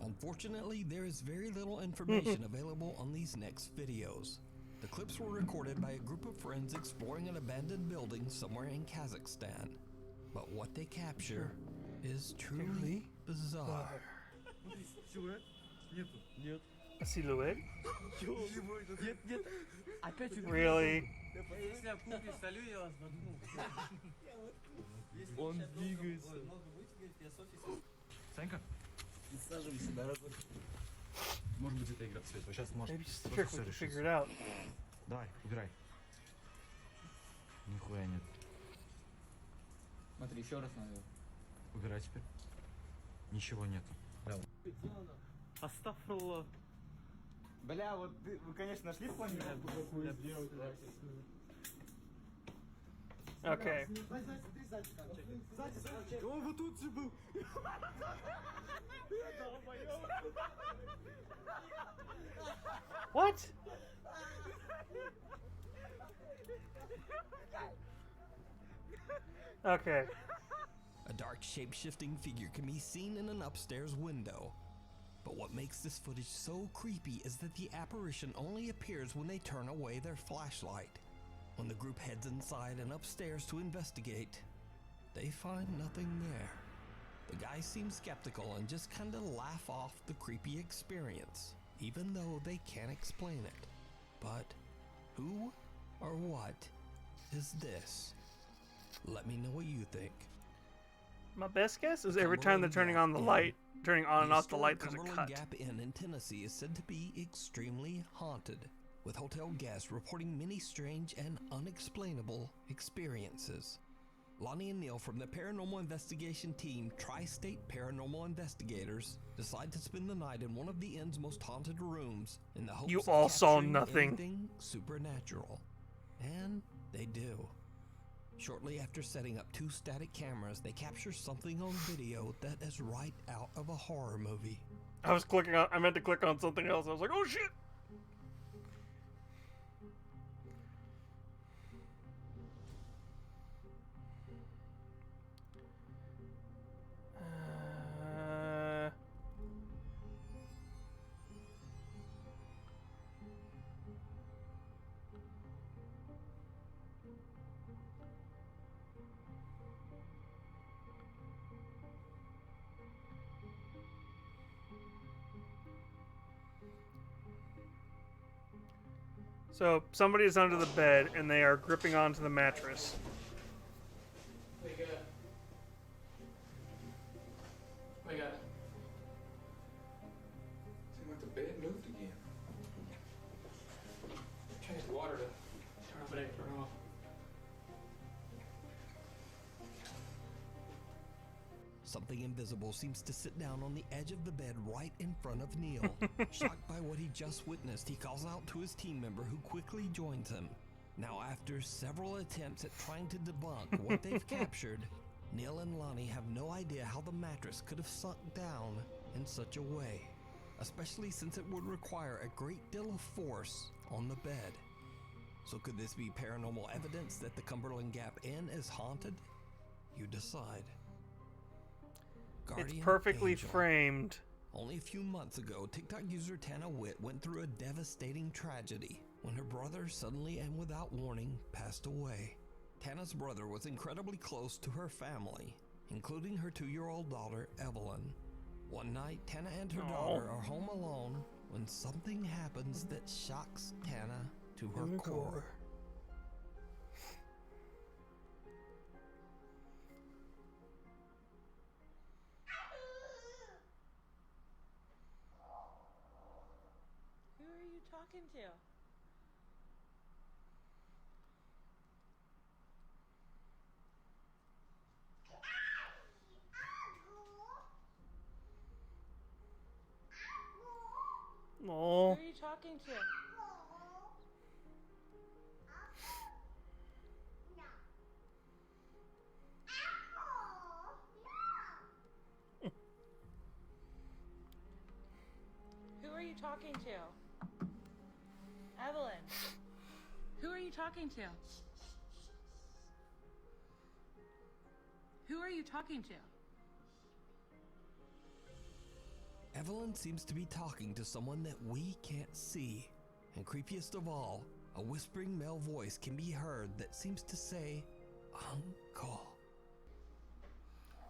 Unfortunately, there is very little information available on these next videos. The clips were recorded by a group of friends exploring an abandoned building somewhere in Kazakhstan. But what they capture is truly bizarre. A silhouette? Нет, нет. Опять Really? Если я пуговицу солю, я вас надумал. Он двигается. Санька, присаживайся, дорогой. Может быть, это игра цвета. Сейчас может Maybe just a просто trick всё we can решится. figure it out. Давай, играй. Нихуя нет. Смотри, еще раз надо. Убирай теперь. Ничего нету. Астафрулlah. Бля, вот вы, конечно, нашли в плане? Okay. Он вот тут же был. What? Okay. A dark shape-shifting figure can be seen in an upstairs window. But what makes this footage so creepy is that the apparition only appears when they turn away their flashlight. When the group heads inside and upstairs to investigate, they find nothing there. The guys seem skeptical and just kinda laugh off the creepy experience, even though they can't explain it. But who or what is this? Let me know what you think. My best guess is every time they're turning on the light, turning on and off the light, there's a Cumberland cut. Gap Inn in Tennessee is said to be extremely haunted, with hotel guests reporting many strange and unexplainable experiences. Lonnie and Neil from the paranormal investigation team Tri-State Paranormal Investigators decide to spend the night in one of the inn's most haunted rooms in the hopes You of all saw capturing nothing. anything supernatural. And they do. Shortly after setting up 2 static cameras, they capture something on video that is right out of a horror movie. I meant to click on something else. I was like, oh shit! So somebody is under the bed and they are gripping onto the mattress. Wake up. Wake up. Seemed like the bed moved again. Changed the water to turn up and turn off. Something invisible seems to sit down on the edge of the bed right in front of Neil. Shocked by what he just witnessed, he calls out to his team member who quickly joins him. Now, after several attempts at trying to debunk what they've captured, Neil and Lonnie have no idea how the mattress could have sunk down in such a way, especially since it would require a great deal of force on the bed. So could this be paranormal evidence that the Cumberland Gap Inn is haunted? You decide. It's Guardian perfectly Angel. framed. Only a few months ago, TikTok user Tana Witt went through a devastating tragedy when her brother suddenly and without warning passed away. Tana's brother was incredibly close to her family, including her 2-year-old daughter, Evelyn. One night, Tana and her daughter are home alone when something happens that shocks Tana to her core. talking to? Oh. Who are you talking to? Who are you talking to? Evelyn. Who are you talking to? Who are you talking to? Evelyn seems to be talking to someone that we can't see. And creepiest of all, a whispering male voice can be heard that seems to say, Uncle.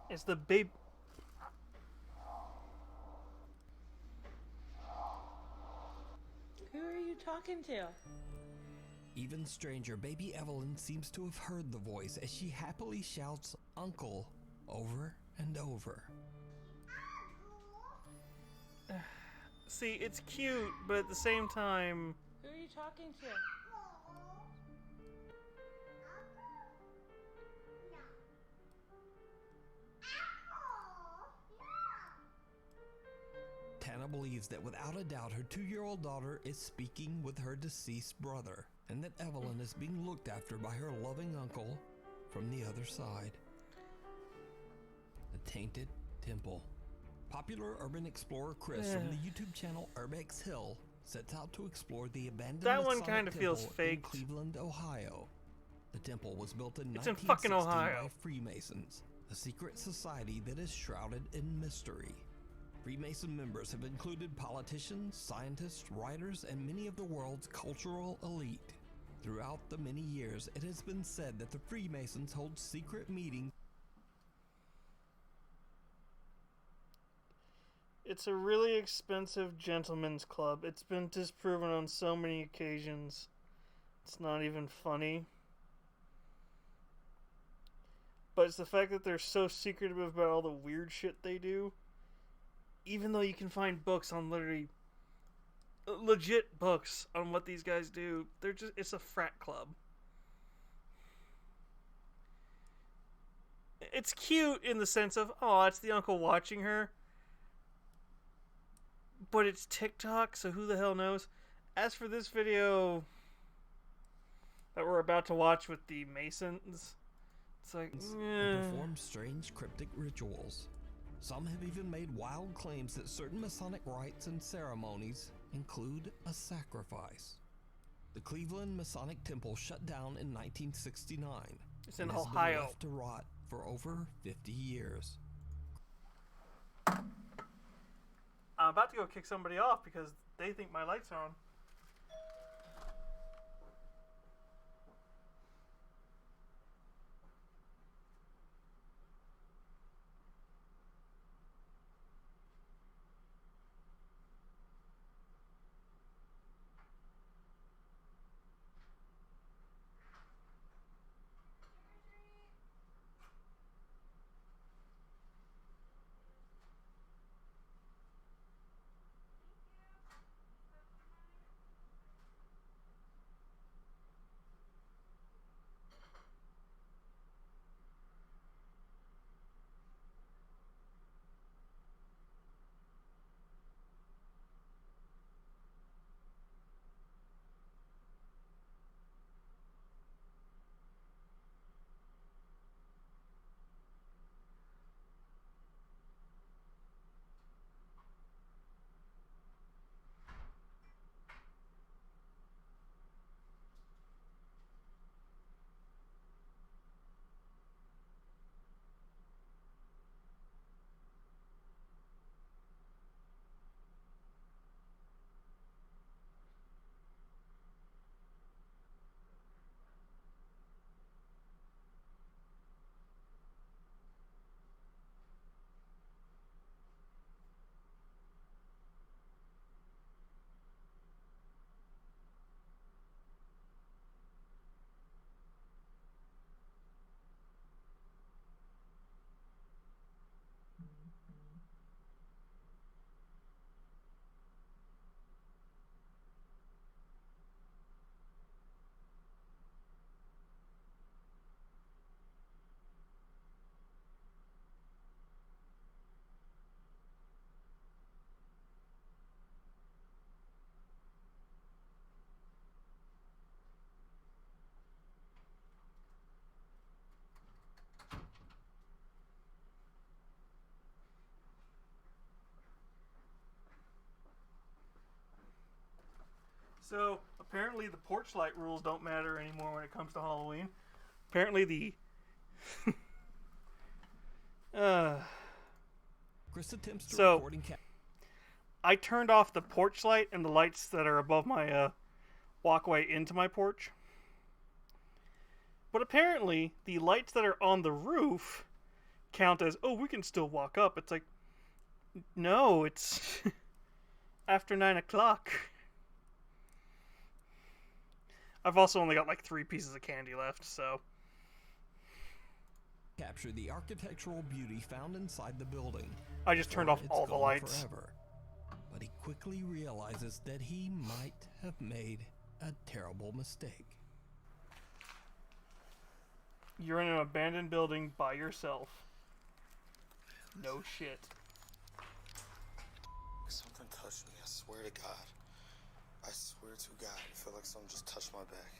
It's the babe. Who are you talking to? Even stranger, baby Evelyn seems to have heard the voice as she happily shouts, Uncle, over and over. See, it's cute, but at the same time... Who are you talking to? Tana believes that without a doubt her 2-year-old daughter is speaking with her deceased brother, and that Evelyn is being looked after by her loving uncle from the other side. The Tainted Temple. Popular urban explorer Chris from the YouTube channel Urbex Hill sets out to explore the abandoned That one Masonic kind of feels temple fake. in Cleveland, Ohio. The temple was built in It's in 1960 fucking Ohio. by Freemasons, a secret society that is shrouded in mystery. Freemason members have included politicians, scientists, writers, and many of the world's cultural elite. Throughout the many years, it has been said that the Freemasons hold secret meetings. It's a really expensive gentleman's club. It's been disproven on so many occasions. It's not even funny. But it's the fact that they're so secretive about all the weird shit they do. Even though you can find books on literally... legit books on what these guys do. They're just... it's a frat club. It's cute in the sense of, oh, it's the uncle watching her. But it's TikTok, so who the hell knows? As for this video that we're about to watch with the Masons, it's like, and perform strange cryptic rituals. Some have even made wild claims that certain Masonic rites and ceremonies include a sacrifice. The Cleveland Masonic Temple shut down in 1969. It's in and has Ohio. been left to rot for over 50 years. I'm about to go kick somebody off because they think my lights are on. So, apparently the porch light rules don't matter anymore when it comes to Halloween. Apparently the... Chris attempts to So, record and I turned off the porch light and the lights that are above my walkway into my porch. But apparently, the lights that are on the roof count as, oh, we can still walk up. It's like, no, it's after 9 o'clock. I've also only got like 3 pieces of candy left, so... capture the architectural beauty found inside the building. I just turned off It's all the gone lights. Forever. But he quickly realizes that he might have made a terrible mistake. You're in an abandoned building by yourself. No shit. Something touched me, I swear to God. I swear to God, I feel like something just touched my back.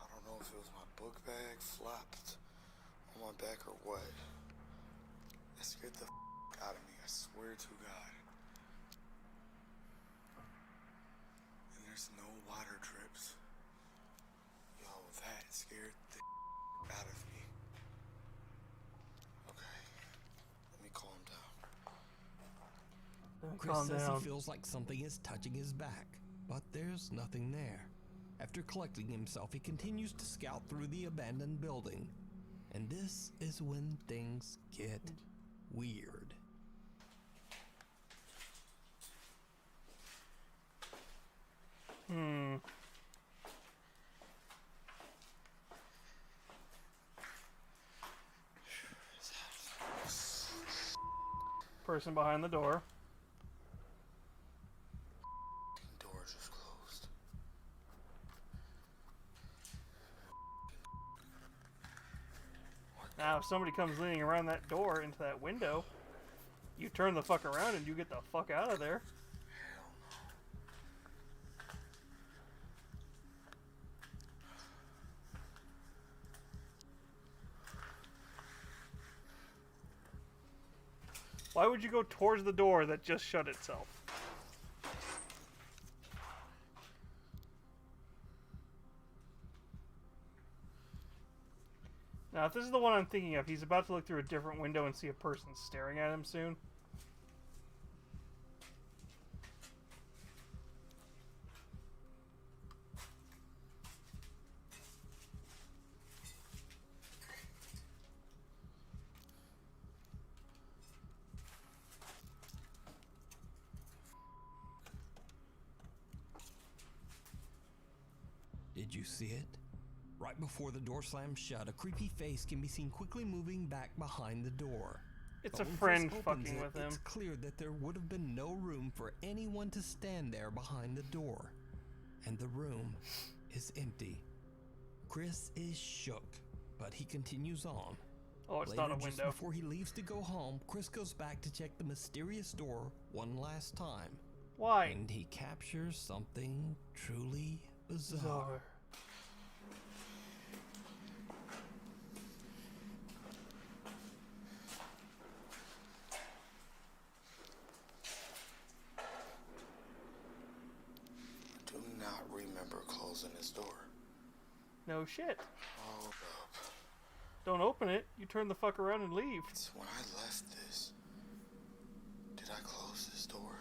I don't know if it was my book bag flopped on my back or what. That scared the out of me, I swear to God. And there's no water drips. Yo, that scared the out of me. Okay, let me calm down. Chris says he feels like something is touching his back, but there's nothing there. After collecting himself, he continues to scout through the abandoned building. And this is when things get weird. Person behind the door. Door just closed. Now, if somebody comes leaning around that door into that window, you turn the fuck around and you get the fuck out of there. Why would you go towards the door that just shut itself? Now, if this is the one I'm thinking of, he's about to look through a different window and see a person staring at him soon. Did you see it? Right before the door slams shut, a creepy face can be seen quickly moving back behind the door. It's But a when friend Chris opens fucking it, with him. It's clear that there would have been no room for anyone to stand there behind the door. And the room is empty. Chris is shook, but he continues on. Oh, it's Later, not a just window. before he leaves to go home, Chris goes back to check the mysterious door one last time. Why? And he captures something truly bizarre. I do not remember closing this door. No shit. Hold up. Don't open it. You turn the fuck around and leave. When I left this, did I close this door?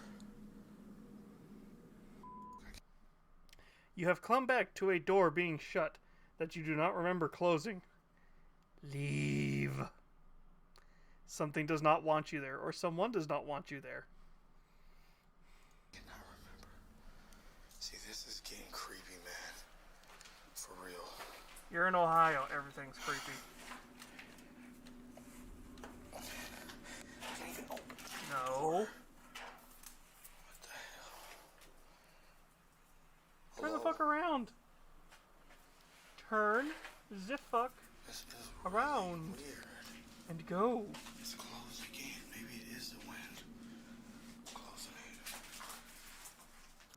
You have come back to a door being shut that you do not remember closing. Leave. Something does not want you there, or someone does not want you there. Cannot remember. See, this is getting creepy, man. For real. You're in Ohio. Everything's creepy. I can't even open this No. door. Turn the fuck around. Turn the fuck around. And go. It's closed again. Maybe it is the wind. Closing it.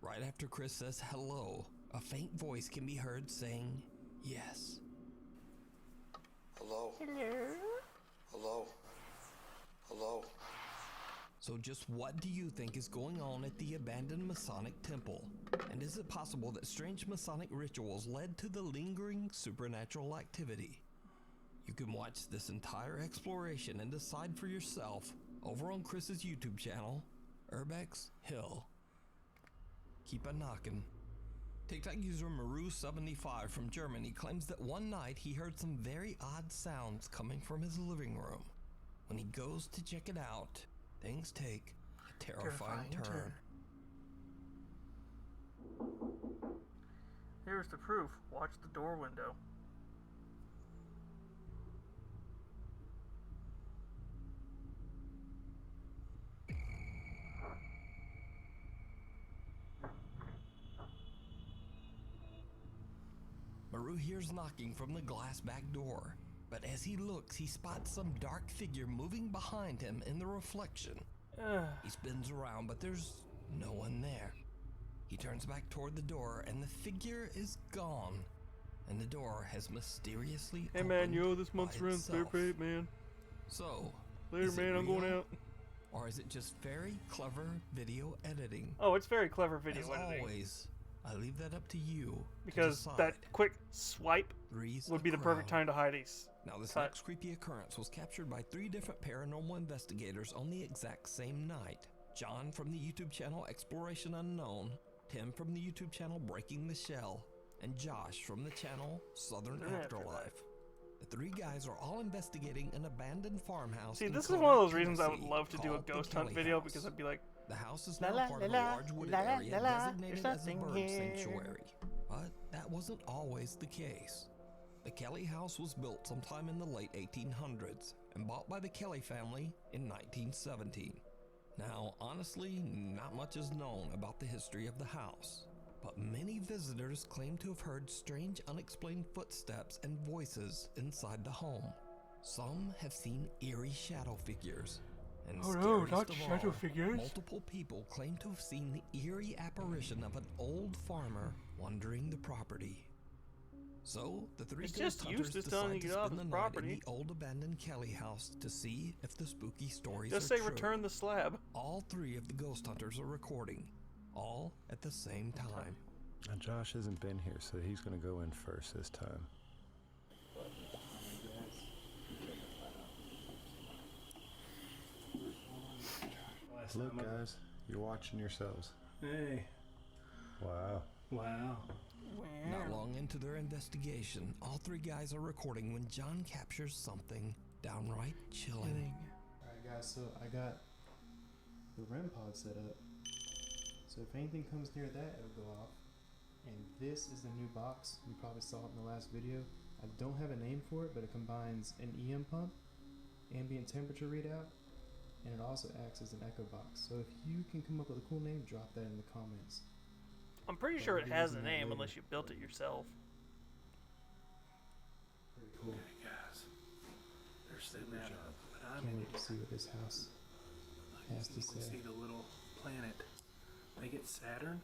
Right after Chris says hello, a faint voice can be heard saying yes. Hello? Hello? Hello? Hello? So just what do you think is going on at the abandoned Masonic temple? And is it possible that strange Masonic rituals led to the lingering supernatural activity? You can watch this entire exploration and decide for yourself over on Chris's YouTube channel, Urbex Hill. Keep a knocking. TikTok user Maru75 from Germany claims that one night he heard some very odd sounds coming from his living room. When he goes to check it out, things take a terrifying turn. Here's the proof. Watch the door window. Maru hears knocking from the glass back door, but as he looks, he spots some dark figure moving behind him in the reflection. He spins around, but there's no one there. He turns back toward the door, and the figure is gone, and the door has mysteriously Hey man, opened yo, this month's by rent's itself. paid, man. So, Later, is it man, I'm going real? out. Or is it just very clever video editing? Oh, it's very clever video As editing. always, I leave that up to you. Because to that decide. quick swipe Three's would a be the perfect crowd. time to hide these. Now, this cut. next creepy occurrence was captured by 3 different paranormal investigators on the exact same night. John from the YouTube channel Exploration Unknown, Tim from the YouTube channel Breaking the Shell, and Josh from the channel Southern Afterlife. The 3 guys are all investigating an abandoned farmhouse. See, in this is one of Clark, those reasons I would Tennessee, love to do a called the ghost hunt Kelly video House. because I'd be like, The house is La now la part la of la, a large wooded la la area la la, designated there's as a nothing bird here. sanctuary. But that wasn't always the case. The Kelly house was built sometime in the late 1800s and bought by the Kelly family in 1917. Now, honestly, not much is known about the history of the house, but many visitors claim to have heard strange unexplained footsteps and voices inside the home. Some have seen eerie shadow figures. And Oh no, scariest not of shadow all, figures. multiple people claim to have seen the eerie apparition of an old farmer wandering the property. So, the 3 It's ghost just hunters Eustace telling decide you to to get off spend his the night in property. the old abandoned Kelly house to see if the spooky stories just are say true. return the slab. All 3 of the ghost hunters are recording, all at the same time. Now Josh hasn't been here, so he's gonna go in first this time. Look, guys, you're watching yourselves. Hey. Wow. Wow. Not long into their investigation, all 3 guys are recording when John captures something downright chilling. Alright guys, so I got the REM pod set up. So if anything comes near that, it'll go off. And this is the new box. You probably saw it in the last video. I don't have a name for it, but it combines an EM pump, ambient temperature readout, and it also acts as an echo box. So if you can come up with a cool name, drop that in the comments. I'm pretty sure it has a name unless you built it yourself. Pretty cool. Hey guys, they're sitting at what I'm Can't in. wait to see what this house has to You can say. see the little planet. Think it's Saturn?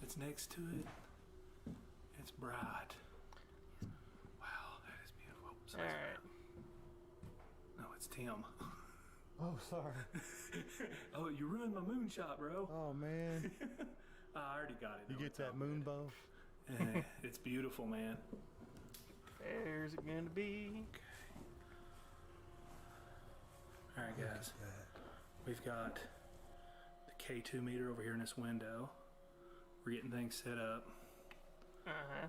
It's next to it. It's bright. Wow, that is beautiful. Sorry. Alright. No, it's Tim. Oh, sorry. Oh, you ruined my moonshot, bro. Oh, man. I already got it. You get that moon bow? It's beautiful, man. There's it gonna be. Alright, guys. We've got the K2 meter over here in this window. We're getting things set up. Uh-huh.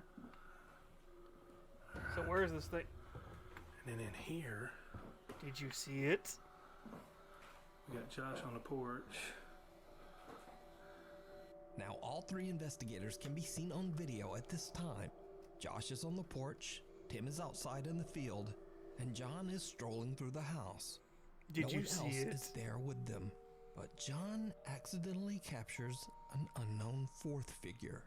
So where's this thing? And then in here, Did you see it? we got Josh on the porch. Now, all 3 investigators can be seen on video at this time. Josh is on the porch, Tim is outside in the field, and John is strolling through the house. Did no you one see else it? is there with them, but John accidentally captures an unknown 4th figure.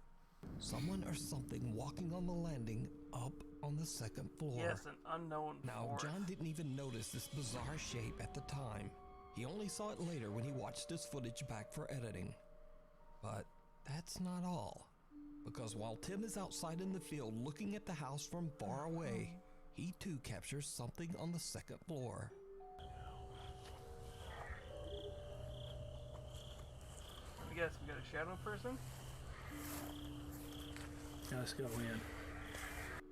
Someone or something walking on the landing up on the 2nd floor. Yes, an unknown Now, force. John didn't even notice this bizarre shape at the time. He only saw it later when he watched his footage back for editing. But that's not all. Because while Tim is outside in the field looking at the house from far away, he too captures something on the 2nd floor. I guess we got a shadow person. Let's go in.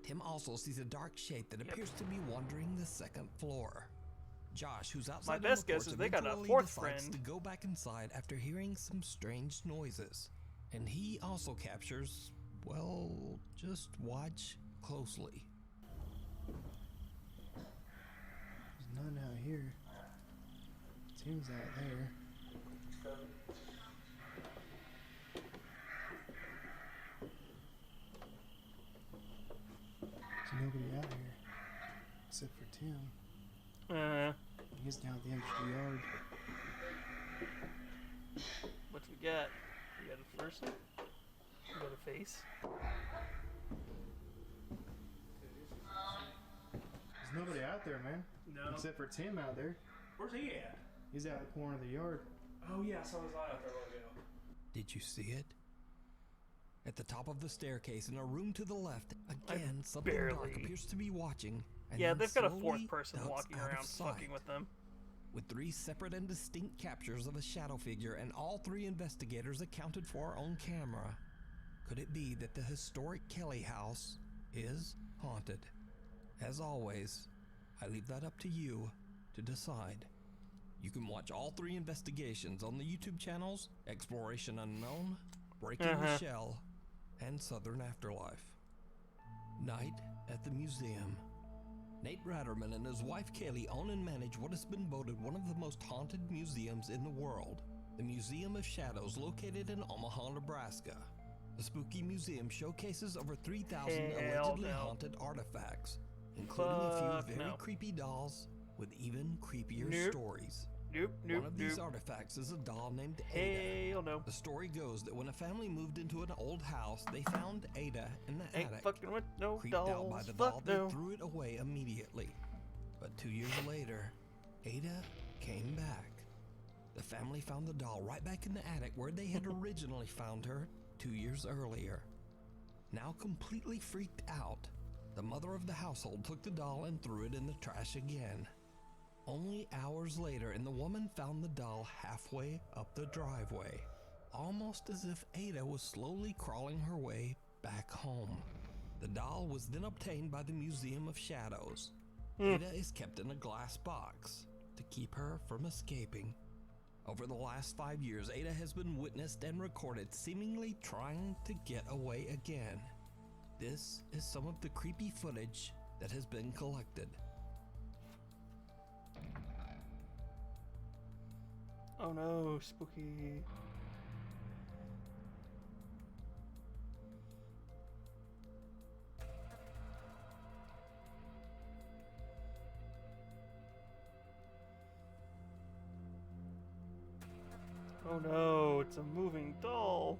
Tim also sees a dark shape that appears to be wandering the second floor. Josh, who's outside My on best the guess porch, is they got a eventually fourth decides friend. to go back inside after hearing some strange noises. And he also captures, well, just watch closely. There's none out here. Tim's out there. There's nobody out here except for Tim. He's down at the end of the yard. What we got? We got a person? We got a face? There's nobody out there, man. No. Except for Tim out there. Where's he at? He's out in the corner of the yard. Oh yeah, I saw his eye out there a while ago. Did you see it? At the top of the staircase in a room to the left, again, something dark appears to be watching. And Yeah, then they've got a fourth slowly person ducks walking out of around sight. fucking with them. With 3 separate and distinct captures of a shadow figure and all 3 investigators accounted for on camera, could it be that the historic Kelly house is haunted? As always, I leave that up to you to decide. You can watch all 3 investigations on the YouTube channels Exploration Unknown, Breaking the Shell, and Southern Afterlife. Night at the Museum. Nate Ratterman and his wife Kaylee own and manage what has been voted one of the most haunted museums in the world, the Museum of Shadows, located in Omaha, Nebraska. The spooky museum showcases over 3,000 allegedly haunted artifacts, including a few very creepy dolls with even creepier stories. One of these artifacts is a doll named Ada. Hell no. The story goes that when a family moved into an old house, they found Ada in the Ain't attic. fucking with no Creeped out by dolls. the Fuck doll, no. they threw it away immediately. But 2 years later, Ada came back. The family found the doll right back in the attic where they had originally found her 2 years earlier. Now completely freaked out, the mother of the household took the doll and threw it in the trash again. Only hours later, and the woman found the doll halfway up the driveway, almost as if Ada was slowly crawling her way back home. The doll was then obtained by the Museum of Shadows. Ada is kept in a glass box to keep her from escaping. Over the last 5 years, Ada has been witnessed and recorded seemingly trying to get away again. This is some of the creepy footage that has been collected. Oh no, spooky. Oh no, it's a moving doll.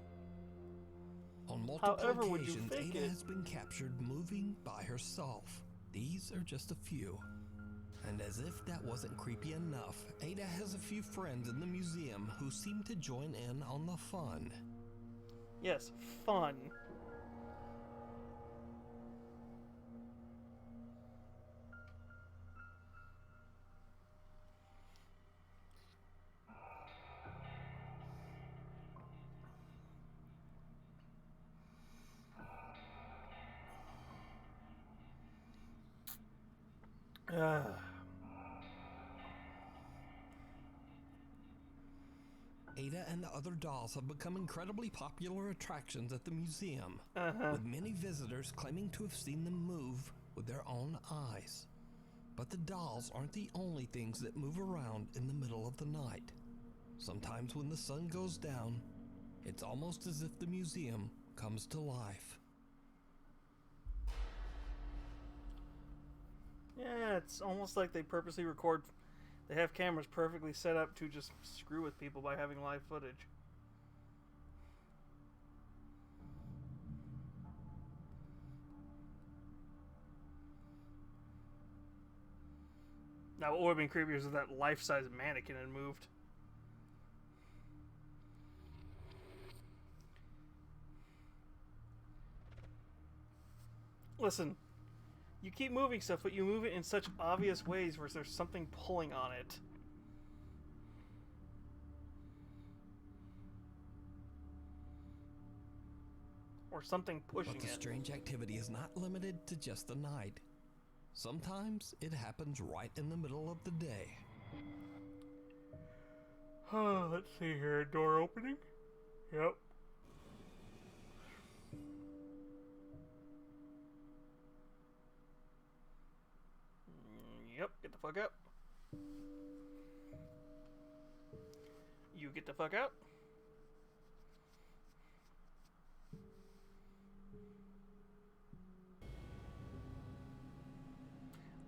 On multiple However would you occasions, fake Ada it? has been captured moving by herself. These are just a few. And as if that wasn't creepy enough, Ada has a few friends in the museum who seem to join in on the fun. Yes, fun. Ada and the other dolls have become incredibly popular attractions at the museum, with many visitors claiming to have seen them move with their own eyes. But the dolls aren't the only things that move around in the middle of the night. Sometimes when the sun goes down, it's almost as if the museum comes to life. Yeah, it's almost like they purposely record. They have cameras perfectly set up to just screw with people by having live footage. Now, what would have been creepier is if that life-size mannequin had moved. Listen, you keep moving stuff, but you move it in such obvious ways where there's something pulling on it. or something pushing But the it. strange activity is not limited to just the night. Sometimes it happens right in the middle of the day. Let's see here. Door opening? Yep. Yep, get the fuck up. You get the fuck out.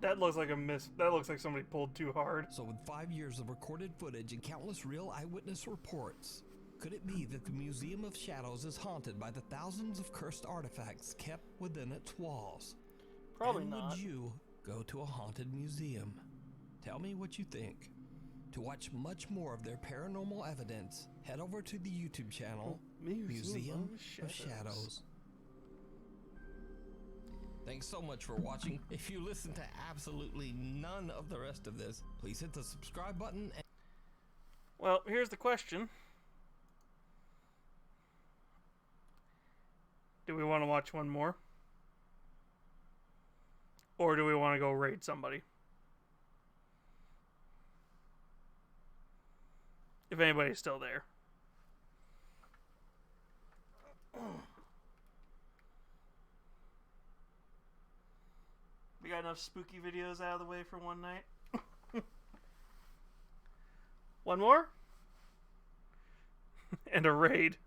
That looks like a miss. That looks like somebody pulled too hard. So with 5 years of recorded footage and countless real eyewitness reports, could it be that the Museum of Shadows is haunted by the thousands of cursed artifacts kept within its walls? Probably and not. Would you go to a haunted museum? Tell me what you think. To watch much more of their paranormal evidence, head over to the YouTube channel Museum of Shadows. Thanks so much for watching. If you listen to absolutely none of the rest of this, please hit the subscribe button. And Well, here's the question. Do we want to watch one more? Or do we want to go raid somebody? If anybody's still there. We got enough spooky videos out of the way for one night. One more? And a raid.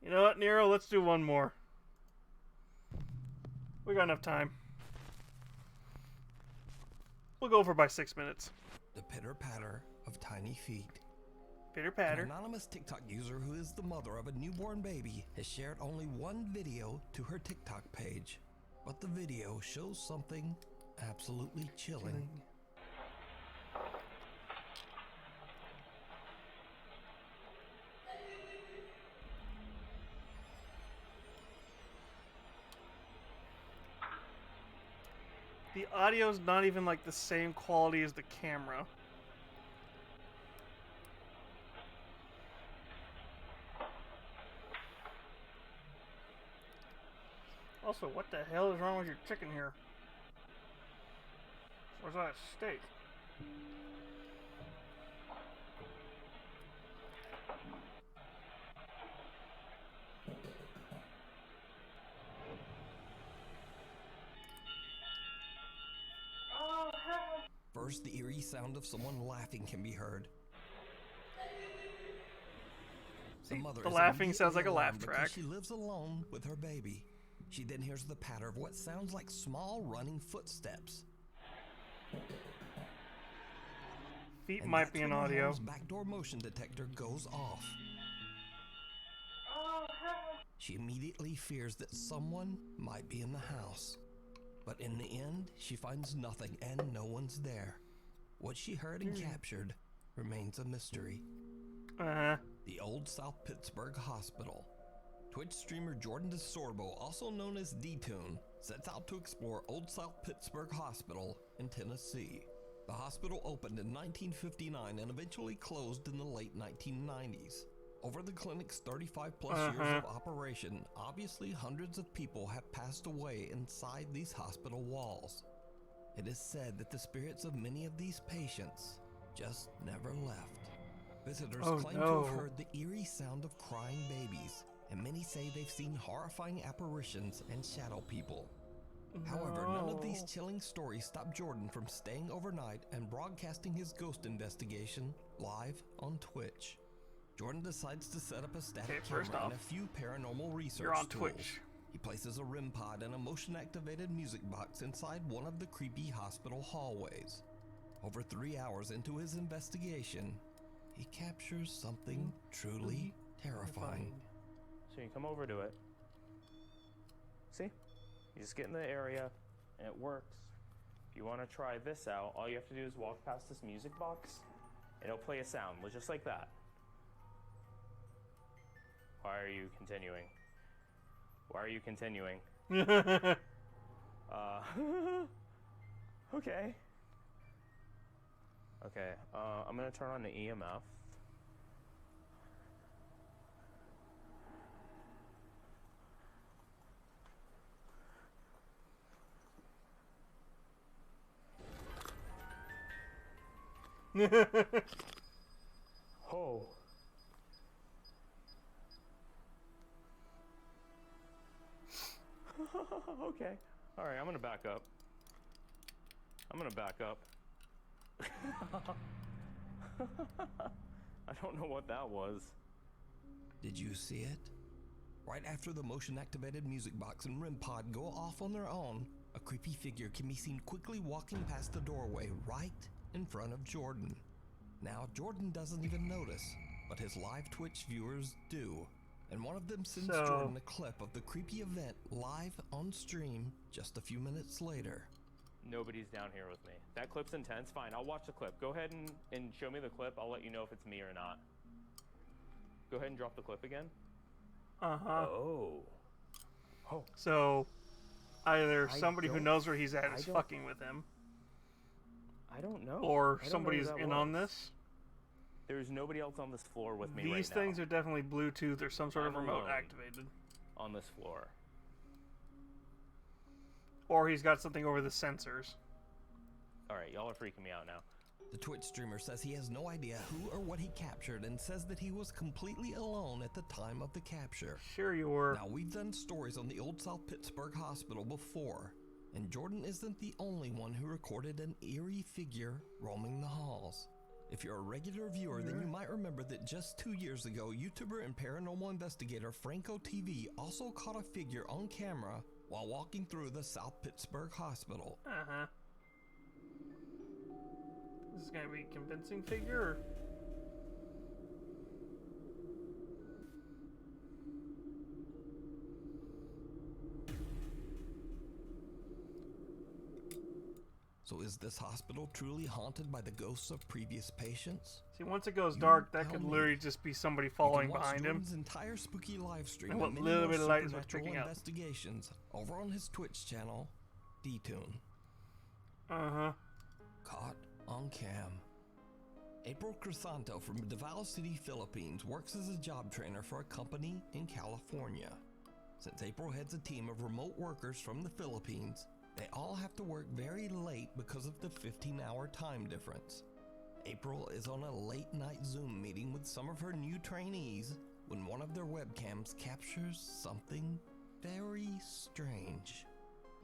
You know what, Nero? Let's do one more. We got enough time. We'll go over by 6 minutes. the pitter-patter of tiny feet. Pitter-patter. An anonymous TikTok user who is the mother of a newborn baby has shared only one video to her TikTok page, but the video shows something absolutely chilling. The audio's not even like the same quality as the camera. Also, what the hell is wrong with your chicken here? Where's that steak? First, the eerie sound of someone laughing can be heard. See, the laughing sounds like a laugh track. She lives alone with her baby. She then hears the patter of what sounds like small running footsteps. Feet And might that's be an when her audio. home's backdoor motion detector goes off. She immediately fears that someone might be in the house. But in the end, she finds nothing and no one's there. What she heard and captured remains a mystery. The Old South Pittsburgh Hospital. Twitch streamer Jordan DeSorbo, also known as D-Tune, sets out to explore Old South Pittsburgh Hospital in Tennessee. The hospital opened in 1959 and eventually closed in the late 1990s. Over the clinic's 35-plus years of operation, obviously hundreds of people have passed away inside these hospital walls. It is said that the spirits of many of these patients just never left. Visitors claim to have heard the eerie sound of crying babies, and many say they've seen horrifying apparitions and shadow people. However, none of these chilling stories stop Jordan from staying overnight and broadcasting his ghost investigation live on Twitch. Jordan decides to set up a static camera and a few paranormal research tools. Twitch. He places a REM pod and a motion-activated music box inside one of the creepy hospital hallways. Over 3 hours into his investigation, he captures something truly terrifying. So you come over to it. See? You just get in the area and it works. If you want to try this out, all you have to do is walk past this music box and it'll play a sound, just like that. Why are you continuing? Why are you continuing? Okay. Okay, I'm gonna turn on the EMF. Oh. Okay. All right, I'm gonna back up. I don't know what that was. Did you see it? Right after the motion-activated music box and REM pod go off on their own, a creepy figure can be seen quickly walking past the doorway right in front of Jordan. Now, Jordan doesn't even notice, but his live Twitch viewers do. And one of them sends Jordan a clip of the creepy event live on stream just a few minutes later. Nobody's down here with me. That clip's intense. Fine, I'll watch the clip. Go ahead and show me the clip. I'll let you know if it's me or not. Go ahead and drop the clip again. Uh-huh. Oh. So, either somebody who knows where he's at is fucking with him. I don't know. Or somebody's in on this. There's nobody else on this floor with me right now. These things are definitely Bluetooth or some sort of remote alone activated. on this floor. Or he's got something over the sensors. Alright, y'all are freaking me out now. The Twitch streamer says he has no idea who or what he captured and says that he was completely alone at the time of the capture. Sure you were. Now, we've done stories on the Old South Pittsburgh Hospital before, and Jordan isn't the only one who recorded an eerie figure roaming the halls. If you're a regular viewer, then you might remember that just 2 years ago, YouTuber and paranormal investigator Franco TV also caught a figure on camera while walking through the South Pittsburgh Hospital. Uh-huh. This is gonna be a convincing figure, or? So is this hospital truly haunted by the ghosts of previous patients? See, once it goes dark, that could literally just be somebody following behind him. Jordan's entire spooky live stream And what and many little more bit of light is what's supernatural picking up. investigations over on his Twitch channel, D-Tune. Uh-huh. Caught on cam. April Crisanto from Davao City, Philippines works as a job trainer for a company in California. Since April heads a team of remote workers from the Philippines, they all have to work very late because of the 15-hour time difference. April is on a late-night Zoom meeting with some of her new trainees when one of their webcams captures something very strange.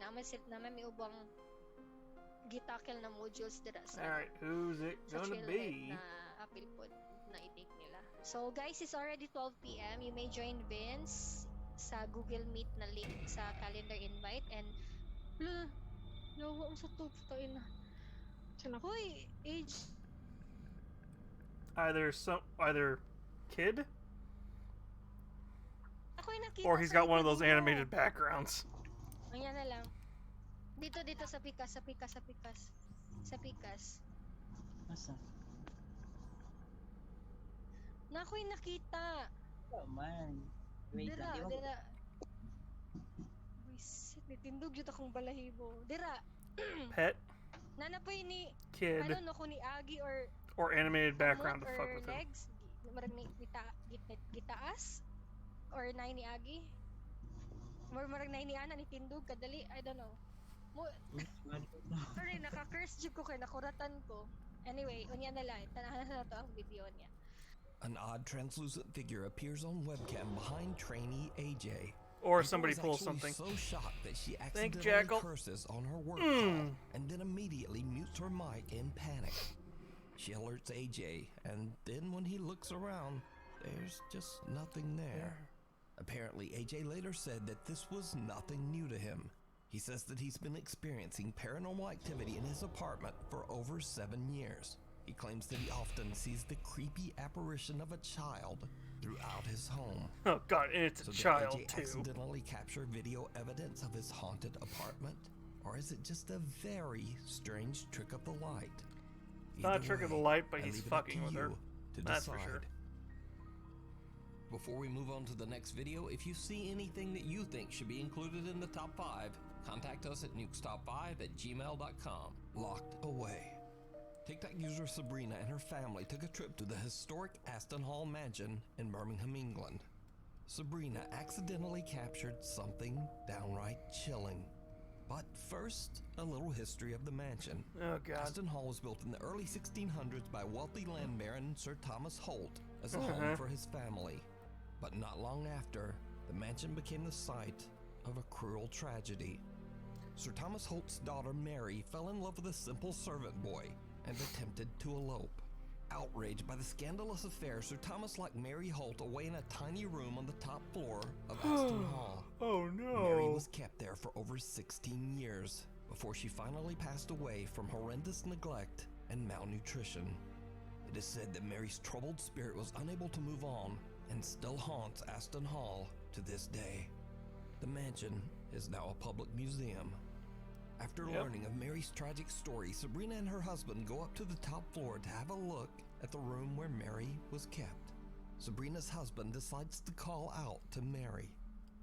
Naman may ubang gitakil na modules dira sa Alright, who's it sa gonna chill be? na apil pod na i-take nila. So guys, it's already 12 p.m. You may join Vince sa Google Meet na link sa calendar invite and nawa ang sa top tayo na. Hoy, age. Either kid Ako'y nakita or he's sa got one of those likod mo. animated backgrounds. Ayan na lang. Dito sa pikas. Asa? Na ako'y nakita. Oh man. Wait lang, di ba? Dira. Wisit, nitindog yun akong balahibo. Dira. Pet, Nanapoy ni kid, ano no ko ni Agi or animated background to or fuck with him. legs marag ni gitaas or nay ni Agi marag nay ni ana ni tindog kadali I don't know sorry naka-curse jud ko kay nakuratan ko anyway unya na lang tanahan na to ang video niya. An odd translucent figure appears on webcam behind trainee AJ. Or April somebody is pulls actually something. so shocked that she Thank accidentally Jackal. curses on her work call and then immediately mutes her mic in panic. She alerts AJ, and then when he looks around, there's just nothing there. Apparently, AJ later said that this was nothing new to him. He says that he's been experiencing paranormal activity in his apartment for over 7 years. He claims that he often sees the creepy apparition of a child throughout his home. Oh god, and it's a So child did AJ too. accidentally capture video evidence of his haunted apartment? Or is it just a very strange trick of the light? Not a Either trick of the way, light, but I he's leave it up fucking to with you her. to That's for decide. sure. Before we move on to the next video, if you see anything that you think should be included in the top 5, contact us at nukestop5@gmail.com. Locked away. TikTok user Sabrina and her family took a trip to the historic Aston Hall Mansion in Birmingham, England. Sabrina accidentally captured something downright chilling. But first, a little history of the mansion. Oh, God. Aston Hall was built in the early 1600s by wealthy land baron Sir Thomas Holt as a home for his family. But not long after, the mansion became the site of a cruel tragedy. Sir Thomas Holt's daughter Mary fell in love with a simple servant boy and attempted to elope. Outraged by the scandalous affair, Sir Thomas locked Mary Holt away in a tiny room on the top floor of Aston Hall. Oh no! Mary was kept there for over 16 years before she finally passed away from horrendous neglect and malnutrition. It is said that Mary's troubled spirit was unable to move on and still haunts Aston Hall to this day. The mansion is now a public museum. After learning of Mary's tragic story, Sabrina and her husband go up to the top floor to have a look at the room where Mary was kept. Sabrina's husband decides to call out to Mary,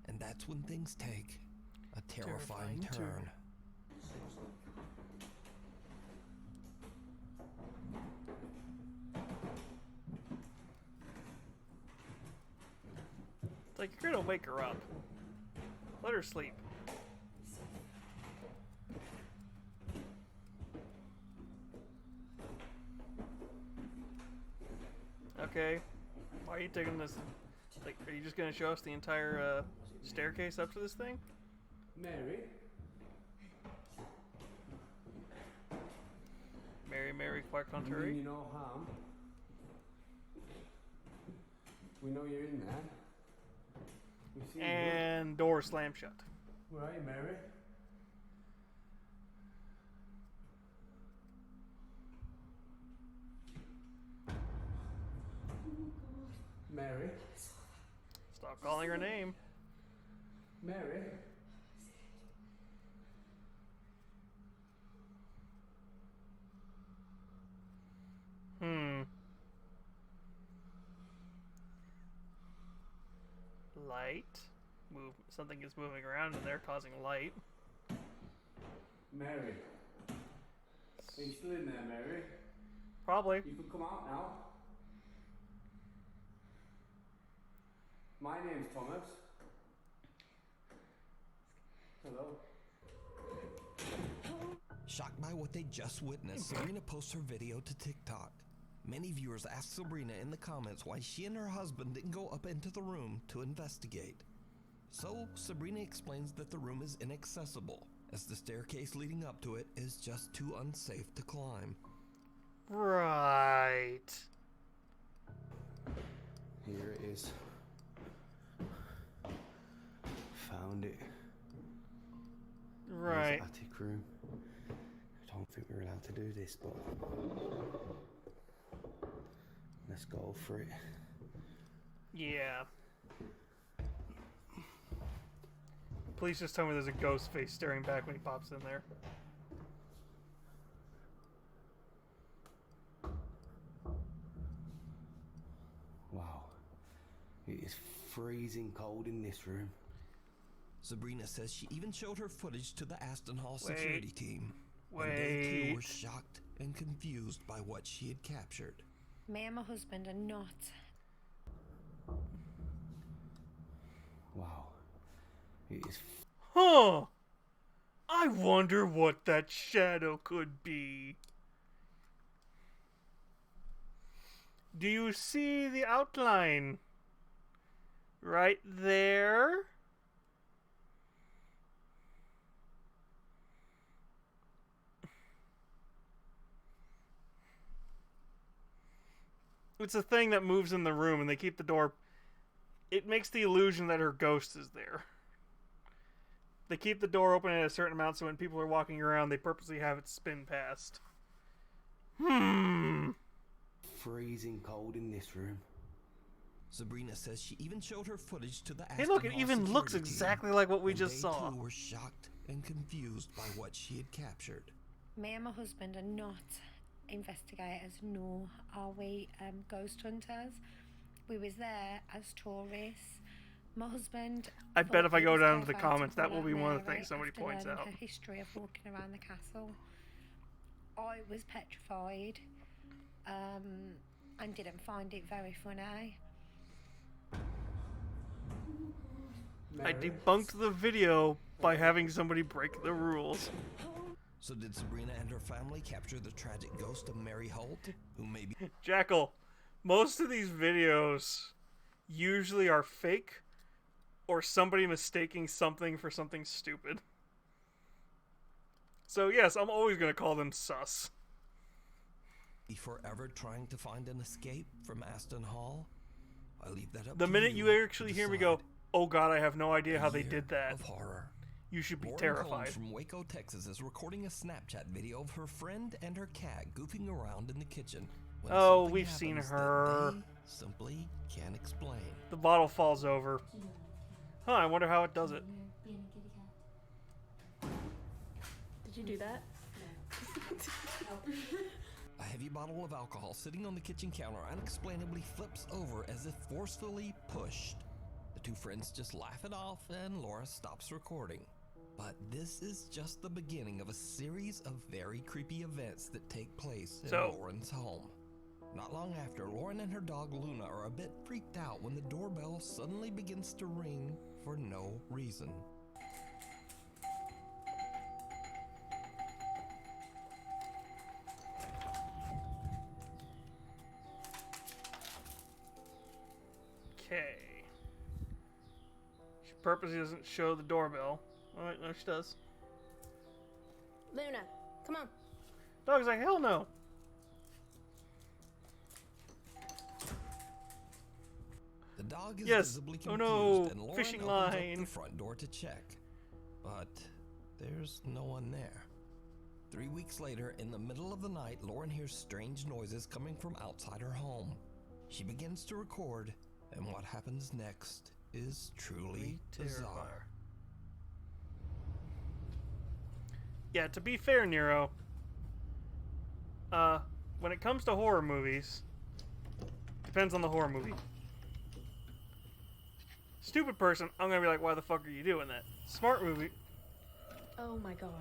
and that's when things take a terrifying turn. It's like, you're gonna wake her up. Let her sleep. Okay. Why are you taking this? Like, are you just gonna show us the entire staircase up to this thing? Mary? Mary, quite We contrary. mean you no harm. We know you're in there. We've seen And door slam shut. you. Where are you, Mary? Mary? Stop calling her name. Mary? Light. Move. Something is moving around and they're causing light. Mary? Are you still in there, Mary? Probably. You can come out now. My name's Thomas. Hello. Shocked by what they just witnessed, Sabrina posts her video to TikTok. Many viewers ask Sabrina in the comments why she and her husband didn't go up into the room to investigate. So, Sabrina explains that the room is inaccessible, as the staircase leading up to it is just too unsafe to climb. Right. Here it is. Found it. Right. There's the attic room. I don't think we're allowed to do this, but let's go for it. Yeah. Please just tell me there's a ghost face staring back when he pops in there. Wow. It is freezing cold in this room. Sabrina says she even showed her footage to the Aston Hall security team. And they too were shocked and confused by what she had captured. Me and my husband are not. Wow. It is. Huh. I wonder what that shadow could be. Do you see the outline? Right there? It's a thing that moves in the room and they keep the door... It makes the illusion that her ghost is there. They keep the door open at a certain amount so when people are walking around, they purposely have it spin past. Freezing cold in this room. Sabrina says she even showed her footage to the Hey, Aston look, it Hall even looks security exactly team, like what we and just they saw. too were shocked and confused by what she had captured. Me and my husband are not investigators, nor are we ghost hunters. We was there as tourists. My husband... I bet if I go thought down it to the was comments, that will like be one of the Mary things somebody after points learning out. her history of walking around the castle. I was petrified and didn't find it very funny. I debunked the video by having somebody break the rules. So did Sabrina and her family capture the tragic ghost of Mary Holt, who may be... Jackal, most of these videos usually are fake or somebody mistaking something for something stupid. So yes, I'm always going to call them sus. forever trying to find an escape from Aston Hall? I leave that up The to minute you actually hear me go, decide. oh god, I have no idea how they Year did that, of horror. you should be Lauren terrified. Combs from Waco, Texas is recording a Snapchat video of her friend and her cat goofing around in the kitchen. when Oh, something we've seen happens her. that they simply can't explain. The bottle falls over. Huh, I wonder how it does it. Did you do that? A heavy bottle of alcohol sitting on the kitchen counter unexplainably flips over as if forcefully pushed. The two friends just laugh it off and Laura stops recording. But this is just the beginning of a series of very creepy events that take place in Lauren's home. Not long after, Lauren and her dog Luna are a bit freaked out when the doorbell suddenly begins to ring for no reason. Okay. She purposely doesn't show the doorbell. Alright, no, she does. Luna, come on. Dog's like, hell no. The dog is Yes. visibly Oh confused, no, and Lauren fishing opens up line. the front door to check. But there's no one there. 3 weeks later, in the middle of the night, Lauren hears strange noises coming from outside her home. She begins to record, and what happens next is truly bizarre. Yeah, to be fair, Nero, when it comes to horror movies, depends on the horror movie. Stupid person, I'm gonna be like, why the fuck are you doing that? Smart movie. Oh my god.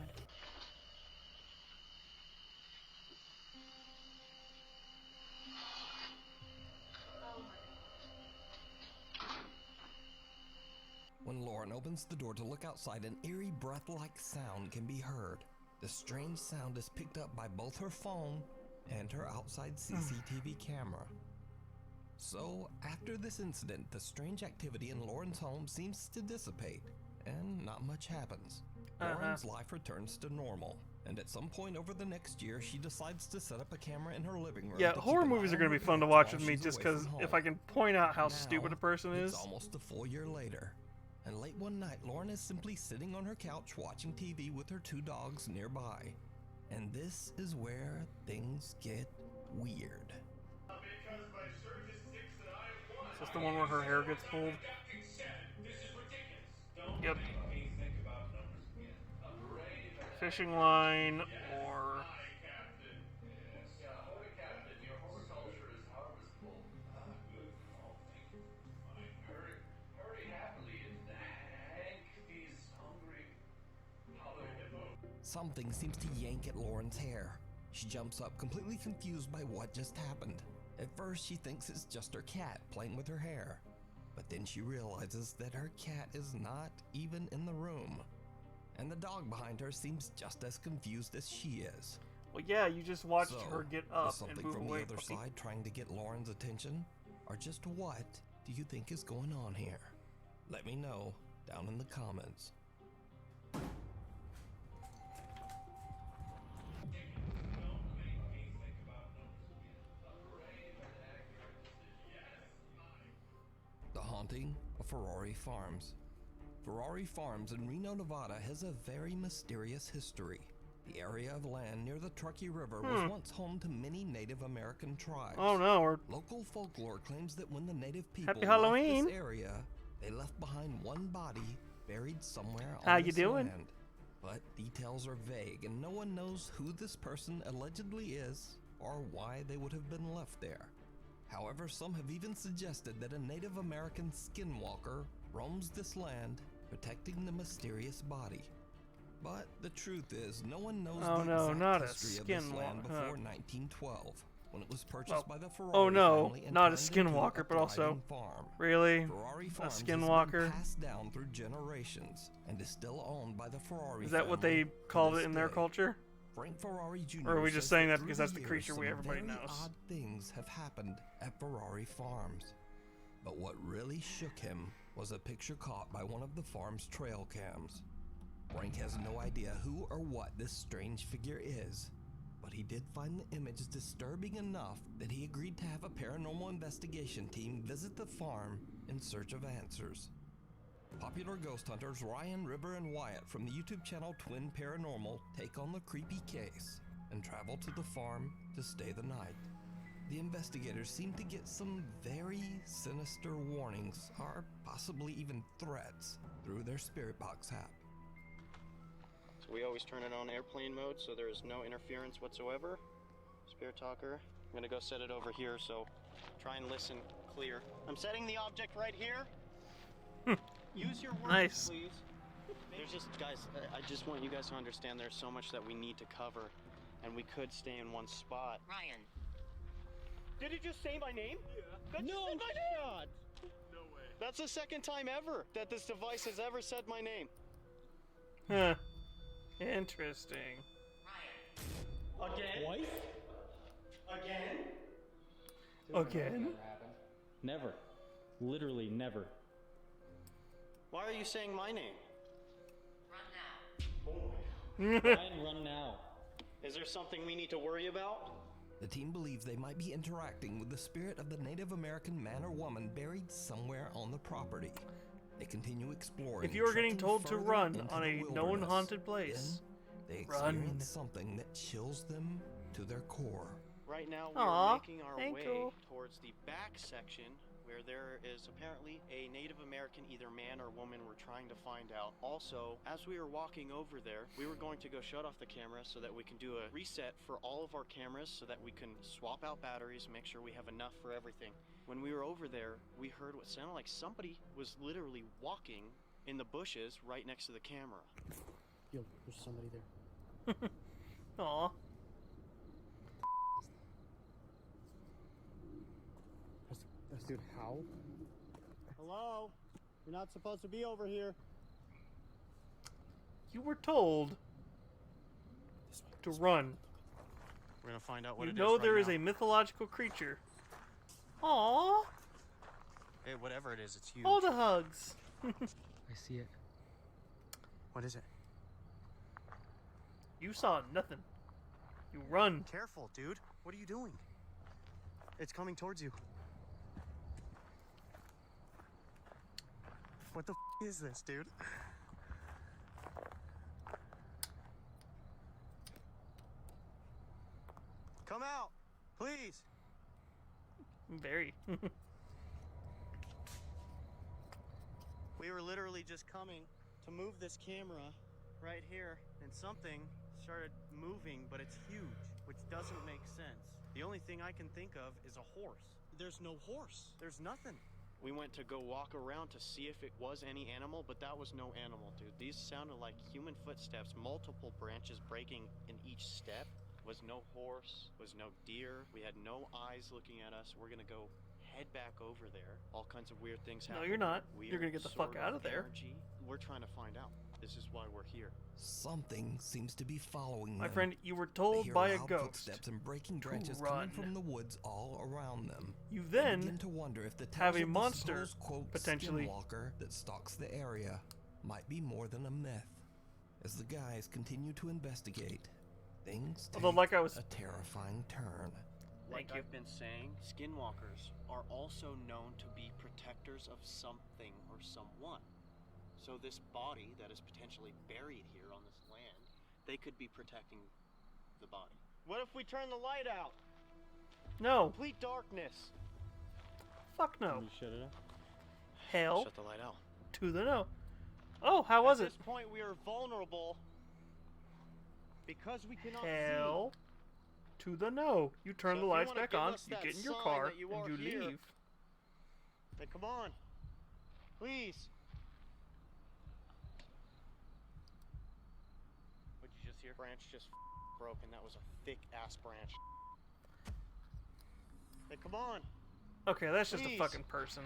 When Lauren opens the door to look outside, an eerie breath-like sound can be heard. The strange sound is picked up by both her phone and her outside CCTV camera. So, after this incident, the strange activity in Lauren's home seems to dissipate, and not much happens. Lauren's life returns to normal, and at some point over the next year, she decides to set up a camera in her living room. Yeah, to horror keep an movies eye are gonna on be her fun to pets watch while with me she's just away because from if home. I can point out how Now, stupid a person is. It's almost a full year later, and late one night, Lauren is simply sitting on her couch watching TV with her two dogs nearby. And this is where things get weird. Is this the one where her hair gets pulled? Yep. Fishing line or... Something seems to yank at Lauren's hair. She jumps up, completely confused by what just happened. At first, she thinks it's just her cat playing with her hair. But then she realizes that her cat is not even in the room. And the dog behind her seems just as confused as she is. Well, yeah, you just watched So, her get is up and something move from away. the other puppy. side trying to get Lauren's attention? Or just what do you think is going on here? Let me know down in the comments. The Haunting of Ferrari Farms. Ferrari Farms in Reno, Nevada has a very mysterious history. The area of land near the Truckee River was once home to many Native American tribes. Oh no, we're... Local folklore claims that when the native people Happy left Halloween. this area, they left behind one body buried somewhere How on you this doing? land. But details are vague and no one knows who this person allegedly is or why they would have been left there. However, some have even suggested that a Native American skinwalker roams this land, protecting the mysterious body. But the truth is, no one knows Oh the no, exact not a history of this land skinwalker. before 1912, when it was purchased by the Ferrari Oh no, family and not a turned into skinwalker, but also thriving farm. really Ferrari a Farms has been skinwalker. passed down through generations and is still owned by the Ferrari Is that what family they to called it this in their day. culture? Frank Ferrari Jr. Or are we just says saying that through because that's the years, creature some everybody very knows? odd things have happened at Ferrari Farms. But what really shook him was a picture caught by one of the farm's trail cams. Frank has no idea who or what this strange figure is, but he did find the image disturbing enough that he agreed to have a paranormal investigation team visit the farm in search of answers. Popular ghost hunters Ryan, Ribber, and Wyatt from the YouTube channel Twin Paranormal take on the creepy case and travel to the farm to stay the night. The investigators seem to get some very sinister warnings, or possibly even threats, through their Spirit Box app. So we always turn it on airplane mode so there's no interference whatsoever. Spirit Talker, I'm gonna go set it over here, so try and listen clear. I'm setting the object right here. Use your words, Nice. please. There's just, guys, I just want you guys to understand there's so much that we need to cover, and we could stay in one spot. Ryan. Did he just say my name? Yeah. No shot! No way. That's the second time ever that this device has ever said my name. Huh. Interesting. Again? Twice? Again? Again? Never. Literally never. Why are you saying my name? Ryan, run now. Is there something we need to worry about? The team believes they might be interacting with the spirit of the Native American man or woman buried somewhere on the property. They continue exploring. If you are getting trekking told to further run into on the a known wilderness, haunted place, then they run. experience something that chills them to their core. Right now we Aw, are making our way ankle. towards the back section where there is apparently a Native American, either man or woman, we're trying to find out. Also, as we were walking over there, we were going to go shut off the camera so that we can do a reset for all of our cameras so that we can swap out batteries, make sure we have enough for everything. When we were over there, we heard what sounded like somebody was literally walking in the bushes right next to the camera. Yo, there's somebody there. Aw. That's dude, how? Hello? You're not supposed to be over here. You were told to run. We're gonna find out what You it is. know there right is now. a mythological creature. Aw. Hey, whatever it is, it's huge. All the hugs. I see it. What is it? You saw nothing. You run. Careful, dude. What are you doing? It's coming towards you. What the is this, dude? Come out, please. Very. We were literally just coming to move this camera right here, and something started moving, but it's huge, which doesn't make sense. The only thing I can think of is a horse. There's no horse. There's nothing. We went to go walk around to see if it was any animal, but that was no animal, dude. These sounded like human footsteps, multiple branches breaking in each step. Was no horse, was no deer. We had no eyes looking at us. We're gonna go head back over there. All kinds of weird things happen. No, you're not. You're Weird gonna get the fuck sort out of there. energy. We're trying to find out. This is why we're here. Something seems to be following My them. friend, you were They told hear by a loud ghost footsteps and breaking to branches run. coming from the woods all around them. You They then begin to wonder if the have tales a of the monster, supposed, quote, potentially. skinwalker that stalks the area might be more than a myth. As the guys continue to investigate, things take Although, like I was- a terrifying turn. Like I've been saying, skinwalkers are also known to be protectors of something or someone. So this body that is potentially buried here on this land, they could be protecting the body. What if we turn the light out? No. Complete darkness. Fuck no. You shut it off? Hell Shut the light out. to the no. Oh, how was At it? this point, we are vulnerable because we cannot Hell to the no. You turn So the if you lights wanna back give on, us you that get in your sign car, that you and are you here. leave. see. Then come on, please. What'd you just hear? Branch just broke, and that was a thick ass branch. Hey, come on. Okay, that's just a Please. fucking person.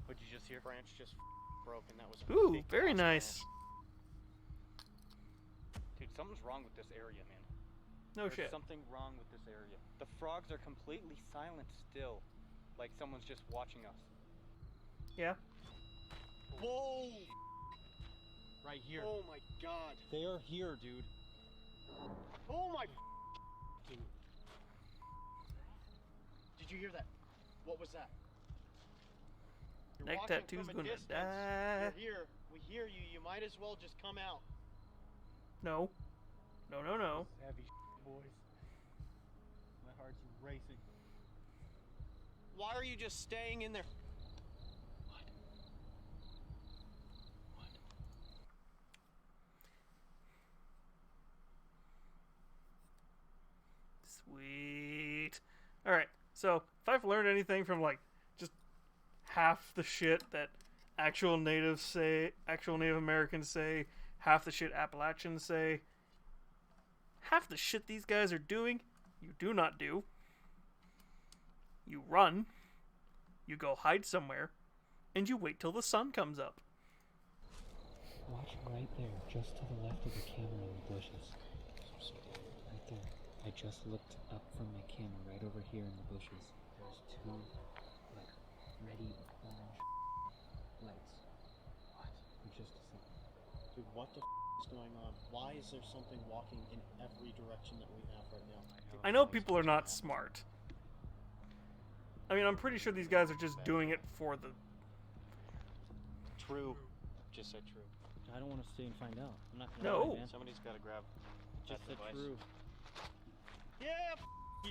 What'd you just hear? Branch just broken. That was a Ooh, big very ass nice. branch. Dude, something's wrong with this area, man. No There's shit. something wrong with this area. The frogs are completely silent still, like someone's just watching us. Yeah. Whoa! Right here. Oh my god. They are here, dude. Oh my dude. Did you hear that? What was that? You're Neck watching tattoo's from a gonna distance. die. You're here. We hear you. You might as well just come out. No. No, no, no. Heavy boys. My heart's racing. Why are you just staying in there? Sweet. Alright, so if I've learned anything from like just half the shit that actual Native Americans say, half the shit Appalachians say, half the shit these guys are doing, you do not do. You run, you go hide somewhere, and you wait till the sun comes up. Watch right there, just to the left of the camera in the bushes. Right there. I just looked up from my camera right over here in the bushes. There's two, like, ready orange lights. What? In just a second. Dude, what the is going on? Why is there something walking in every direction that we have right now? I know people are not smart. I mean, I'm pretty sure these guys are just doing it for the... True. Just said true. I don't want to stay and find out. I'm not gonna No. lie, man. Somebody's got to grab Just that said device. true. Yeah,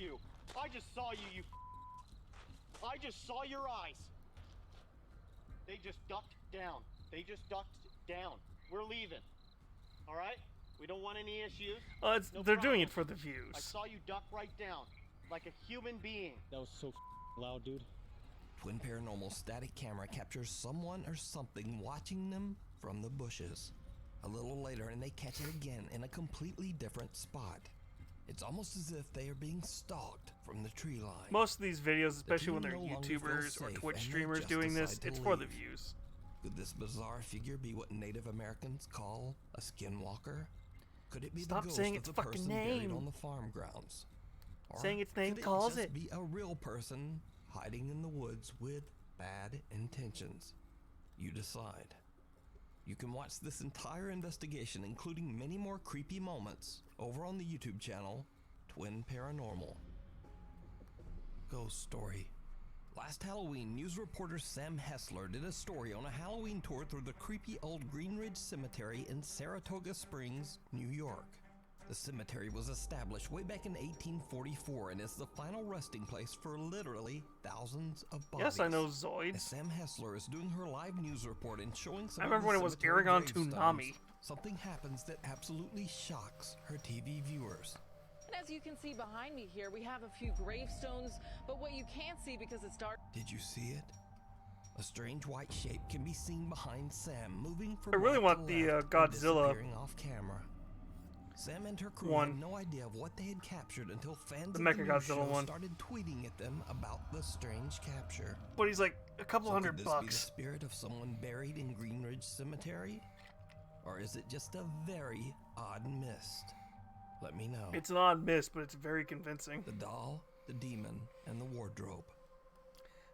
you. I just saw you, I just saw your eyes. They just ducked down. They just ducked down. We're leaving. All right? We don't want any issues. They're doing it for the views. I saw you duck right down, like a human being. That was so loud, dude. Twin Paranormal static camera captures someone or something watching them from the bushes. A little later, and they catch it again in a completely different spot. It's almost as if they are being stalked from the tree line. Most of these videos, especially when The they're two no longer feel YouTubers or safe, Twitch and they streamers just doing this, decide to it's for the leave. views. Could this bizarre figure be what Native Americans call a skinwalker? Could it be Stop the ghost saying of its the fucking person buried name. on the farm grounds? Or Saying its name could calls just it. be a real person hiding in the woods with bad intentions? You decide. You can watch this entire investigation, including many more creepy moments, over on the YouTube channel, Twin Paranormal. Ghost Story. Last Halloween, news reporter Sam Hessler did a story on a Halloween tour through the creepy old Green Ridge Cemetery in Saratoga Springs, New York. The cemetery was established way back in 1844 and is the final resting place for literally thousands of bodies. Yes, I know As Zoids. Sam Hessler is doing her live news report and showing some I of remember the when it was cemetery Aragon gravestones, Toonami. something happens that absolutely shocks her TV viewers. And as you can see behind me here, we have a few gravestones, but what you can't see because it's dark. Did you see it? A strange white shape can be seen behind Sam, moving from I really right to want the, left and Godzilla disappearing off camera. Sam and her crew one. had no idea of what they had captured until fans The of the Mechagodzilla news show one. started tweeting at them about the strange capture. But he's like a couple So hundred could this be the bucks. spirit of someone buried in Green Ridge Cemetery? Or is it just a very odd mist? Let me know. It's an odd miss, but it's very convincing. The doll, the demon, and the wardrobe.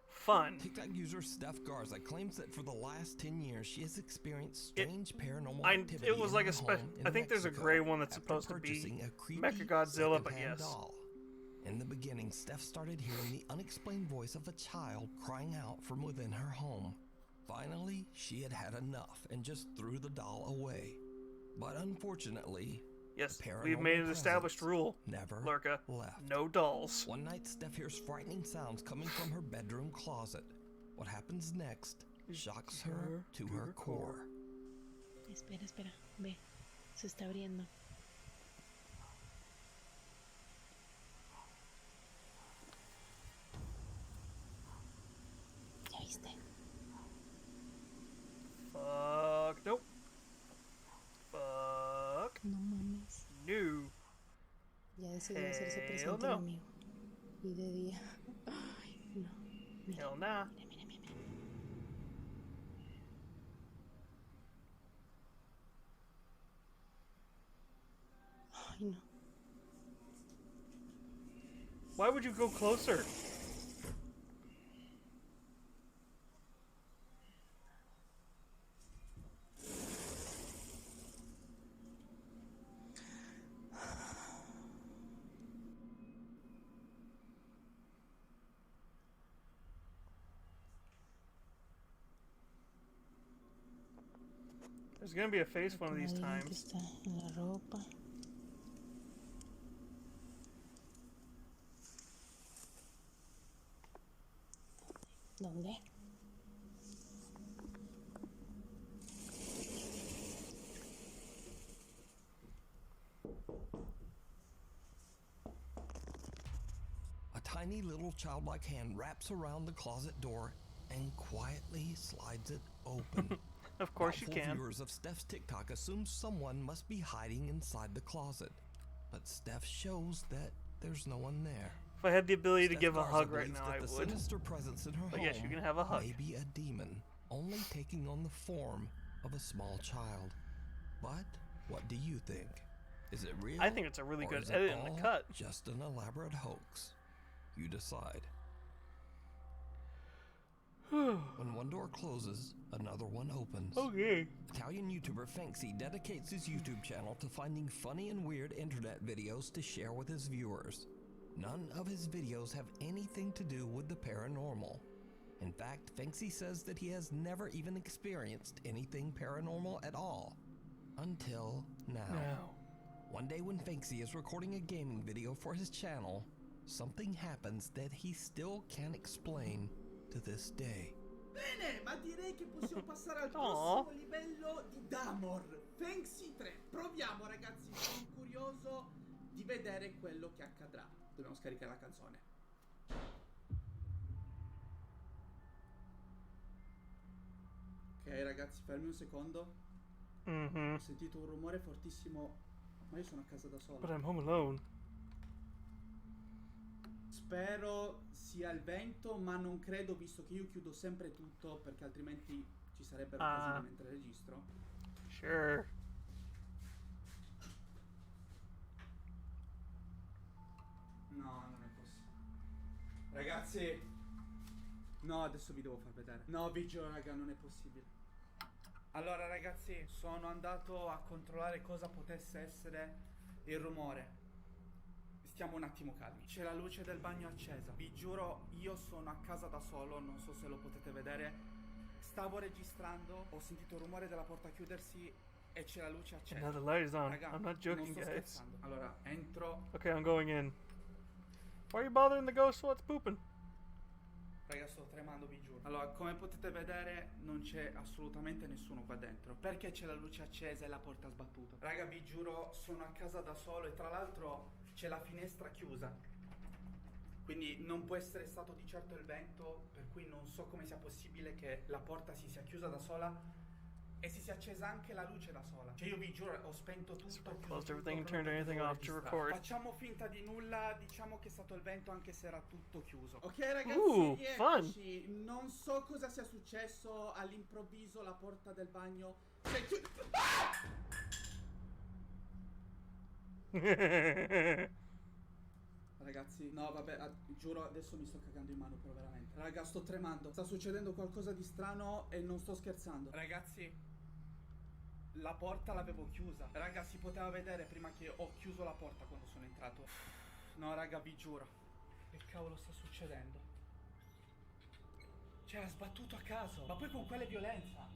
Fun. TikTok user Steph Garza claims that for the last 10 years she has experienced strange paranormal activity. It was in like her a special. home in I think there's a Mexico gray one that's after supposed to be purchasing a creepy Mechagodzilla, but secondhand yes. doll. In the beginning, Steph started hearing the unexplained voice of a child crying out from within her home. Finally, she had had enough and just threw the doll away. But unfortunately, Yes, the we've made an paranormal established presence rule, never Lurka. left. No dolls. One night, Steph hears frightening sounds coming from her bedroom closet. What happens next shocks her to her core. Espera, espera. Ve. Se está abriendo. ¿Ya viste? Fuck. Nope. Fuck. No mames. No. Ya Ese debe hacerse presente Hell no. conmigo. Y de día. Ay, no. Mira, Hell nah. mira, mira, mira. Ay, no. Why would you go closer? There's gonna be a face one of these Ahí que times. está en la ropa. ¿Dónde? A tiny little childlike hand wraps around the closet door and quietly slides it open. Of course you Doubtful can. Viewers of Steph's TikTok assume someone must be hiding inside the closet, but Steph shows that there's no one there. If I had the ability to Steph give a Garza hug right believes now, that I the would. sinister presence in her But home yes, you can have a hug. may be a demon, only taking on the form of a small child. But what do you think? Is it real? I think it's a really or good is it edit in the all cut. Just an elaborate hoax. You decide. When one door closes, another one opens. Okay. Italian YouTuber Fanksy dedicates his YouTube channel to finding funny and weird internet videos to share with his viewers. None of his videos have anything to do with the paranormal. In fact, Fanksy says that he has never even experienced anything paranormal at all. Until now. One day when Fanksy is recording a gaming video for his channel, something happens that he still can't explain to this day. Bene, ma direi che possiamo passare al prossimo livello di Damor. Fanksy 3. Proviamo, ragazzi, sono curioso di vedere quello che accadrà. Dobbiamo scaricare la canzone. Ok, ragazzi, fermi un secondo. Mm-hmm. Ho sentito un rumore fortissimo, ma io sono a casa da solo. But I'm home alone. Spero sia il vento, ma non credo, visto che io chiudo sempre tutto, perché altrimenti ci sarebbero casini mentre registro. Sure. No, non è possibile. Ragazzi, no, adesso vi devo far vedere. No, vi giuro, raga, non è possibile. Allora, ragazzi, sono andato a controllare cosa potesse essere il rumore. Stiamo un attimo calmi. C'è la luce del bagno accesa. Vi giuro, io sono a casa da solo, non so se lo potete vedere. Stavo registrando, ho sentito il rumore della porta chiudersi e c'è la luce accesa. And now the light is on. Raga, I'm not joking, non sto guys. scherzando. Allora, entro. Okay, I'm going in. Why are you bothering the ghost while it's pooping? Raga, sto tremando, vi giuro. Allora, come potete vedere, non c'è assolutamente nessuno qua dentro. Perché c'è la luce accesa e la porta sbattuta? Raga, vi giuro, sono a casa da solo e tra l'altro c'è la finestra chiusa. Quindi non può essere stato di certo il vento, per cui non so come sia possibile che la porta si sia chiusa da sola e si sia accesa anche la luce da sola. Cioè io vi giuro, ho spento tutto, Closed everything and turned anything off to record. Facciamo finta di nulla, diciamo che è stato il vento anche se era tutto chiuso. Ok ragazzi, rieccoci. Non so cosa sia successo, all'improvviso la porta del bagno si è Ragazzi, no vabbè, giuro adesso mi sto cagando in mano però veramente. Raga, sto tremando, sta succedendo qualcosa di strano e non sto scherzando. Ragazzi, la porta l'avevo chiusa. Raga, si poteva vedere prima che ho chiuso la porta quando sono entrato. No raga, vi giuro. Che cavolo sta succedendo? Cioè, ha sbattuto a caso. Ma poi con quale violenza?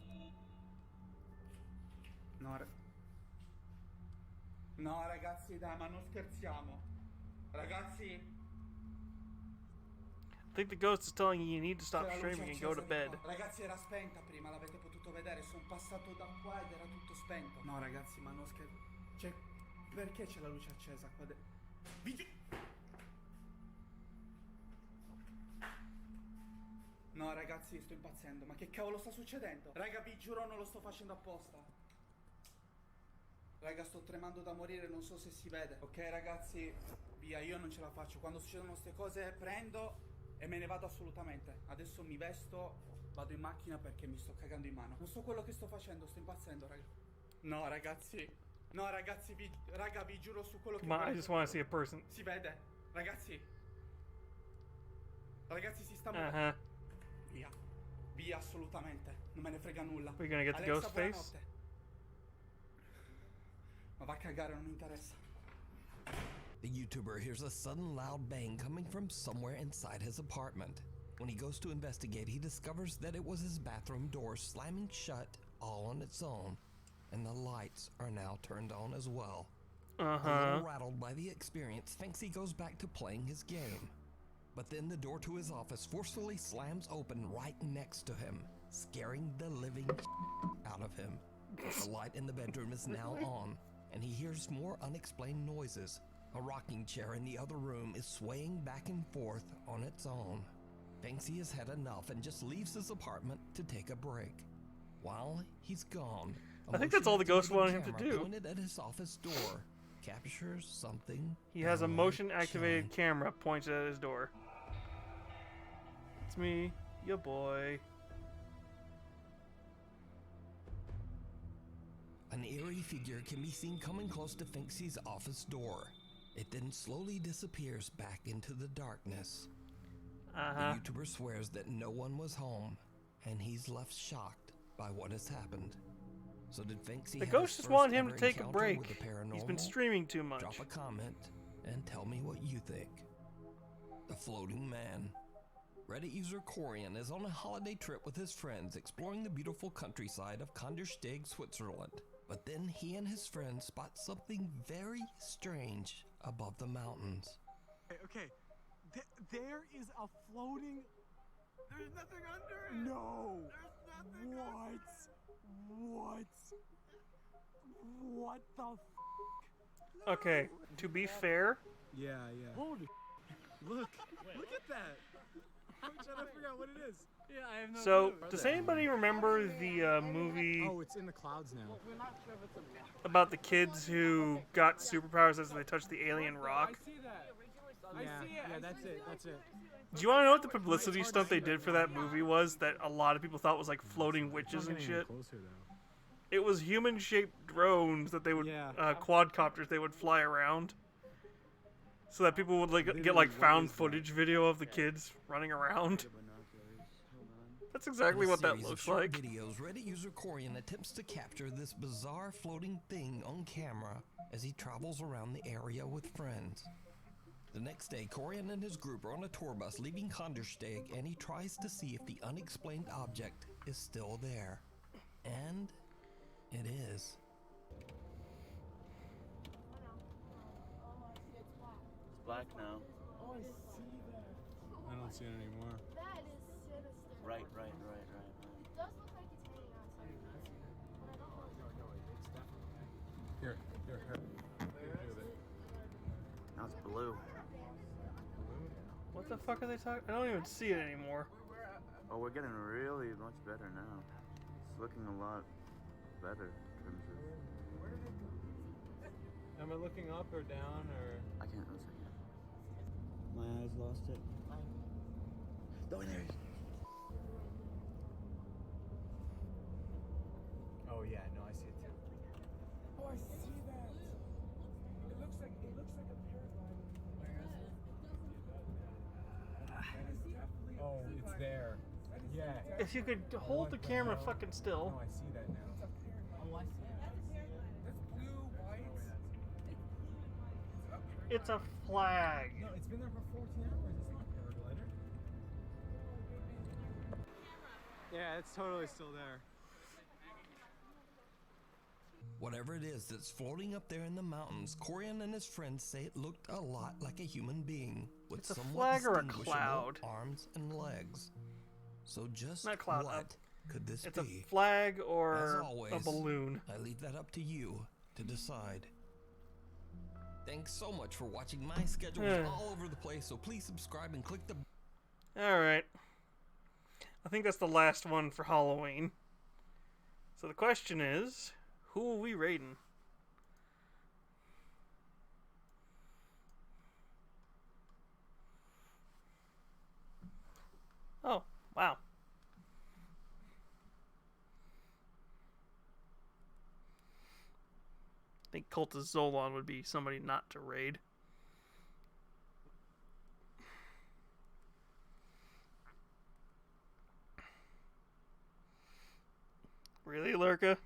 No ragazzi, dai, ma non scherziamo. Ragazzi, I think the ghost is telling you need to stop c'era luce streaming and go to accesa di bed. qua. Ragazzi, era spenta prima, l'avete potuto vedere. Sono passato da qua ed era tutto spento. No ragazzi, ma non scherzo. Cioè, perché c'è la luce accesa qua dentro? No ragazzi, sto impazzendo. Ma che cavolo sta succedendo? Raga, vi giuro non lo sto facendo apposta. Raga, sto tremando da morire, non so se si vede. Ok ragazzi, Via, io non ce la faccio. Quando succedono queste cose prendo e me ne vado assolutamente. Adesso mi vesto, vado in macchina perché mi sto cagando in mano. Non so quello che sto facendo, sto impazzendo, raga. No, ragazzi. No, ragazzi, raga, vi giuro su quello che Come on, I guardo. just want to see a person. Si vede? Ragazzi. Ragazzi, si sta muovendo. Via. Via, assolutamente. Non me ne frega nulla. We're gonna get the Alexa, ghost face? buonanotte. Ma va a cagare, non mi interessa. The YouTuber hears a sudden loud bang coming from somewhere inside his apartment. When he goes to investigate, he discovers that it was his bathroom door slamming shut all on its own, and the lights are now turned on as well. A little rattled by the experience, Finksy goes back to playing his game. But then the door to his office forcefully slams open right next to him, scaring the living out of him. The light in the bedroom is now on, and he hears more unexplained noises. A rocking chair in the other room is swaying back and forth on its own. Banksy has had enough and just leaves his apartment to take a break. While he's gone, I think that's all the ghost wanted him to camera do. Pointed at his office door captures something. He has a downright motion-activated camera pointed at his door. It's me, your boy. An eerie figure can be seen coming close to Finksy's office door. It then slowly disappears back into the darkness. The YouTuber swears that no one was home, and he's left shocked by what has happened. So did Finksy The have ghost his just first wanted him to ever take a encounter break. with the He's been paranormal? streaming too much. Drop a comment and tell me what you think. The Floating Man. Reddit user Corian is on a holiday trip with his friends exploring the beautiful countryside of Kandersteg, Switzerland. But then he and his friends spot something very strange above the mountains. Okay. There is a floating. There's nothing under it. No. There's nothing. What? What the? Okay, to be fair, Yeah. Holy. Look at that. I'm trying to figure out what it is. Yeah, I have no so clue. does anybody remember the movie Oh, it's in the clouds now. We're not sure if it's a about the kids who got superpowers as they touched the alien rock? I see that. Yeah, that's it. Do you want to know what the publicity stunt they did for that movie was that a lot of people thought was like floating witches and shit? It was human-shaped drones that they would, quadcopters they would fly around. So that people would get like found footage video of the kids running around. That's exactly In a what that series of looks short like. Videos, Reddit user Corian attempts to capture this bizarre floating thing on camera as he travels around the area with friends. The next day, Corian and his group are on a tour bus leaving Kandersteg, and he tries to see if the unexplained object is still there. And it is. It's black now. Oh, I see that. I don't see it anymore. That is sinister. Right. It does look like it's hanging outside. But I don't know. No, it's definitely. Here. Now it's blue. What the fuck are they talking? I don't even see it anymore. Oh, we're getting really much better now. It's looking a lot better in terms of. Am I looking up or down or? I can't listen. My eyes lost it. No, there it is. Oh yeah, no, I see it too. Oh, I see that. It looks like a paraglide. Oh, it's there. Yeah. If you could hold the camera fucking still. Oh, I see that now. Oh, I see it. That's blue, white. It's a flag. No, it's been there for 14 hours. It's not a paraglider. Yeah, it's totally still there. Whatever it is that's floating up there in the mountains, Corian and his friends say it looked a lot like a human being with It's a somewhat flag or a distinguishable cloud? arms and legs. So just Not cloud, what could this It's a be? flag As or always, a balloon. I leave that up to you to decide. Thanks so much for watching. My schedule is all over the place, so please subscribe and click the. Alright. I think that's the last one for Halloween. So the question is, who are we raiding? Oh, wow. I think Cultist Zolon would be somebody not to raid. Really, Lurka?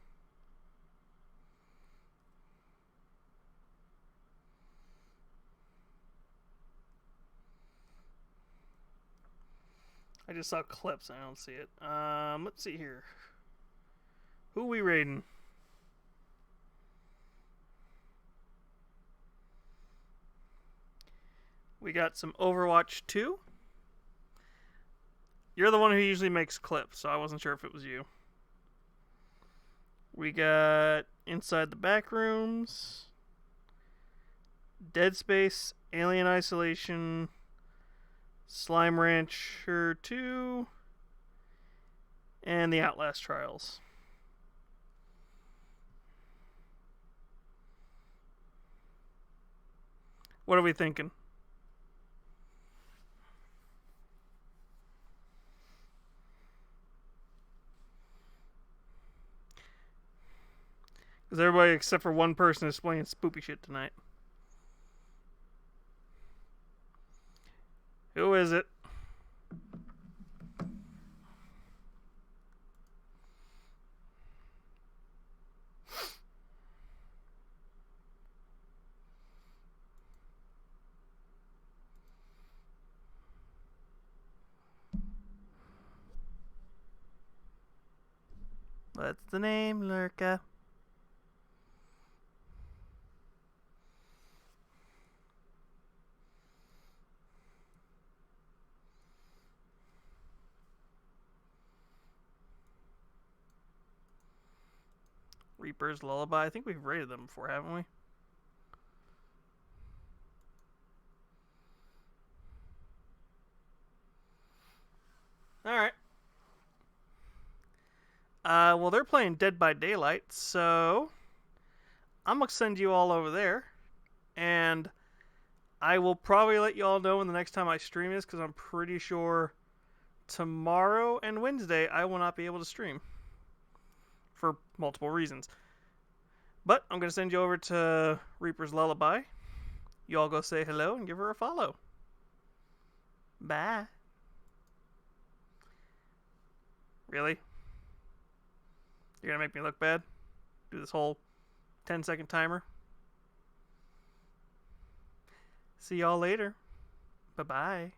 I just saw clips. I don't see it. Let's see here. Who we raiding? We got some Overwatch 2. You're the one who usually makes clips, so I wasn't sure if it was you. We got Inside the Backrooms, Dead Space, Alien Isolation, Slime Rancher 2, and the Outlast Trials. What are we thinking? Because everybody except for one person is playing spoopy shit tonight. Who is it? What's the name, Lurka? Reaper's Lullaby. I think we've rated them before, haven't we? Alright. Well, they're playing Dead by Daylight, so I'm going to send you all over there. And I will probably let you all know when the next time I stream is, because I'm pretty sure tomorrow and Wednesday I will not be able to stream. For multiple reasons. But I'm going to send you over to Reaper's Lullaby. You all go say hello and give her a follow. Bye. Really? You're going to make me look bad? Do this whole 10-second timer? See y'all later. Bye-bye.